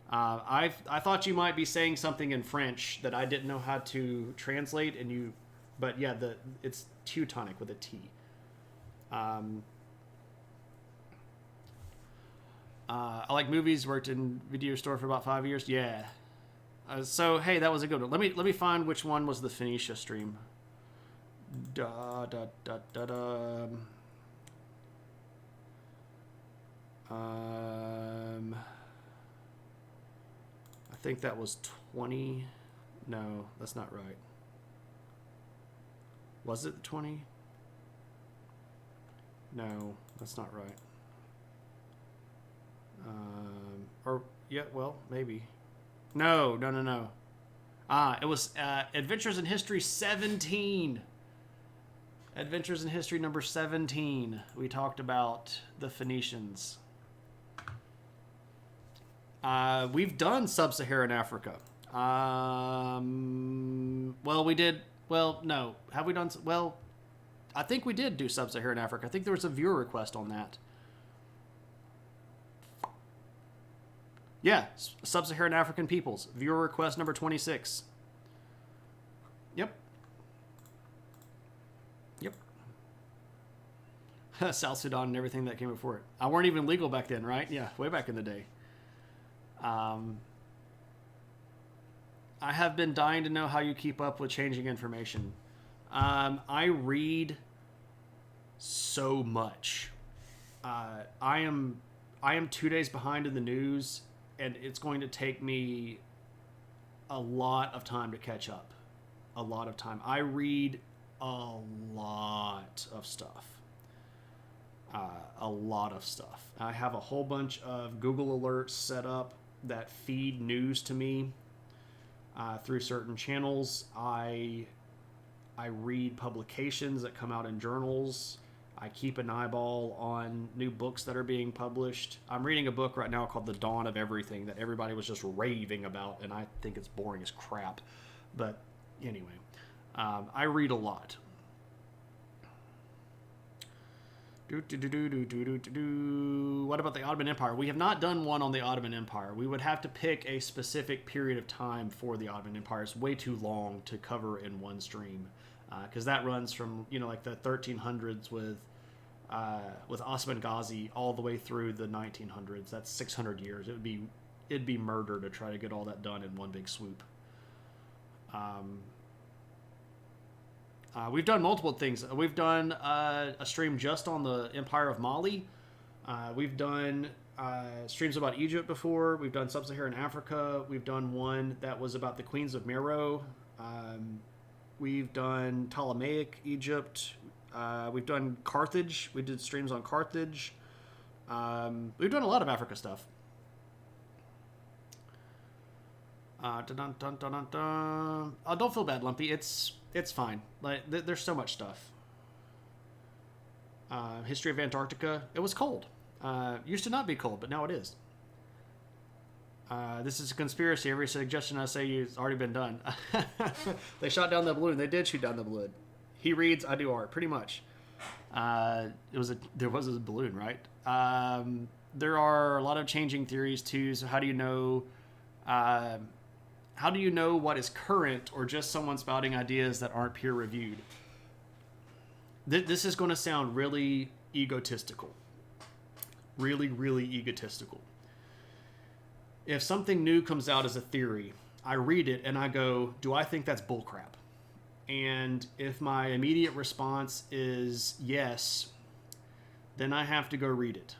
I thought you might be saying something in French that I didn't know how to translate, but yeah, it's Teutonic with a T. I like movies. Worked in video store for about 5 years. Yeah. So hey, that was a good one. Let me find which one was the Phoenicia stream. I think that was 20. No, that's not right. Was it 20? No, that's not right. Or yeah, well, maybe. No. It was Adventures in History 17. Adventures in History number 17. We talked about the Phoenicians. We've done Sub-Saharan Africa. Well, we did. Well, no. Have we done? Well, I think we did do Sub-Saharan Africa. I think there was a viewer request on that. Yeah, Sub-Saharan African peoples. Viewer request number 26. Yep. South Sudan and everything that came before it. I weren't even legal back then, right? Yeah, way back in the day. I have been dying to know how you keep up with changing information. I read so much. I am 2 days behind in the news, and it's going to take me a lot of time to catch up. A lot of time. I read a lot of stuff. A lot of stuff. I have a whole bunch of Google alerts set up that feed news to me through certain channels. I read publications that come out in journals. I keep an eyeball on new books that are being published. I'm reading a book right now called The Dawn of Everything that everybody was just raving about, and I think it's boring as crap. But anyway, I read a lot. What about the Ottoman Empire? We have not done one on the Ottoman Empire. We would have to pick a specific period of time for the Ottoman Empire. It's way too long to cover in one stream, because that runs from like the 1300s with Osman Ghazi all the way through the 1900s. That's 600 years. It'd be murder to try to get all that done in one big swoop. We've done multiple things. We've done a stream just on the Empire of Mali. We've done streams about Egypt before. We've done Sub-Saharan Africa. We've done one that was about the Queens of Meroe. We've done Ptolemaic Egypt. We've done Carthage. We did streams on Carthage. We've done a lot of Africa stuff. Oh, don't feel bad, Lumpy. It's fine. Like there's so much stuff. History of Antarctica. It was cold. Used to not be cold, but now it is. This is a conspiracy. Every suggestion I say has already been done. They shot down the balloon. They did shoot down the balloon. He reads, I do art. Pretty much. There was a balloon, right? There are a lot of changing theories too. So how do you know? How do you know what is current or just someone spouting ideas that aren't peer reviewed? This is going to sound really egotistical. Really, really egotistical. If something new comes out as a theory, I read it and I go, do I think that's bullcrap? And if my immediate response is yes, then I have to go read it.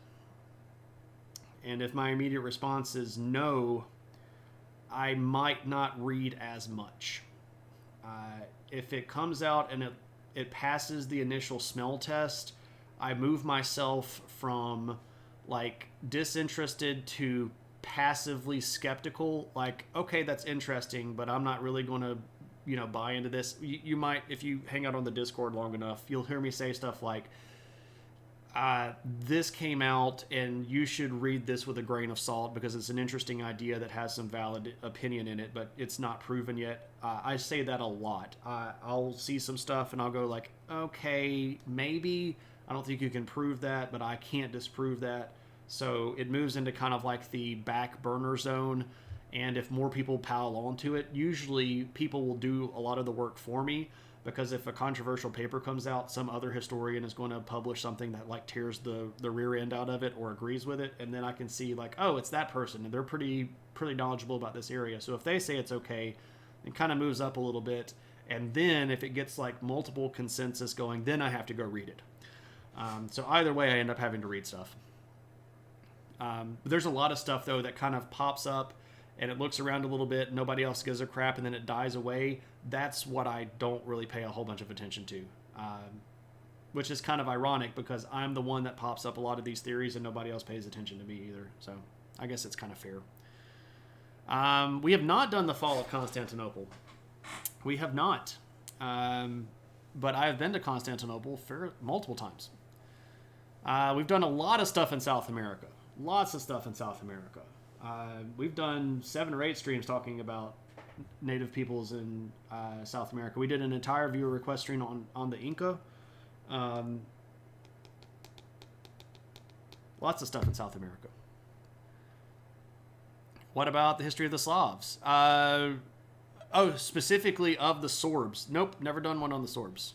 And if my immediate response is no, I might not read as much. If it comes out and it passes the initial smell test, I move myself from like disinterested to passively skeptical. Like, okay, that's interesting, but I'm not really going to, buy into this. You might, if you hang out on the Discord long enough, you'll hear me say stuff like, this came out and you should read this with a grain of salt because it's an interesting idea that has some valid opinion in it, but it's not proven yet. I say that a lot. I'll see some stuff and I'll go like, okay, maybe. I don't think you can prove that, but I can't disprove that. So it moves into kind of like the back burner zone. And if more people pile onto it, usually people will do a lot of the work for me. Because if a controversial paper comes out, some other historian is going to publish something that like tears the rear end out of it or agrees with it, and then I can see like, oh, it's that person, and they're pretty knowledgeable about this area. So if they say it's okay, it kind of moves up a little bit, and then if it gets like multiple consensus going, then I have to go read it. So either way, I end up having to read stuff. There's a lot of stuff though that kind of pops up. And it looks around a little bit, nobody else gives a crap, and then it dies away. That's what I don't really pay a whole bunch of attention to. Which is kind of ironic because I'm the one that pops up a lot of these theories and nobody else pays attention to me either. So I guess it's kind of fair. We have not done the fall of Constantinople. We have not. But I have been to Constantinople multiple times. We've done a lot of stuff in South America. Lots of stuff in South America. We've done 7 or 8 streams talking about native peoples in South America. We did an entire viewer request stream on the Inca. Lots of stuff in South America. What about the history of the Slavs? Specifically of the Sorbs. Nope, never done one on the Sorbs.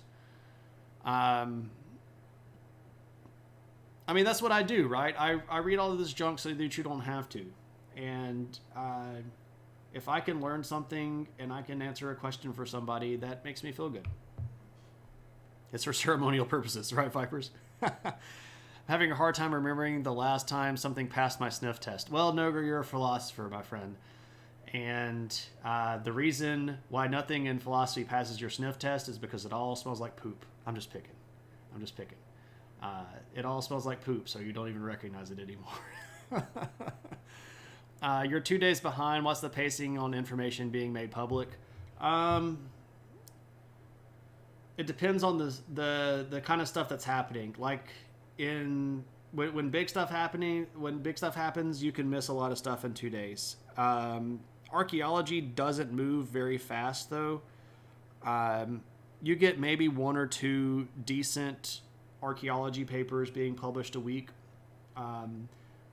I mean, that's what I do, right? I read all of this junk so that you don't have to. And if I can learn something and I can answer a question for somebody, that makes me feel good. It's for ceremonial purposes, right, Vipers? Having a hard time remembering the last time something passed my sniff test. Well, Noger, you're a philosopher, my friend. And the reason why nothing in philosophy passes your sniff test is because it all smells like poop. I'm just picking. It all smells like poop, so you don't even recognize it anymore. You're 2 days behind. What's the pacing on information being made public? It depends on the kind of stuff that's happening. Like when big stuff happens, you can miss a lot of stuff in 2 days. Archaeology doesn't move very fast, though. You get maybe 1 or 2 decent archaeology papers being published a week.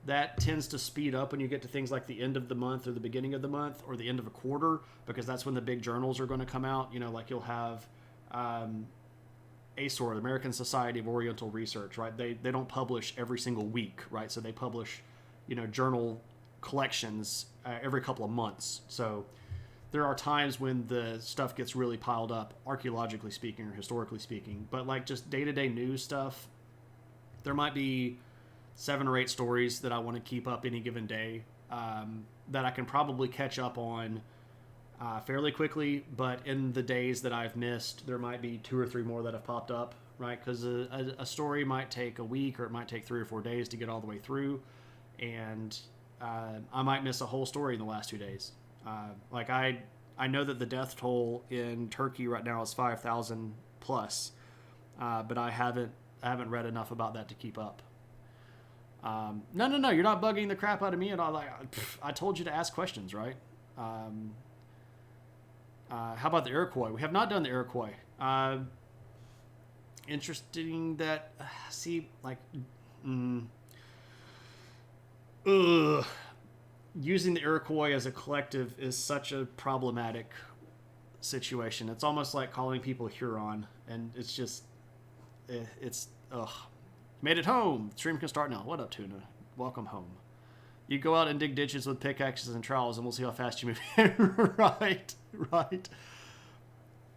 That tends to speed up when you get to things like the end of the month or the beginning of the month or the end of a quarter, because that's when the big journals are going to come out. You know, like you'll have ASOR, the American Society of Oriental Research, right? They don't publish every single week, right? So they publish, journal collections every couple of months. So there are times when the stuff gets really piled up, archaeologically speaking or historically speaking. But like just day-to-day news stuff, there might be 7 or 8 stories that I want to keep up any given day that I can probably catch up on fairly quickly. But in the days that I've missed, there might be 2 or 3 more that have popped up, right? Because a story might take a week or it might take 3 or 4 days to get all the way through. And I might miss a whole story in the last 2 days. Like I know that the death toll in Turkey right now is 5,000 plus, but I haven't read enough about that to keep up. No, you're not bugging the crap out of me at all. Like, I told you to ask questions, right? How about the Iroquois? We have not done the Iroquois. Interesting that, using the Iroquois as a collective is such a problematic situation. It's almost like calling people Huron, and it's just, Made it home. Stream can start now. What up, Tuna? Welcome home. You go out and dig ditches with pickaxes and trowels, and we'll see how fast you move. Right.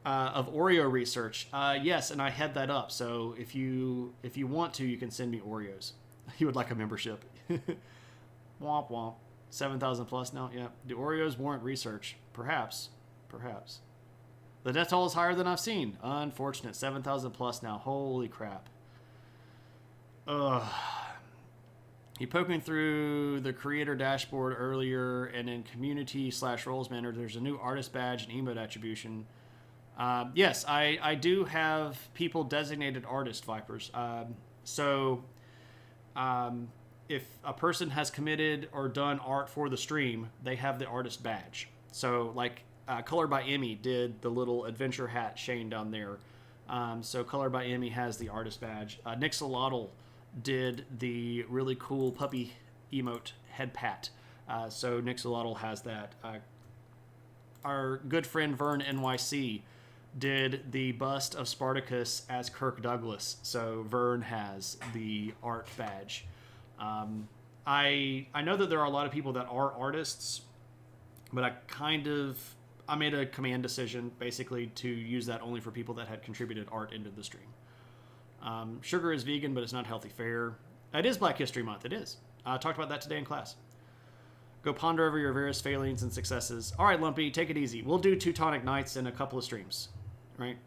Of Oreo research, yes, and I head that up. So if you want to, you can send me Oreos. You would like a membership? Womp womp. 7,000 plus now. Yeah. Do Oreos warrant research? Perhaps. The death toll is higher than I've seen. Unfortunate. 7,000 plus now. Holy crap. You poking through the creator dashboard earlier, and in community/roles manager, there's a new artist badge and emote attribution. Yes, I do have people designated artist, Vipers. If a person has committed or done art for the stream, they have the artist badge. So like Color by Emmy did the little adventure hat Shane down there. So Color by Emmy has the artist badge. Nixolotl did the really cool puppy emote head pat. So Nixolotl has that. Our good friend Vern NYC did the bust of Spartacus as Kirk Douglas. So Vern has the art badge. I know that there are a lot of people that are artists, but I made a command decision basically to use that only for people that had contributed art into the stream. Sugar is vegan, but it's not healthy fare. It is Black History Month. It is. I talked about that today in class. Go ponder over your various failings and successes. All right, Lumpy, take it easy. We'll do Teutonic Nights in a couple of streams, right?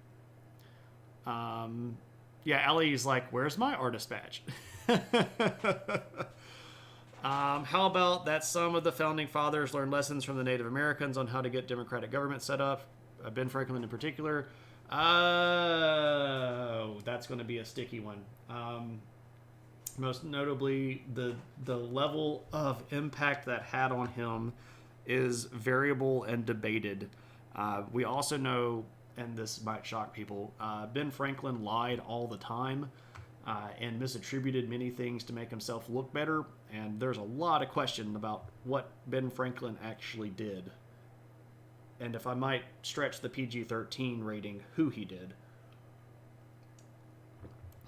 Yeah, Ellie's like, where's my artist badge? How about that some of the founding fathers learned lessons from the Native Americans on how to get democratic government set up? Ben Franklin in particular. Oh, that's going to be a sticky one. Most notably, the level of impact that had on him is variable and debated. We also know, and this might shock people, Ben Franklin lied all the time and misattributed many things to make himself look better. And there's a lot of question about what Ben Franklin actually did. And if I might stretch the PG-13 rating, who he did.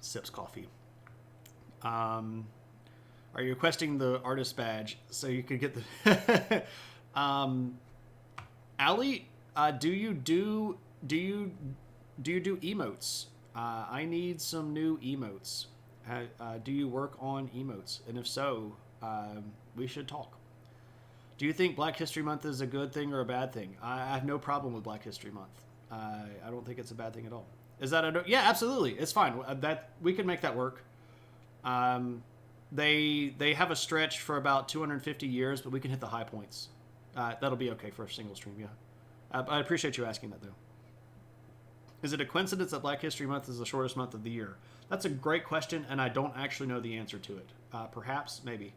Sips coffee. Um, are you requesting the artist badge so you could get the? Ali, do you do emotes? I need some new emotes. Do you work on emotes? And if so, we should talk. Do you think Black History Month is a good thing or a bad thing? I have no problem with Black History Month. I don't think it's a bad thing at all. Is that a yeah? Absolutely, it's fine. That we can make that work. They have a stretch for about 250 years, but we can hit the high points. That'll be okay for a single stream. Yeah, I appreciate you asking that though. Is it a coincidence that Black History Month is the shortest month of the year? That's a great question, and I don't actually know the answer to it. Perhaps, maybe.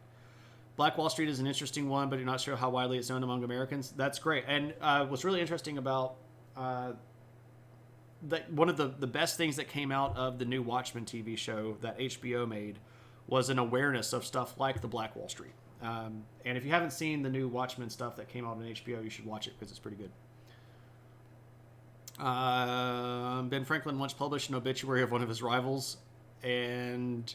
Black Wall Street is an interesting one, but you're not sure how widely it's known among Americans. That's great. And what's really interesting about that one of the best things that came out of the new Watchmen TV show that HBO made was an awareness of stuff like the Black Wall Street. And if you haven't seen the new Watchmen stuff that came out on HBO, you should watch it because it's pretty good. Ben Franklin once published an obituary of one of his rivals and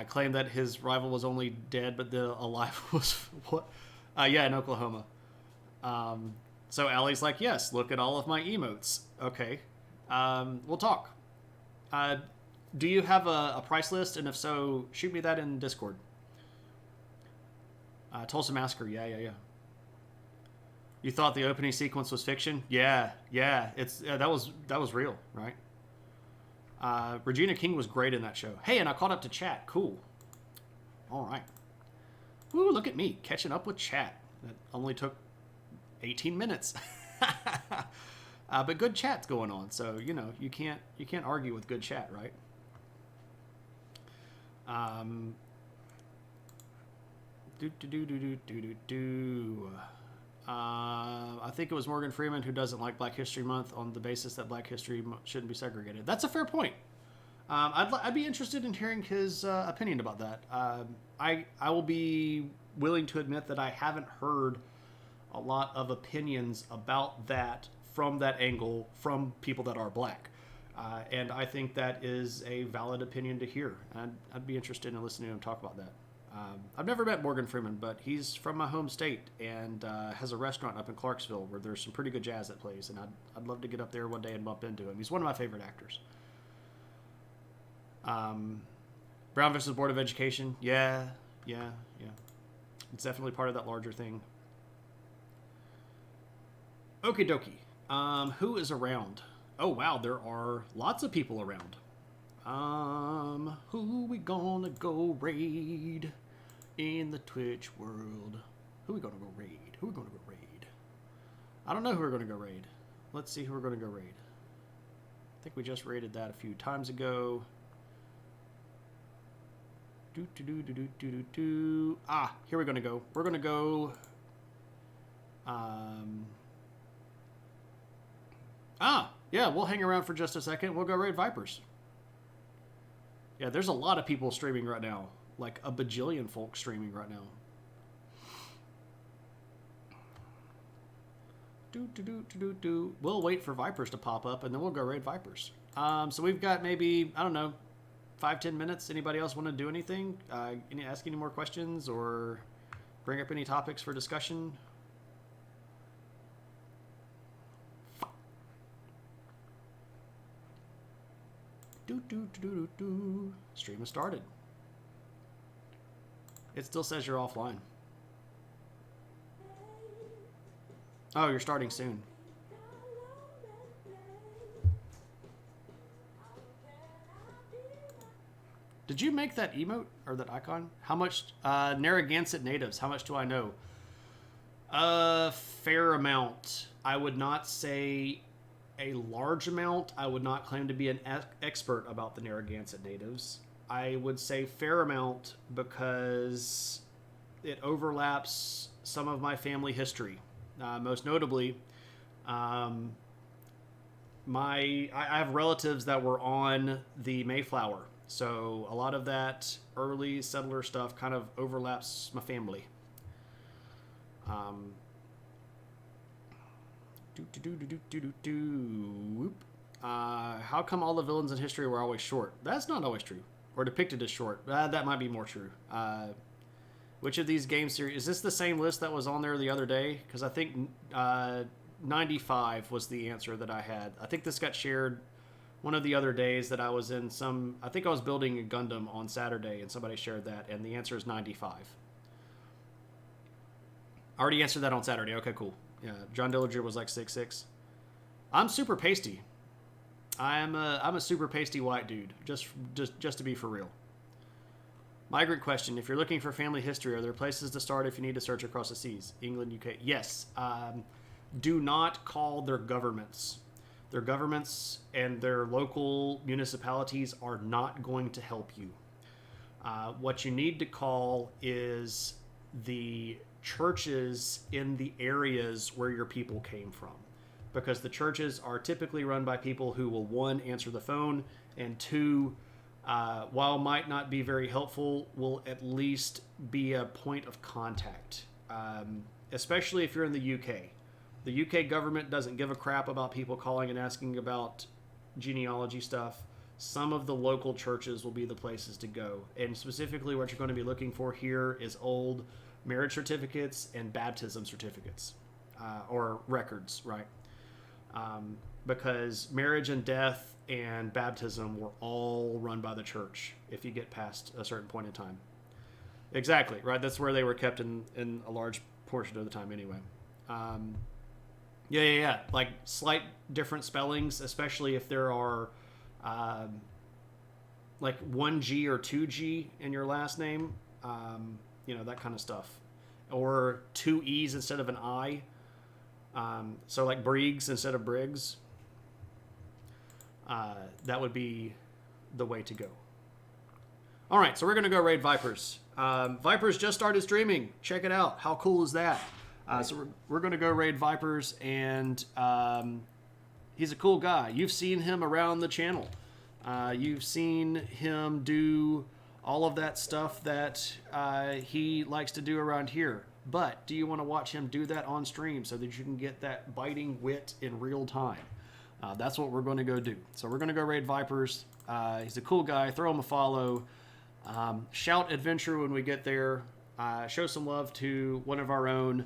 claimed that his rival was only dead, but the alive was what? Yeah, in Oklahoma. So Allie's like, yes, look at all of my emotes. Okay, we'll talk. Do you have a price list? And if so, shoot me that in Discord. Tulsa Massacre, yeah. You thought the opening sequence was fiction? Yeah. It's that was real, right? Regina King was great in that show. Hey, and I caught up to chat. Cool. All right. Woo, look at me catching up with chat. That only took 18 minutes. But good chat's going on, so you can't argue with good chat, right? I think it was Morgan Freeman who doesn't like Black History Month on the basis that Black History shouldn't be segregated. That's a fair point. I'd be interested in hearing his opinion about that. I will be willing to admit that I haven't heard a lot of opinions about that from that angle from people that are black. And I think that is a valid opinion to hear. I'd be interested in listening to him talk about that. I've never met Morgan Freeman, but he's from my home state and has a restaurant up in Clarksville where there's some pretty good jazz that plays, and I'd love to get up there one day and bump into him. He's one of my favorite actors. Brown versus Board of Education, yeah. It's definitely part of that larger thing. Okie dokie. Who is around? Oh wow, there are lots of people around. Who we gonna go raid in the Twitch world? Who we gonna go raid? I don't know who we're gonna go raid. Let's see who we're gonna go raid. I think we just raided that a few times ago. Ah, here we're gonna go. We're gonna go. Yeah, we'll hang around for just a second. We'll go raid Vipers. Yeah, there's a lot of people streaming right now. Like a bajillion folks streaming right now. We'll wait for Vipers to pop up and then we'll go raid Vipers. So we've got maybe, I don't know, 5-10 minutes. Anybody else want to do anything? Ask any more questions or bring up any topics for discussion? Stream has started. It still says you're offline. Oh, you're starting soon. Did you make that emote or that icon? How much? Narragansett natives. How much do I know? A fair amount. I would not say a large amount. I would not claim to be an expert about the Narragansett natives. I would say fair amount because it overlaps some of my family history. Most notably, I have relatives that were on the Mayflower. So a lot of that early settler stuff kind of overlaps my family. How come all the villains in history were always short? That's not always true. or depicted as short. That might be more true. Which of these game series is this the same list that was on there the other day? Because I think 95 was the answer that I had. I think this got shared one of the other days that I was in some. I think I was building a Gundam on Saturday, and somebody shared that, and the answer is 95. I already answered that on Saturday. Okay, cool. Yeah, John Dillinger was like 6'6". I'm super pasty. I'm a super pasty white dude. Just to be for real. Migrant question: if you're looking for family history, are there places to start if you need to search across the seas? England, UK. Yes. Do not call their governments. Their governments and their local municipalities are not going to help you. What you need to call is the churches in the areas where your people came from, because the churches are typically run by people who will, one, answer the phone, and two, while might not be very helpful, will at least be a point of contact, especially if you're in the UK. The UK government doesn't give a crap about people calling and asking about genealogy stuff. Some of the local churches will be the places to go, and specifically what you're going to be looking for here is old marriage certificates and baptism certificates, or records, right? Because marriage and death and baptism were all run by the church if you get past a certain point in time. Exactly, right? That's where they were kept in a large portion of the time anyway. Yeah. Like slight different spellings, especially if there are like 1G or 2G in your last name, that kind of stuff. Or 2 E's instead of an I. So like Briggs instead of Briggs. That would be the way to go. All right, so we're going to go raid Vipers. Vipers just started streaming. Check it out. How cool is that? So we're going to go raid Vipers, and he's a cool guy. You've seen him around the channel. You've seen him do all of that stuff that he likes to do around here. But do you want to watch him do that on stream so that you can get that biting wit in real time? That's what we're going to go do. So we're going to go raid Vipers. He's a cool guy. Throw him a follow. Shout adventure when we get there. Show some love to one of our own.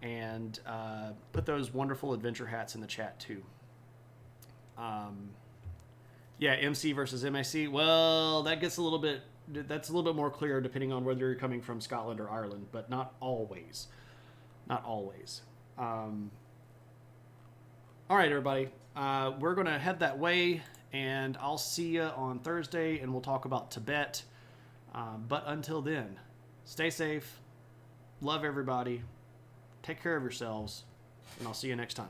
And put those wonderful adventure hats in the chat too. MC versus MAC. Well, that's a little bit more clear depending on whether you're coming from Scotland or Ireland, but not always. Not always. All right, everybody. We're going to head that way, and I'll see you on Thursday, and we'll talk about Tibet. But until then, stay safe. Love everybody. Take care of yourselves, and I'll see you next time.